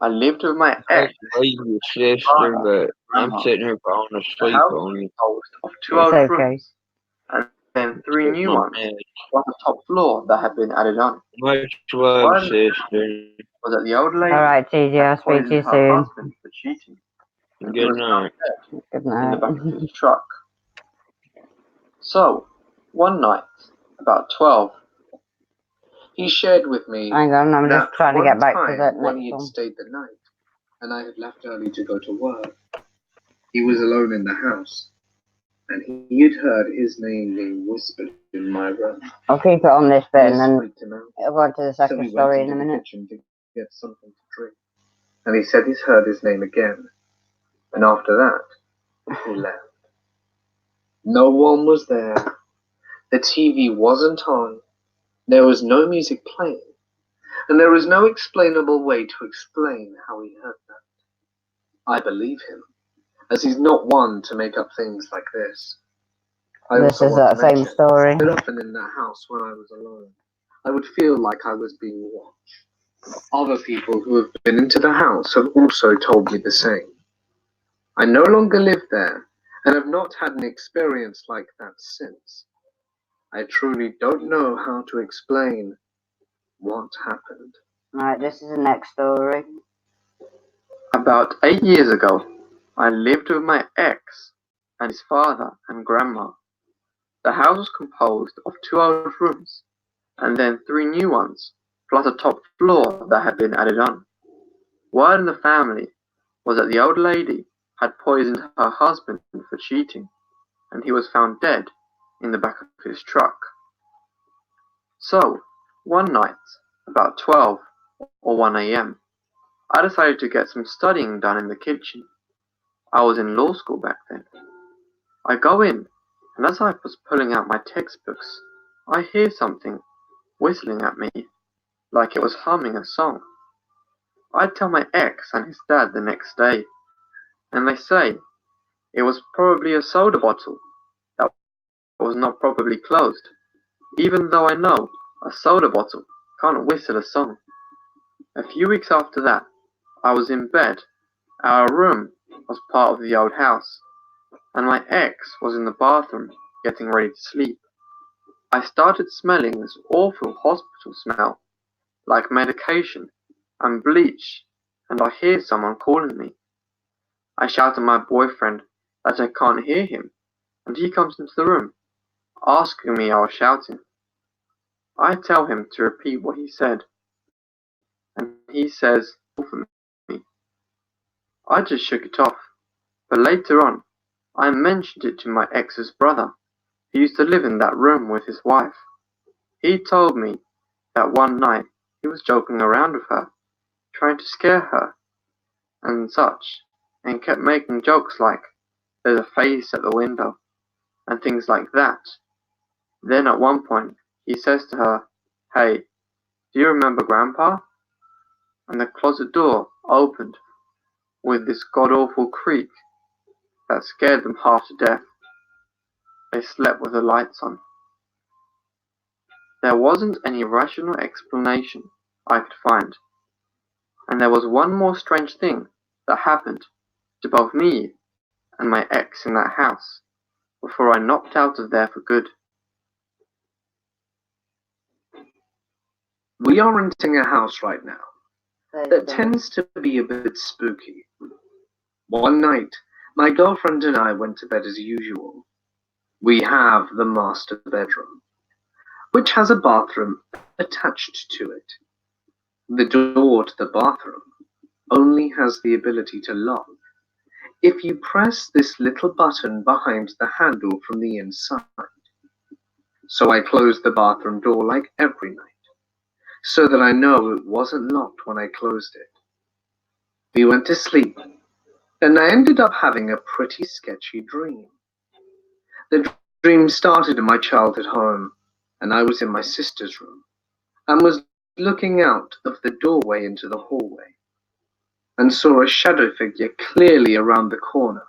I lived with my I hate ex, to leave your sister, father, but I'm grandma. sitting here falling The asleep house on was you. composed of two It's old okay. rooms and then three Took new my ones, meds. plus a top floor that had been added on. Much love, One sister. was that the old lady Alright, TJ, had I'll speak to poisoned you her soon. husband for cheating, and he Good was found night. dead Good in the night. back of his truck. So, one night, about 12, he shared with me Hang on, I'm that just trying to one get back to time that when next he had one. stayed the night and I had left early to go to work, he was alone in the house and he had heard his name being whispered in my room. I'll keep it on this bit and This then freaked him out, I'll go on to the so second he went story in into a the minute. kitchen to get something to drink. And he said he's heard his name again, and after that, he left. No one was there, the TV wasn't on, there was no music playing, and there was no explainable way to explain how he heard that. I believe him, as he's not one to make up things like this. I This also is want to that same mention story. that often in that house when I was alone, I would feel like I was being watched. Other people who have been into the house have also told me the same. I no longer live there and have not had an experience like that since. I truly don't know how to explain what happened. Right, this is the next story. About 8 years ago, I lived with my ex and his father and grandma. The house was composed of two old rooms and then three new ones, plus a top floor that had been added on. Word in the family was that the old lady had poisoned her husband for cheating, and he was found dead in the back of his truck. So, one night, about 12 or 1 a.m., I decided to get some studying done in the kitchen. I was in law school back then. I go in, and as I was pulling out my textbooks, I hear something whistling at me, like it was humming a song. I tell my ex and his dad the next day, and they say it was probably a soda bottle that was not properly closed, even though I know a soda bottle can't whistle a song. A few weeks after that, I was in bed. Our room was part of the old house, and my ex was in the bathroom getting ready to sleep. I started smelling this awful hospital smell, like medication and bleach, and I hear someone calling me. I shout at my boyfriend that I can't hear him, and he comes into the room, asking me I was shouting. I tell him to repeat what he said, and he says, "Call for me." I just shook it off, but later on, I mentioned it to my ex's brother, who used to live in that room with his wife. He told me that one night he was joking around with her, trying to scare her and such, and kept making jokes like, "There's a face at the window," and things like that. Then at one point, he says to her, "Hey, do you remember Grandpa?" And the closet door opened with this god-awful creak that scared them half to death. They slept with the lights on. There wasn't any rational explanation I could find, and there was one more strange thing that happened to both me and my ex in that house before I knocked out of there for good. We are renting a house right now that tends to be a bit spooky. One night, my girlfriend and I went to bed as usual. We have the master bedroom, which has a bathroom attached to it. The door to the bathroom only has the ability to lock if you press this little button behind the handle from the inside. So I closed the bathroom door like every night, so that I know it wasn't locked when I closed it. We went to sleep, and I ended up having a pretty sketchy dream. The dream started in my childhood home, and I was in my sister's room, and was looking out of the doorway into the hallway, and saw a shadow figure clearly around the corner,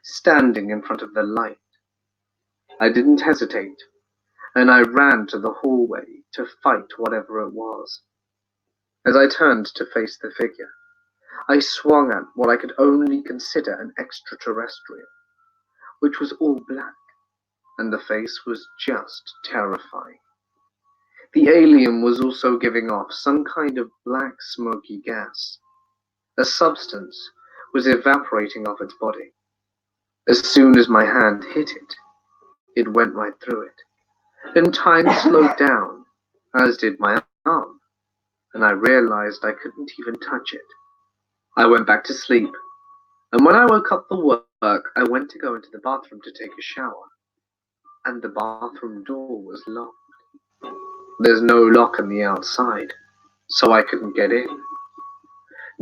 standing in front of the light. I didn't hesitate, and I ran to the hallway to fight whatever it was. As I turned to face the figure, I swung at what I could only consider an extraterrestrial, which was all black, and the face was just terrifying. The alien was also giving off some kind of black smoky gas. A substance was evaporating off its body. As soon as my hand hit it, it went right through it, and time slowed down, as did my arm, and I realized I couldn't even touch it. I went back to sleep, and when I woke up for work, I went to go into the bathroom to take a shower, and the bathroom door was locked. There's no lock on the outside, so I couldn't get in.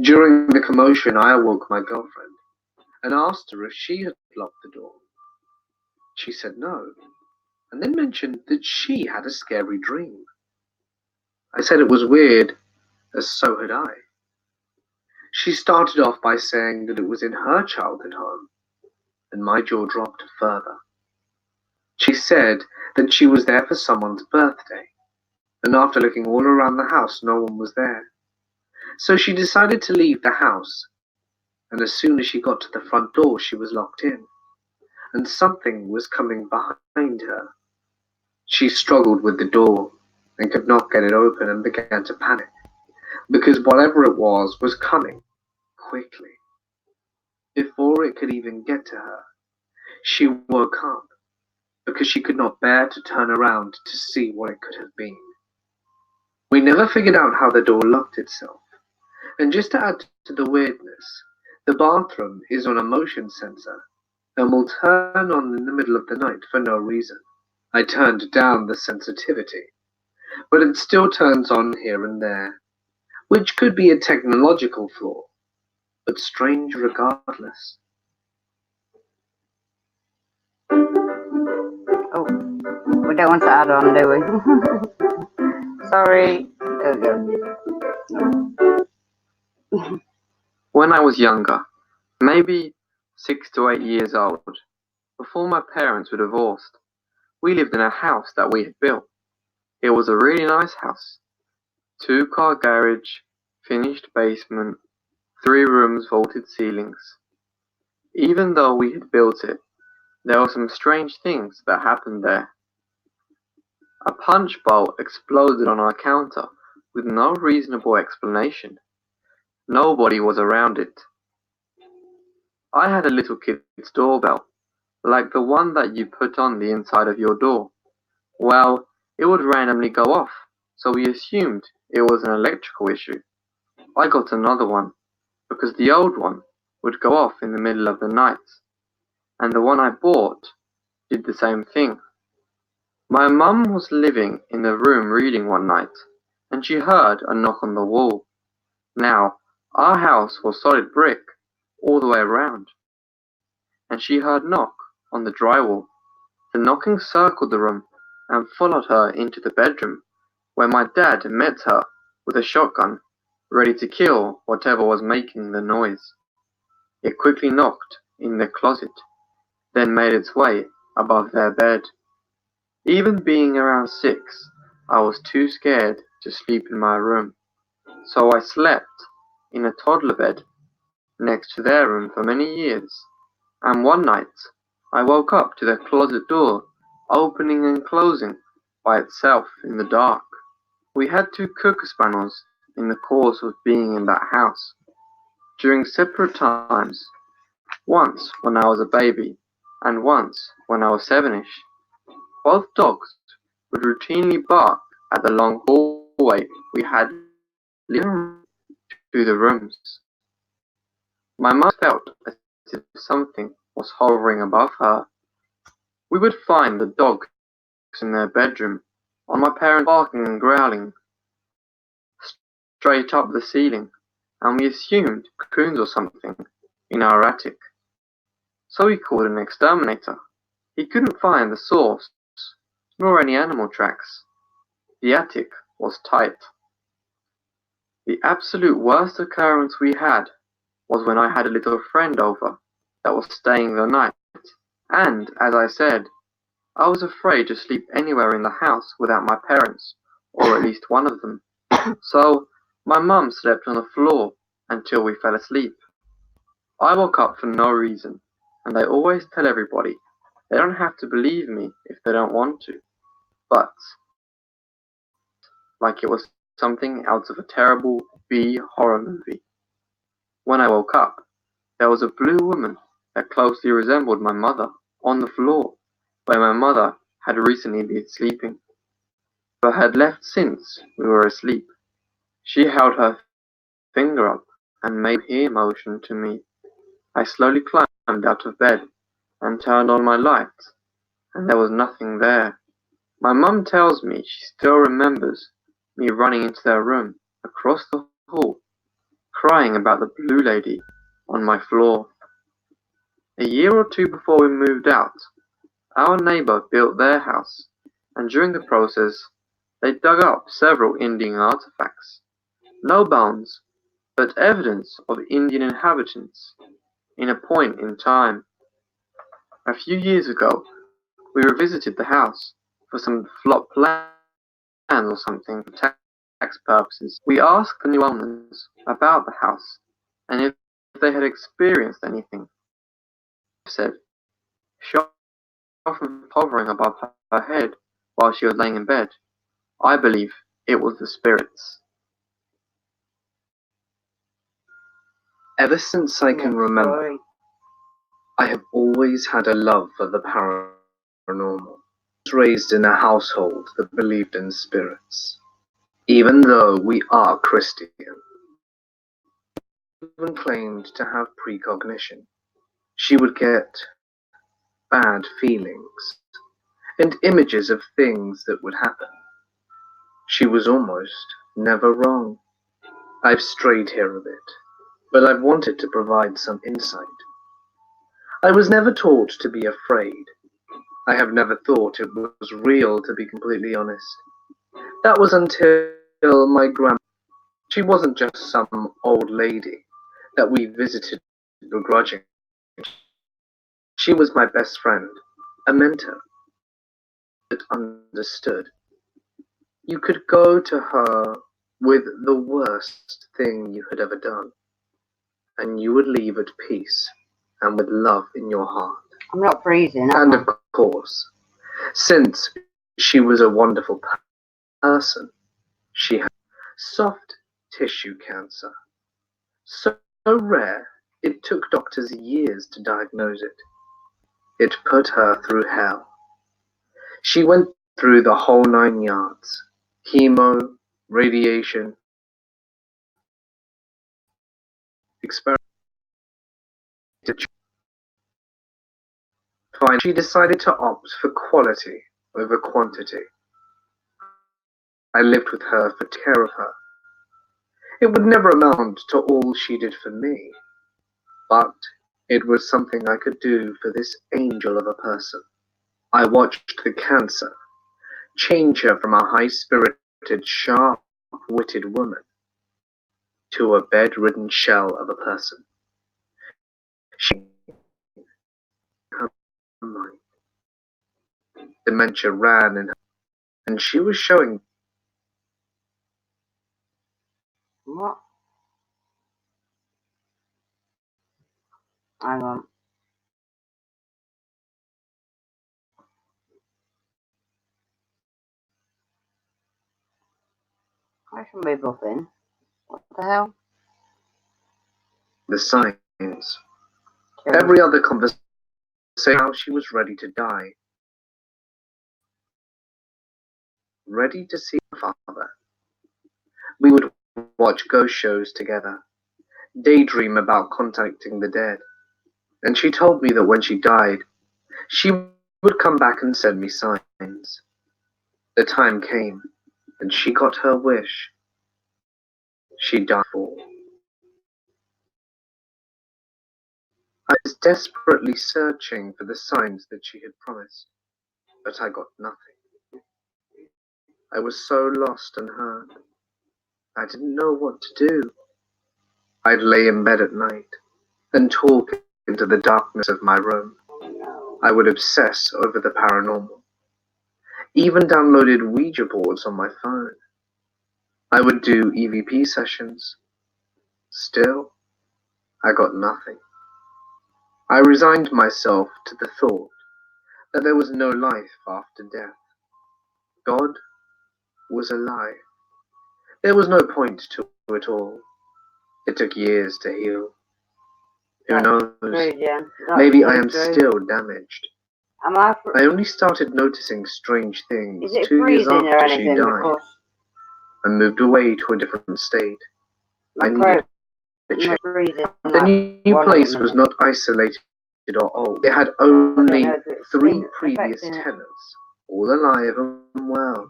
During the commotion, I awoke my girlfriend and asked her if she had locked the door. She said no, and then mentioned that she had a scary dream. I said it was weird, as so had I. She started off by saying that it was in her childhood home, and my jaw dropped further. She said that she was there for someone's birthday, and after looking all around the house, no one was there. So she decided to leave the house, and as soon as she got to the front door, she was locked in, and something was coming behind her. She struggled with the door and could not get it open and began to panic, because whatever it was coming quickly. Before it could even get to her, she woke up because she could not bear to turn around to see what it could have been. We never figured out how the door locked itself, and just to add to the weirdness, the bathroom is on a motion sensor and will turn on in the middle of the night for no reason. I turned down the sensitivity, but it still turns on here and there. which could be a technological flaw, but strange regardless. Oh, we don't want to add on, do we? Sorry. There we go. When I was younger, maybe 6 to 8 years old, before my parents were divorced, we lived in a house that we had built. It was a really nice house. 2-car garage, finished basement, 3 rooms, vaulted ceilings. Even though we had built it, there were some strange things that happened there. A punch bowl exploded on our counter with no reasonable explanation. Nobody was around it. I had a little kid's doorbell, like the one that you put on the inside of your door. Well, it would randomly go off, so we assumed it was an electrical issue. I got another one, because the old one would go off in the middle of the night, and the one I bought did the same thing. My mum was living in the room reading one night, and she heard a knock on the wall. Now, our house was solid brick all the way around, and she heard knock on the drywall. The knocking circled the room and followed her into the bedroom, where my dad met her with a shotgun, ready to kill whatever was making the noise. It quickly knocked in their closet, then made its way above their bed. Even being around 6, I was too scared to sleep in my room, so I slept in a toddler bed next to their room for many years, and one night I woke up to their closet door opening and closing by itself in the dark. We had 2 cocker spaniels in the course of being in that house, during separate times, once when I was a baby, and once when I was 7ish. Both dogs would routinely bark at the long hallway we had leading from to the rooms. My mum felt as if something was hovering above her. We would find the dogs in their bedroom, on my parents barking and growling straight up the ceiling, and we assumed coons or something in our attic. So he called an exterminator. He couldn't find the source, nor any animal tracks. The attic was tight. The absolute worst occurrence we had was when I had a little friend over that was staying the night, and, as I said, I was afraid to sleep anywhere in the house without my parents, or at least one of them. So my mum slept on the floor until we fell asleep. I woke up for no reason, and I always tell everybody they don't have to believe me if they don't want to, but like it was something out of a terrible B horror movie. When I woke up, there was a blue woman that closely resembled my mother on the floor where my mother had recently been sleeping, but had left since we were asleep. She held her finger up and made a here motion to me. I slowly climbed out of bed and turned on my light, and there was nothing there. My mum tells me she still remembers me running into their room across the hall, crying about the blue lady on my floor. A year or 2 before we moved out, our neighbour built their house, and during the process they dug up several Indian artifacts. No bones, but evidence of Indian inhabitants in a point in time. A few years ago, we revisited the house for some flop plans or something for tax purposes. We asked the new owners about the house and if they had experienced anything. My mum said she often felt something hovering above her head while she was laying in bed. I believe it was the spirits. Ever since I can remember, Sorry. I have always had a love for the paranormal. I was raised in a household that believed in spirits. Even though we are Christian, even claimed to have precognition. She would get bad feelings and images of things that would happen. She was almost never wrong. I've strayed here a bit, but I've wanted to provide some insight. I was never taught to be afraid. I have never thought it was real, to be completely honest. That was until my grandma. She wasn't just some old lady that we visited begrudgingly. She was my best friend, a mentor that understood. You could go to her with the worst thing you had ever done, and you would leave at peace and with love in your heart. I'm not freezing, And am of course, since she was a wonderful person, she had soft tissue cancer. So rare, it took doctors years to diagnose it. It put her through hell. She went through the whole 9 yards. Chemo, radiation, experiment. Finally, she decided to opt for quality over quantity. I lived with her for care of her. It would never amount to all she did for me, but it was something I could do for this angel of a person. I watched the cancer change her from a high-spirited, sharp-witted woman to a bedridden shell of a person. She her mind. Dementia ran in her, and she was showing. what? Hang on. I shouldn't be bluffing. What the hell? The signs. Sure. Every other conversation, how she was ready to die, ready to see her father. We would watch ghost shows together, daydream about contacting the dead, and she told me that when she died, she would come back and send me signs. The time came, and she got her wish. She died for. I was desperately searching for the signs that she had promised, but I got nothing. I was so lost and hurt. I didn't know what to do. I'd lay in bed at night and talk into the darkness of my room. I would obsess over the paranormal. Even downloaded Ouija boards on my phone. I would do EVP sessions. Still, I got nothing. I resigned myself to the thought that there was no life after death. God was a lie. There was no point to it all. It took years to heal. Who knows? Yeah. Maybe I am still damaged. Am I? I only started noticing strange things Is it 2 years freezing or after she anything? died Because and moved away to a different state. my I needed a throat change. is freezing. The new place was not isolated or old. It had only 3 previous tenants, all alive and well,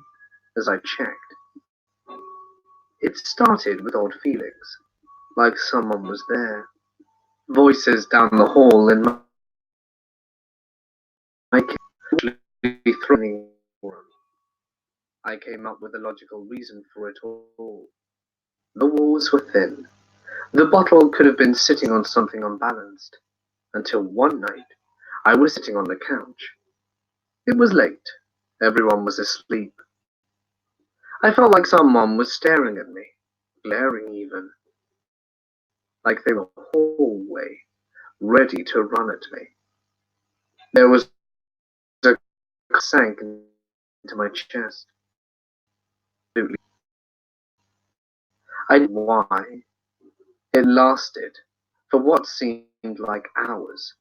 as I checked. It started with odd feelings, like someone was there. Voices down the hall in my threatening room. I came up with a logical reason for it all. The walls were thin. The bottle could have been sitting on something unbalanced, until one night I was sitting on the couch. It was late. Everyone was asleep. I felt like someone was staring at me, glaring even, like they were hallway, ready to run at me. There was a sank into my chest. I didn't know why. It lasted for what seemed like hours,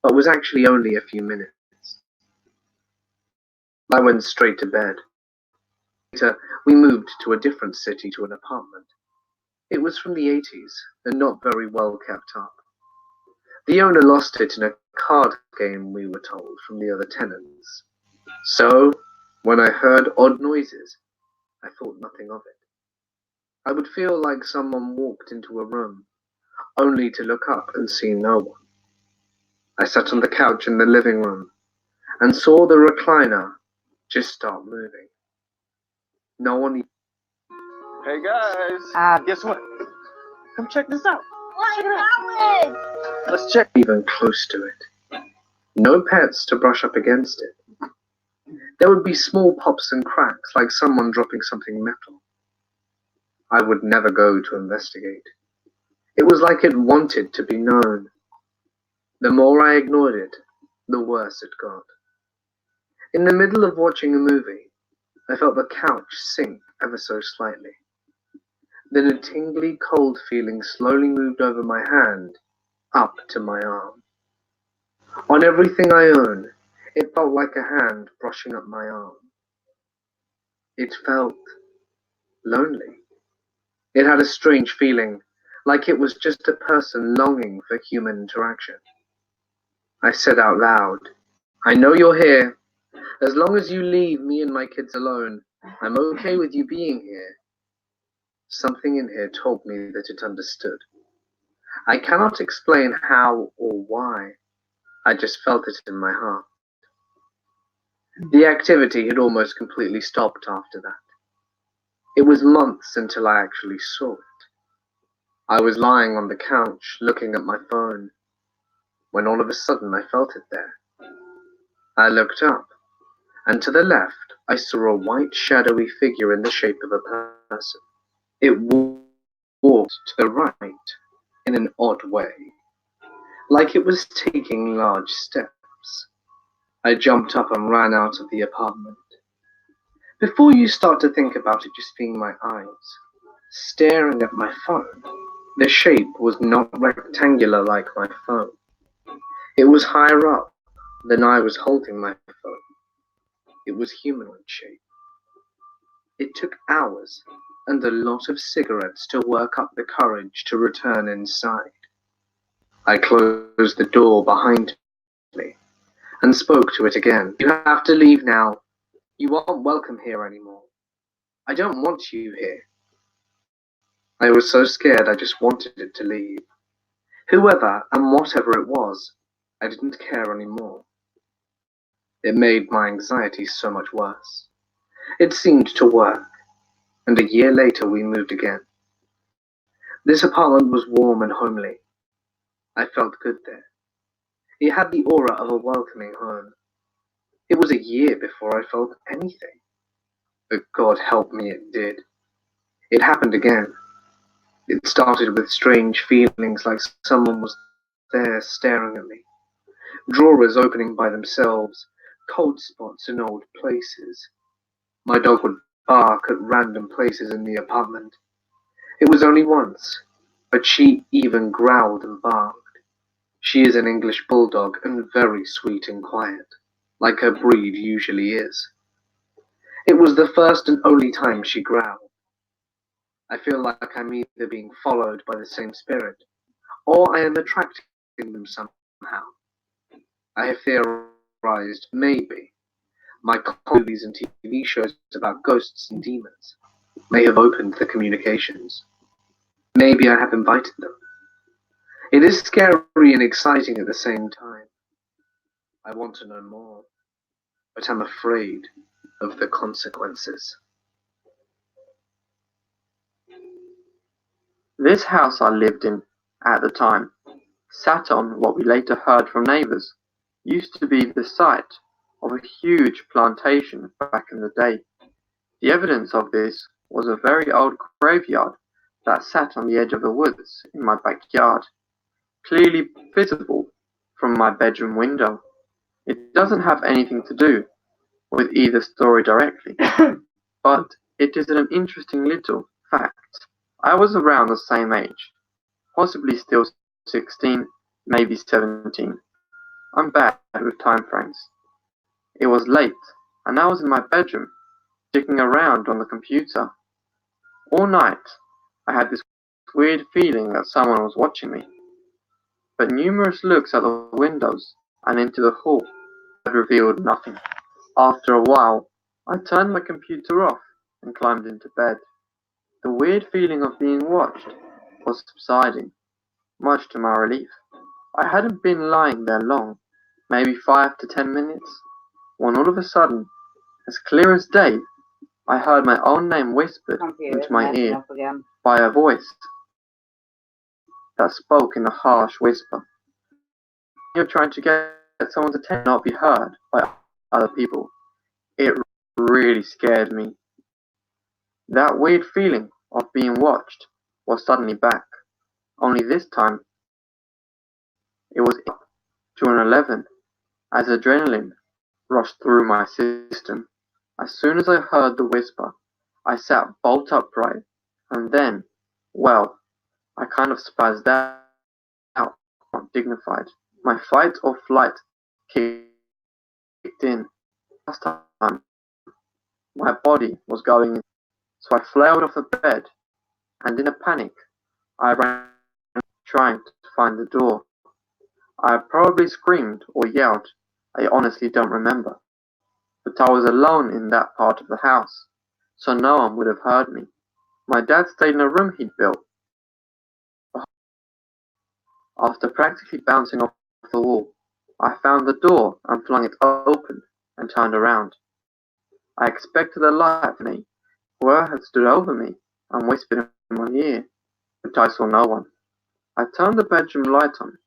but was actually only a few minutes. I went straight to bed. Later, we moved to a different city to an apartment. It was from the 80s and not very well kept up. The owner lost it in a card game, we were told, from the other tenants. So, when I heard odd noises, I thought nothing of it. I would feel like someone walked into a room, only to look up and see no one. I sat on the couch in the living room and saw the recliner just start moving. No one. Hey guys, guess what? Come check this out. Let's check even close to it. No pets to brush up against it. There would be small pops and cracks like someone dropping something metal. I would never go to investigate. It was like it wanted to be known. The more I ignored it, the worse it got. In the middle of watching a movie, I felt the couch sink ever so slightly. Then a tingly cold feeling slowly moved over my hand, up to my arm. On everything I own, it felt like a hand brushing up my arm. It felt lonely. It had a strange feeling, like it was just a person longing for human interaction. I said out loud, I know you're here. As long as you leave me and my kids alone, I'm okay with you being here. Something in here told me that it understood. I cannot explain how or why. I just felt it in my heart. The activity had almost completely stopped after that. It was months until I actually saw it. I was lying on the couch looking at my phone when all of a sudden I felt it there. I looked up, and to the left I saw a white shadowy figure in the shape of a person. It walked to the right in an odd way, like it was taking large steps. I jumped up and ran out of the apartment. Before you start to think about it just being my eyes staring at my phone, the shape was not rectangular like my phone. It was higher up than I was holding my phone. It was humanoid shape. It took hours and a lot of cigarettes to work up the courage to return inside. I closed the door behind me and spoke to it again. You have to leave now. You aren't welcome here anymore. I don't want you here. I was so scared I just wanted it to leave. Whoever and whatever it was, I didn't care anymore. It made my anxiety so much worse. It seemed to work, and a year later we moved again. This apartment was warm and homely. I felt good there. It had the aura of a welcoming home. It was a year before I felt anything. But God help me, it did. It happened again. It started with strange feelings like someone was there staring at me. Drawers opening by themselves, cold spots in old places. My dog would bark at random places in the apartment. It was only once, but she even growled and barked. She is an English bulldog and very sweet and quiet, like her breed usually is. It was the first and only time she growled. I feel like I'm either being followed by the same spirit, or I am attracting them somehow. I have theorized maybe my movies and TV shows about ghosts and demons may have opened the communications. Maybe I have invited them. It is scary and exciting at the same time. I want to know more, but I'm afraid of the consequences. This house I lived in at the time sat on what we later heard from neighbors used to be the site of a huge plantation back in the day. The evidence of this was a very old graveyard that sat on the edge of the woods in my backyard, clearly visible from my bedroom window. It doesn't have anything to do with either story directly, but it is an interesting little fact. I was around the same age, possibly still 16, maybe 17. I'm bad with time frames. It was late, and I was in my bedroom, digging around on the computer. All night, I had this weird feeling that someone was watching me, but numerous looks at the windows and into the hall had revealed nothing. After a while, I turned my computer off and climbed into bed. The weird feeling of being watched was subsiding, much to my relief. I hadn't been lying there long, maybe 5 to 10 minutes, when all of a sudden, as clear as day, I heard my own name whispered Computer's into my messing ear up again. by a voice that spoke in a harsh whisper. You're trying to get someone's attention, not be heard by other people. It really scared me. That weird feeling of being watched was suddenly back, only this time it was to an 11 as adrenaline rushed through my system. As soon as I heard the whisper, I sat bolt upright, and then, well, I kind of spazzed out, not dignified. My fight or flight kicked in. Last time, my body was going in, so I flailed off the bed, and in a panic, I ran trying to find the door. I probably screamed or yelled, I honestly don't remember, but I was alone in that part of the house, so no one would have heard me. My dad stayed in a room he'd built. After practically bouncing off the wall, I found the door and flung it open and turned around. I expected a light from me, whoever had stood over me and whispered in my ear, but I saw no one. I turned the bedroom light on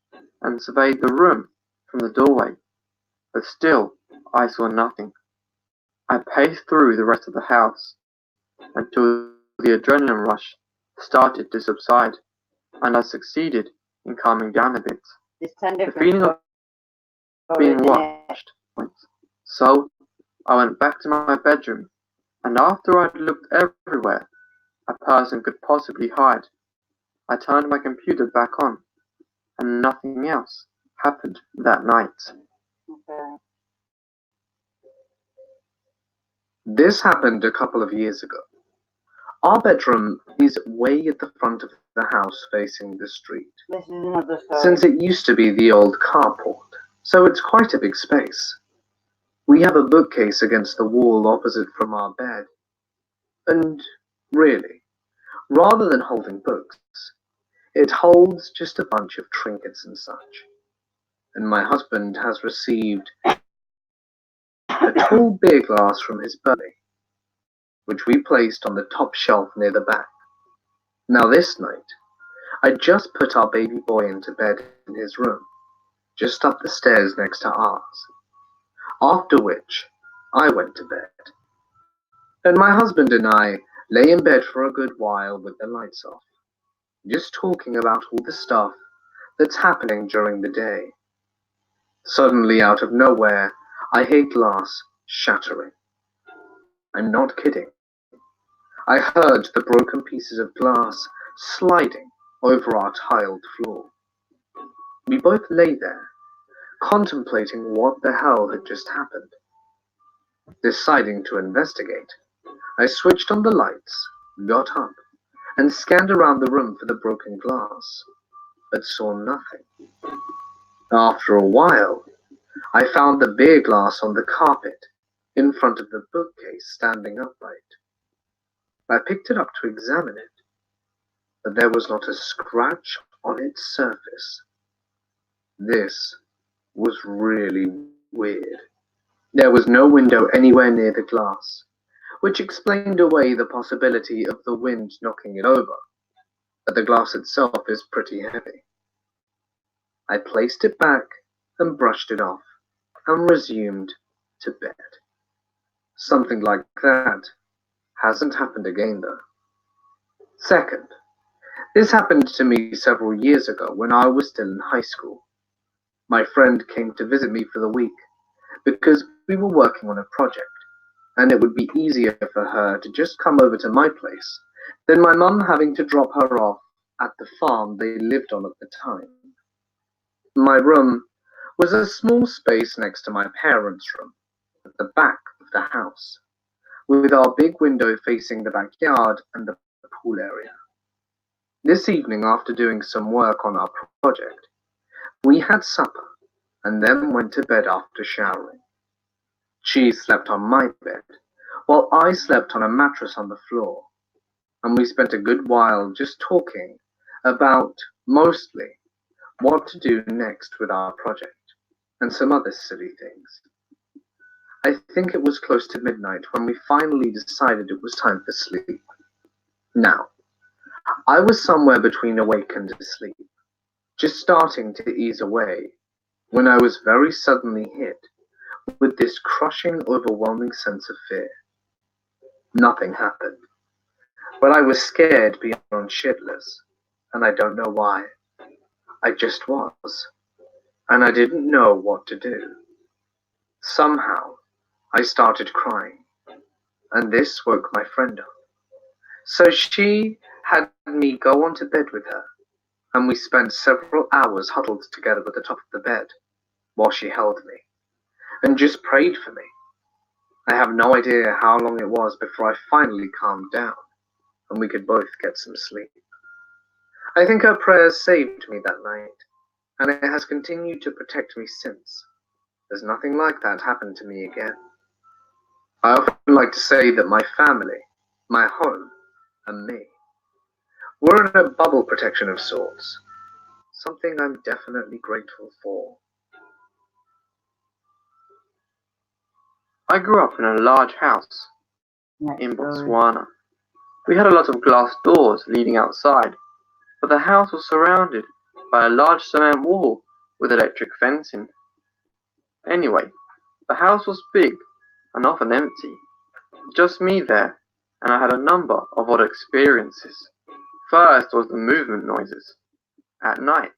and surveyed the room from the doorway, but still I saw nothing. I paced through the rest of the house until the adrenaline rush started to subside, and I succeeded in calming down a bit. There's 10 The different feeling of stories being in it. watched went. So I went back to my bedroom, and after I'd looked everywhere a person could possibly hide, I turned my computer back on, and nothing else happened that night. Okay. This happened a couple of years ago. Our bedroom is way at the front of the house facing the street, This is another story. since it used to be the old carport, so it's quite a big space. We have a bookcase against the wall opposite from our bed, and really, rather than holding books, it holds just a bunch of trinkets and such. And my husband has received a tall beer glass from his birthday, which we placed on the top shelf near the back. Now this night, I just put our baby boy into bed in his room, just up the stairs next to ours, after which I went to bed. And my husband and I lay in bed for a good while with the lights off, just talking about all the stuff that's happening during the day. Suddenly, out of nowhere, I hear glass shattering. I'm not kidding. I heard the broken pieces of glass sliding over our tiled floor. We both lay there, contemplating what the hell had just happened. Deciding to investigate, I switched on the lights, got up, and scanned around the room for the broken glass, but saw nothing. After a while, I found the beer glass on the carpet in front of the bookcase standing upright. I picked it up to examine it, but there was not a scratch on its surface. This was really weird. There was no window anywhere near the glass, which explained away the possibility of the wind knocking it over, but the glass itself is pretty heavy. I placed it back and brushed it off, and resumed to bed. Something like that hasn't happened again though. Second, this happened to me several years ago when I was still in high school. My friend came to visit me for the week because we were working on a project, and it would be easier for her to just come over to my place than my mum having to drop her off at the farm they lived on at the time. My room was a small space next to my parents' room at the back of the house, with our big window facing the backyard and the pool area. This evening, after doing some work on our project, we had supper and then went to bed after showering. She slept on my bed, while I slept on a mattress on the floor. and we spent a good while just talking about, mostly, what to do next with our project, and some other silly things. I think it was close to midnight when we finally decided it was time for sleep. Now, I was somewhere between awake and asleep, just starting to ease away, when I was very suddenly hit with this crushing, overwhelming sense of fear. Nothing happened, but I was scared beyond shitless, and I don't know why. I just was, and I didn't know what to do. Somehow, I started crying, and this woke my friend up. So she had me go onto bed with her, and we spent several hours huddled together at the top of the bed, while she held me, and just prayed for me. I have no idea how long it was before I finally calmed down, and we could both get some sleep. I think her prayers saved me that night, and it has continued to protect me since. There's nothing like that happened to me again. I often like to say that my family, my home, and me, we're in a bubble protection of sorts, something I'm definitely grateful for. I grew up in a large house Next in story. Botswana. We had a lot of glass doors leading outside, but the house was surrounded by a large cement wall with electric fencing. Anyway, the house was big and often empty, just me there, and I had a number of odd experiences. First was the movement noises. At night,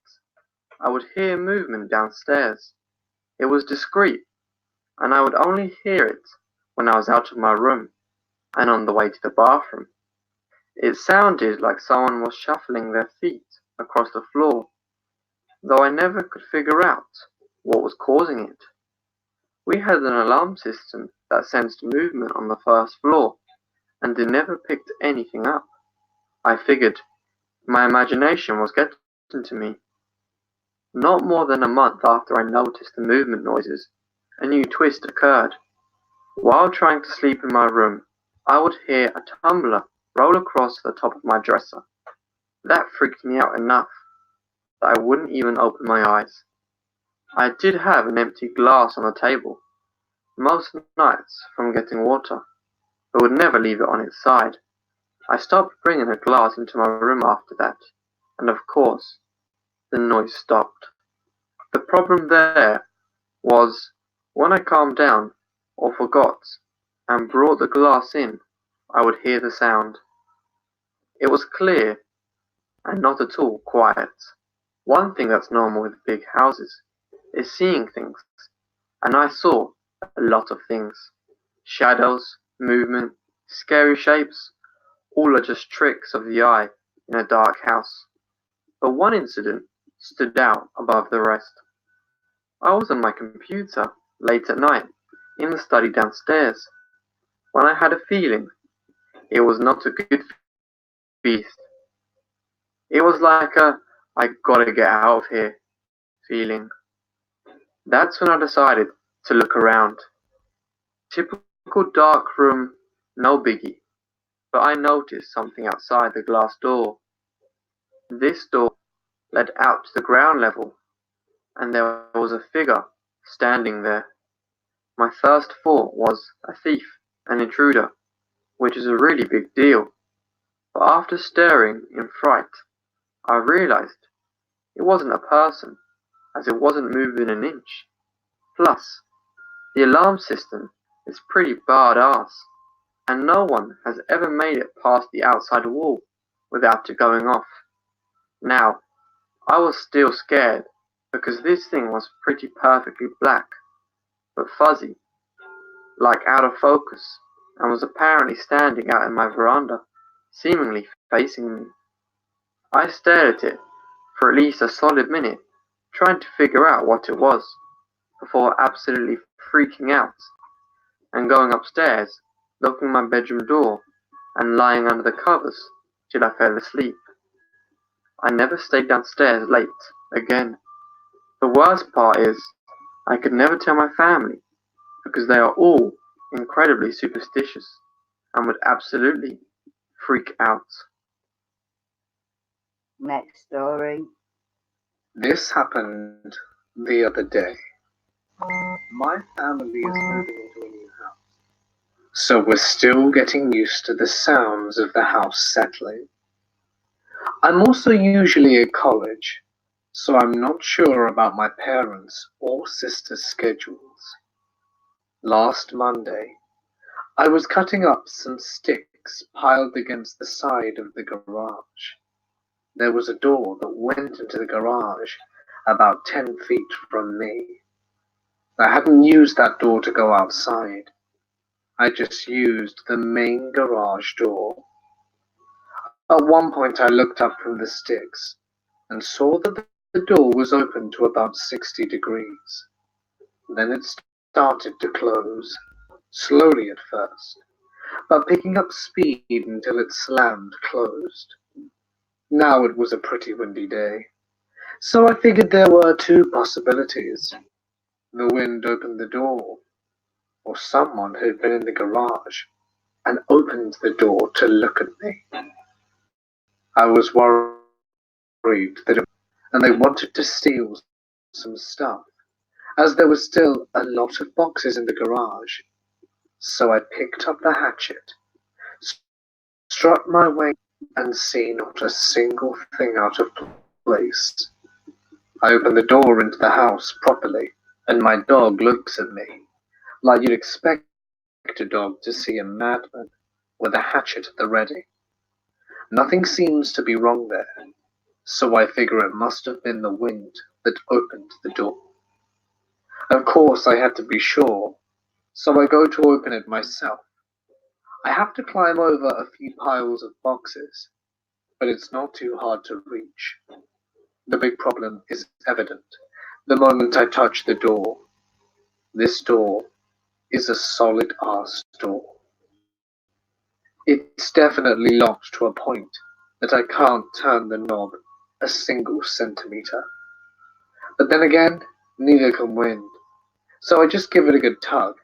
I would hear movement downstairs. It was discreet, and I would only hear it when I was out of my room and on the way to the bathroom. It sounded like someone was shuffling their feet across the floor, though I never could figure out what was causing it. We had an alarm system that sensed movement on the first floor, and it never picked anything up. I figured my imagination was getting to me. Not more than a month after I noticed the movement noises, a new twist occurred. While trying to sleep in my room, I would hear a tumbler roll across the top of my dresser. That freaked me out enough that I wouldn't even open my eyes. I did have an empty glass on the table, most nights from getting water, but would never leave it on its side. I stopped bringing a glass into my room after that, and of course, the noise stopped. The problem there was when I calmed down or forgot and brought the glass in, I would hear the sound. It was clear and not at all quiet. One thing that's normal with big houses is seeing things, and I saw a lot of things. Shadows, movement, scary shapes, all are just tricks of the eye in a dark house. But one incident stood out above the rest. I was on my computer late at night in the study downstairs when I had a feeling it was not a good feast. It was like a I gotta get out of here feeling. That's when I decided to look around. Typical dark room, no biggie, but I noticed something outside the glass door. This door led out to the ground level, and there was a figure standing there. My first thought was a thief, an intruder, which is a really big deal. But after staring in fright, I realized it wasn't a person, as it wasn't moving an inch. Plus, the alarm system is pretty badass, and no one has ever made it past the outside wall without it going off. Now, I was still scared because this thing was pretty perfectly black, but fuzzy, like out of focus, and was apparently standing out in my veranda, seemingly facing me. I stared at it for at least a solid minute, trying to figure out what it was, before absolutely freaking out and going upstairs, locking my bedroom door, and lying under the covers till I fell asleep. I never stayed downstairs late again. The worst part is, I could never tell my family because they are all incredibly superstitious and would absolutely freak out. Next story. This happened the other day. My family is moving into a new house, so we're still getting used to the sounds of the house settling. I'm also usually at college, so I'm not sure about my parents' or sister's schedules. Last Monday, I was cutting up some sticks piled against the side of the garage. There was a door that went into the garage about 10 feet from me. I hadn't used that door to go outside. I just used the main garage door. At one point I looked up from the sticks and saw that the door was open to about 60 degrees. Then it started to close, slowly at first, but picking up speed until it slammed closed. Now it was a pretty windy day, so I figured there were two possibilities. The wind opened the door, or someone had been in the garage and opened the door to look at me. I was worried that it was and they wanted to steal some stuff, as there were still a lot of boxes in the garage. So I picked up the hatchet, struck my way, and see not a single thing out of place. I open the door into the house properly, and my dog looks at me like you'd expect a dog to see a madman with a hatchet at the ready. Nothing seems to be wrong there, so I figure it must have been the wind that opened the door. Of course, I had to be sure, so I go to open it myself. I have to climb over a few piles of boxes, but it's not too hard to reach. The big problem is evident the moment I touch the door. This door is a solid ass door. It's definitely locked to a point that I can't turn the knob a single centimeter. But then again, neither can wind, so I just give it a good tug.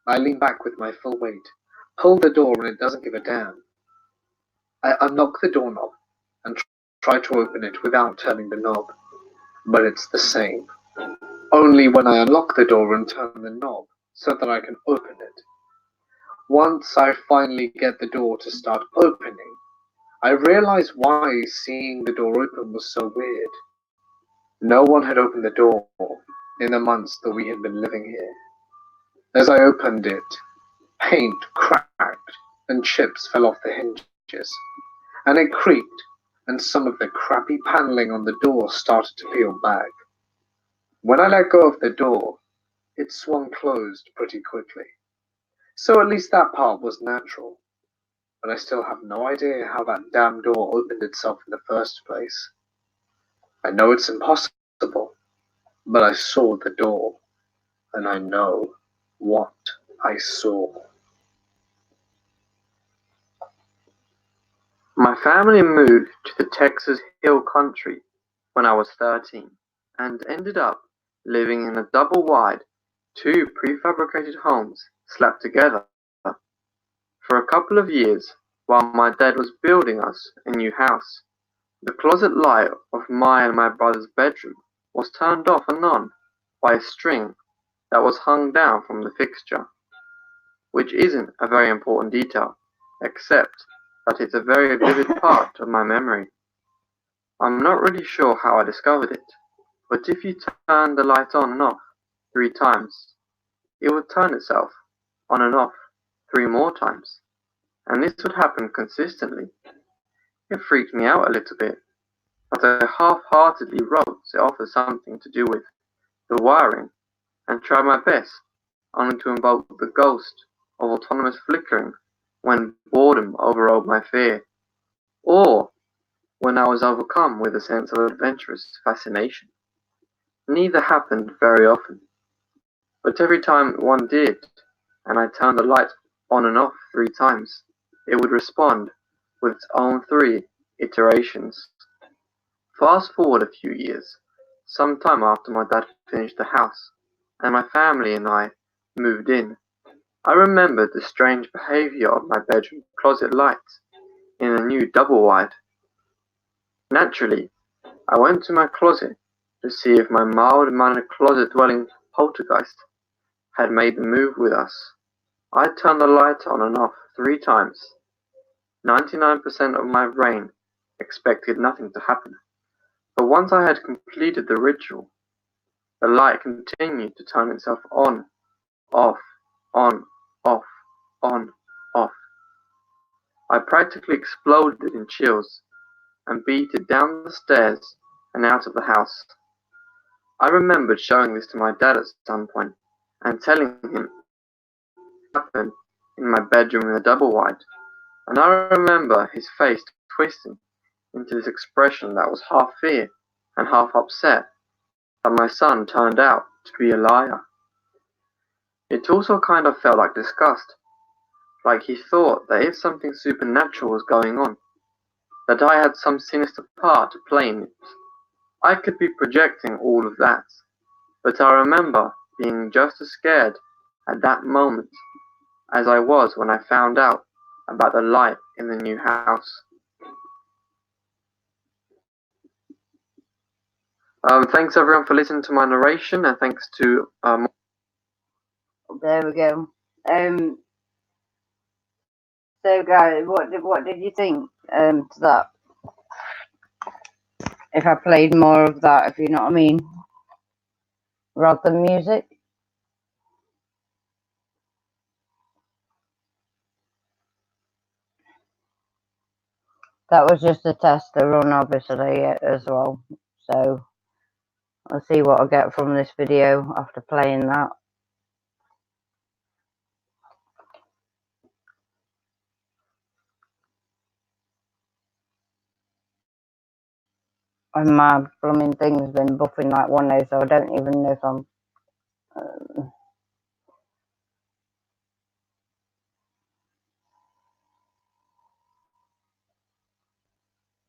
I lean back with my full weight, pull the door, and it doesn't give a damn. I unlock the doorknob and try to open it without turning the knob, but it's the same. Only when I unlock the door and turn the knob so that I can open it. Once I finally get the door to start opening, I realize why seeing the door open was so weird. No one had opened the door in the months that we had been living here. As I opened it, paint cracked and chips fell off the hinges, and it creaked, and some of the crappy paneling on the door started to peel back. When I let go of the door, it swung closed pretty quickly, so at least that part was natural, but I still have no idea how that damn door opened itself in the first place. I know it's impossible, but I saw the door, and I know what I saw. My family moved to the Texas Hill Country when I was 13 and ended up living in a double-wide, two prefabricated homes slapped together. For a couple of years, while my dad was building us a new house, the closet light of my and my brother's bedroom was turned off and on by a string that was hung down from the fixture, which isn't a very important detail, except that it's a very vivid part of my memory. I'm not really sure how I discovered it, but if you turn the light on and off 3 times, it would turn itself on and off 3 more times, and this would happen consistently. It freaked me out a little bit, but I half-heartedly wrote it off as something to do with the wiring and tried my best, only to invoke the ghost of autonomous flickering when boredom overrode my fear, or when I was overcome with a sense of adventurous fascination. Neither happened very often, but every time one did, and I turned the light on and off 3 times, it would respond with its own 3 iterations. Fast forward a few years, sometime after my dad finished the house, and my family and I moved in. I remembered the strange behaviour of my bedroom closet lights in the new double-wide. Naturally, I went to my closet to see if my mild-mannered closet-dwelling poltergeist had made the move with us. I turned the light on and off 3 times. 99% of my brain expected nothing to happen, but once I had completed the ritual, the light continued to turn itself on, off, on, off, on, off. I practically exploded in chills and beat it down the stairs and out of the house. I remembered showing this to my dad at some point and telling him it happened in my bedroom in the double wide, and I remember his face twisting into this expression that was half fear and half upset that my son turned out to be a liar. It also kind of felt like disgust, like he thought that if something supernatural was going on, that I had some sinister part to play in it. I could be projecting all of that, but I remember being just as scared at that moment as I was when I found out about the light in the new house. Thanks everyone for listening to my narration, and thanks to There we go. So guys, what did you think to that? If I played more of that, if you know what I mean, rather than music. That was just a test to run, obviously, as well. So I'll see what I get from this video after playing that. And my blooming thing's been buffing like one day, so I don't even know if I'm.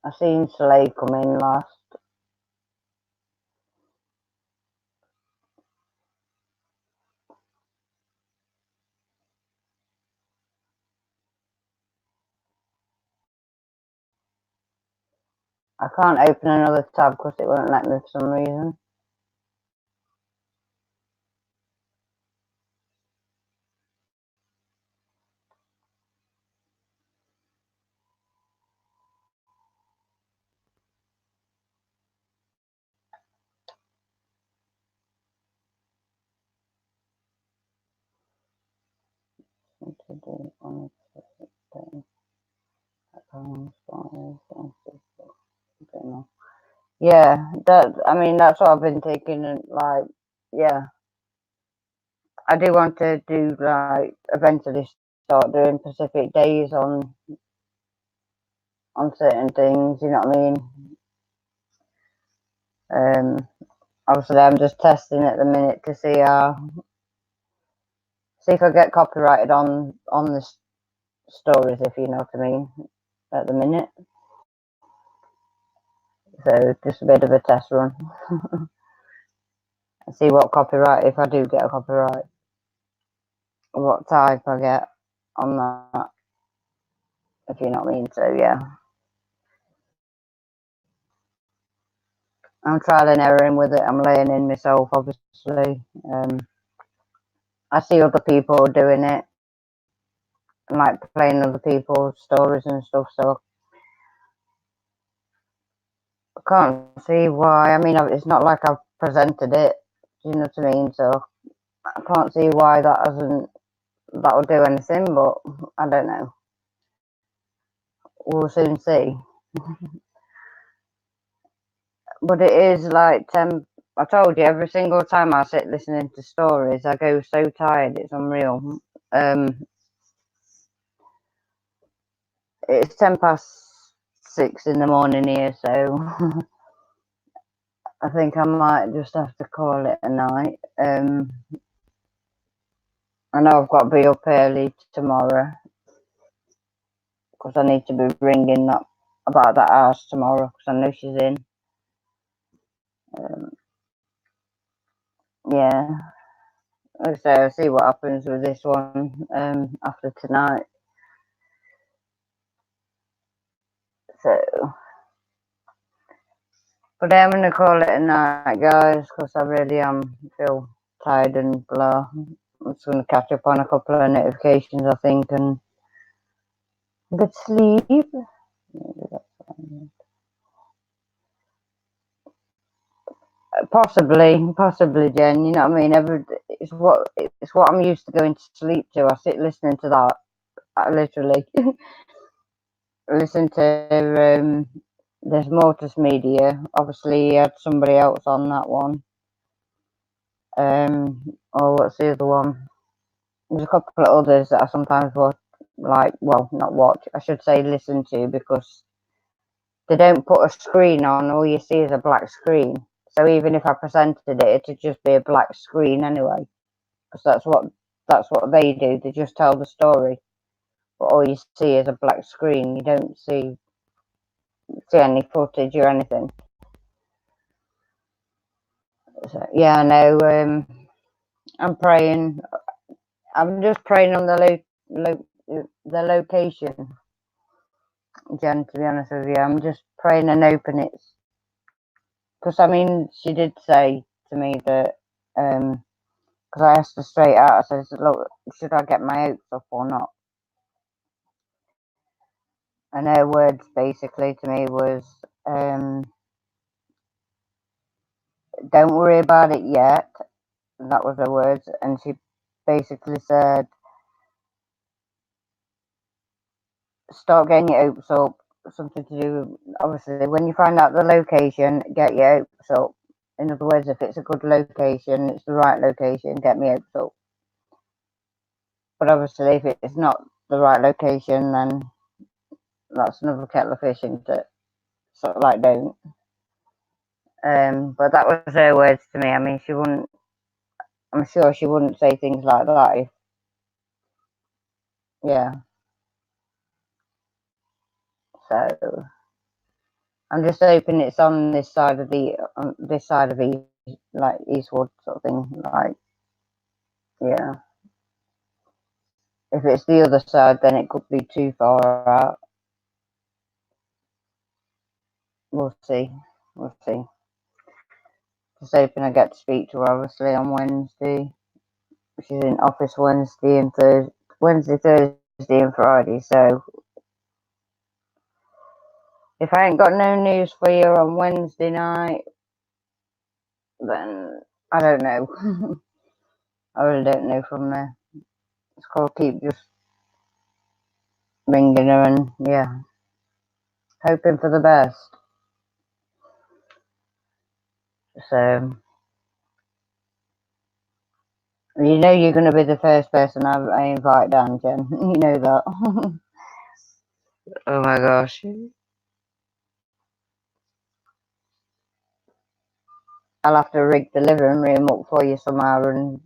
I seen Slay come in last. I can't open another tab because it won't let me for some reason. What to do on a yeah, that I mean that's what I've been taking and like yeah. I do want to do like eventually start doing Pacific days on certain things, you know what I mean? Obviously I'm just testing at the minute to see if I get copyrighted on the stories, if you know what I mean, at the minute. So just a bit of a test run. See what copyright, if I do get a copyright, what type I get on that, if you know what I mean. So yeah, I'm trial and erroring with it. I'm learning myself, obviously. I see other people doing it, and like playing other people's stories and stuff. So I can't see why. I mean, it's not like I've presented it. Do you know what I mean? So I can't see why that will do anything. But I don't know. We'll soon see. But it is like I told you, every single time I sit listening to stories, I go so tired. It's unreal. It's 6:10 in the morning here, so I think I might just have to call it a night. I know I've got to be up early tomorrow because I need to be ringing that about that house tomorrow because I know she's in. Yeah, like I say, I'll see what happens with this one after tonight. So, but I'm gonna call it a night, guys, because I really feel tired and blah. I'm just gonna catch up on a couple of notifications, I think, and good sleep. Possibly, Jen. You know what I mean? It's what I'm used to going to sleep to. I sit listening to that. I literally listen to. There's Mortis Media. Obviously, he had somebody else on that one. Oh, what's the other one? There's a couple of others that I sometimes watch. Like, well, not watch. I should say listen to, because they don't put a screen on. All you see is a black screen. So even if I presented it, it'd just be a black screen anyway. Because that's what they do. They just tell the story, but all you see is a black screen. You don't see any footage or anything. So, yeah, I know. I'm praying. I'm just praying on the location, Jen. To be honest with you, I'm just praying and hoping it's, because I mean, she did say to me that because I asked her straight out. I said, "Look, should I get my hopes up or not?" And her words basically to me was, "Don't worry about it yet." And that was her words. And she basically said, "Start getting your hopes up." Something to do, obviously, when you find out the location, get your hopes up. In other words, if it's a good location, it's the right location, get me hopes up. But obviously, if it's not the right location, then that's another kettle of fish, isn't it? Sort of like don't. But that was her words to me. I mean, she wouldn't. I'm sure she wouldn't say things like that. Yeah. So I'm just hoping it's on this side of East, like Eastwood sort of thing. Like, yeah. If it's the other side, then it could be too far out. We'll see. We'll see. Just hoping I get to speak to her obviously on Wednesday. She's in office Wednesday, Thursday, and Friday. So if I ain't got no news for you on Wednesday night, then I don't know. I really don't know from there. It's called keep just ringing her and yeah, hoping for the best. So you know you're going to be the first person I invite down, Jen. You know that. Oh my gosh. I'll have to rig the living room up for you somehow and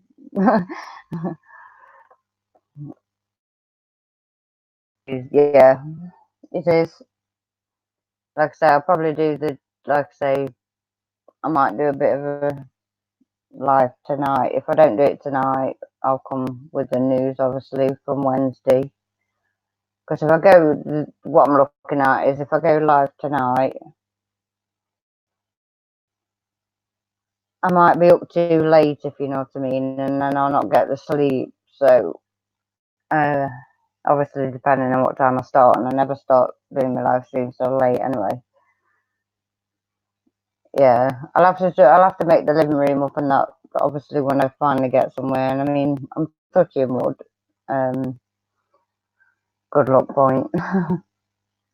yeah, it is. Like I say, I'll probably do like I say, I might do a bit of a live tonight. If I don't do it tonight, I'll come with the news obviously from Wednesday. Because if I go, what I'm looking at is if I go live tonight, I might be up too late, if you know what I mean, and then I'll not get the sleep. So, uh, obviously, depending on what time I start, and I never start doing my live stream so late anyway. Yeah, I'll have to make the living room up and that. Obviously, when I finally get somewhere, and I mean, I'm touching wood. Um, Good luck point.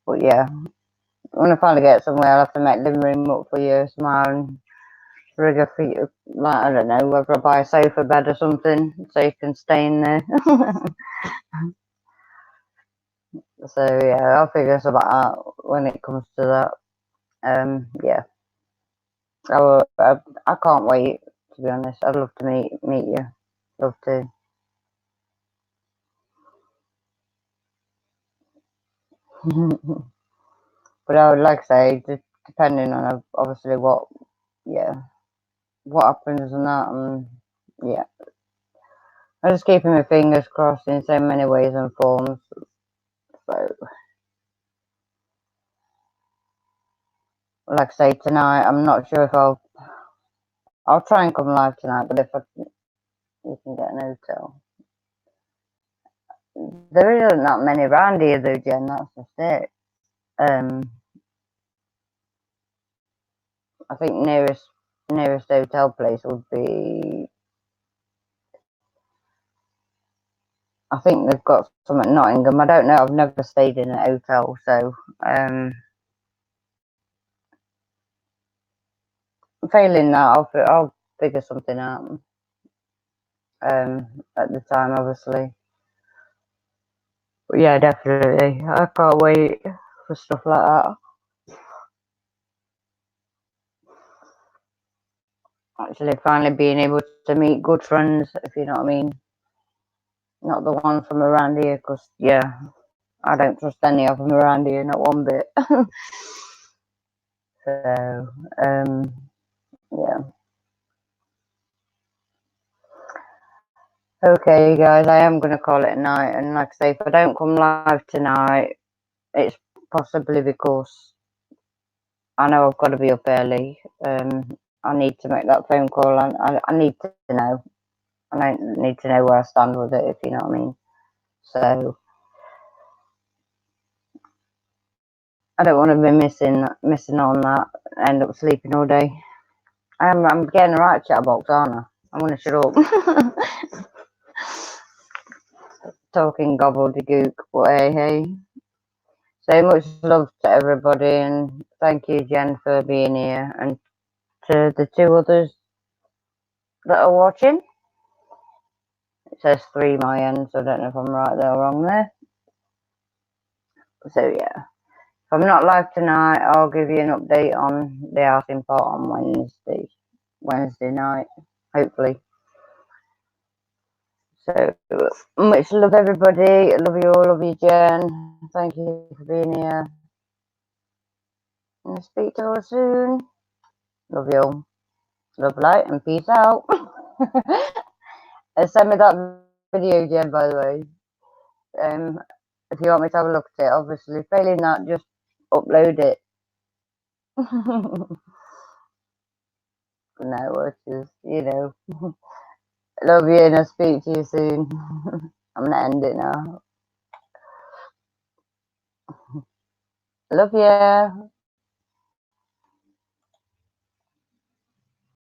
But yeah, when I finally get somewhere, I'll have to make the living room up for you, smile and rig a feet, like, I don't know, whether I buy a sofa bed or something, so you can stay in there. So yeah, I'll figure something out when it comes to that. Yeah, I can't wait, to be honest. I'd love to meet you. Love to. But I would like to say, just depending on obviously what happens and that, and yeah. I'm just keeping my fingers crossed in so many ways and forms. So, like I say, tonight, I'm not sure if I'll try and come live tonight, but if you can get an hotel. There isn't that many around here though, Jen, that's just it. I think nearest hotel place would be, I think they've got some at Nottingham. I don't know, I've never stayed in a hotel, so failing that, I'll figure something out at the time, obviously. But yeah, definitely, I can't wait for stuff like that. Actually, finally being able to meet good friends, if you know what I mean. Not the ones from around here, because yeah, I don't trust any of them around here, not one bit. So, yeah. Okay, guys, I am going to call it a night. And like I say, if I don't come live tonight, it's possibly because I know I've got to be up early. I need to make that phone call. I need to know. I need to know where I stand with it, if you know what I mean. So, I don't want to be missing on that. End up sleeping all day. I'm getting a right chatterbox, aren't I? I'm going to shut up. Talking gobbledygook, but hey. So much love to everybody, and thank you, Jen, for being here, and to the two others that are watching. It says 3 my end, so I don't know if I'm right there or wrong there. So yeah, if I'm not live tonight, I'll give you an update on the outing part on Wednesday night, hopefully. So much love, everybody. Love you all. Love you, Jen. Thank you for being here. And I'll speak to you all soon. Love you all. Love, light, and peace out. Send me that video, Jen, by the way. If you want me to have a look at it, obviously. Failing that, just upload it. No, which is, love you, and I'll speak to you soon. I'm gonna end it now. Love you.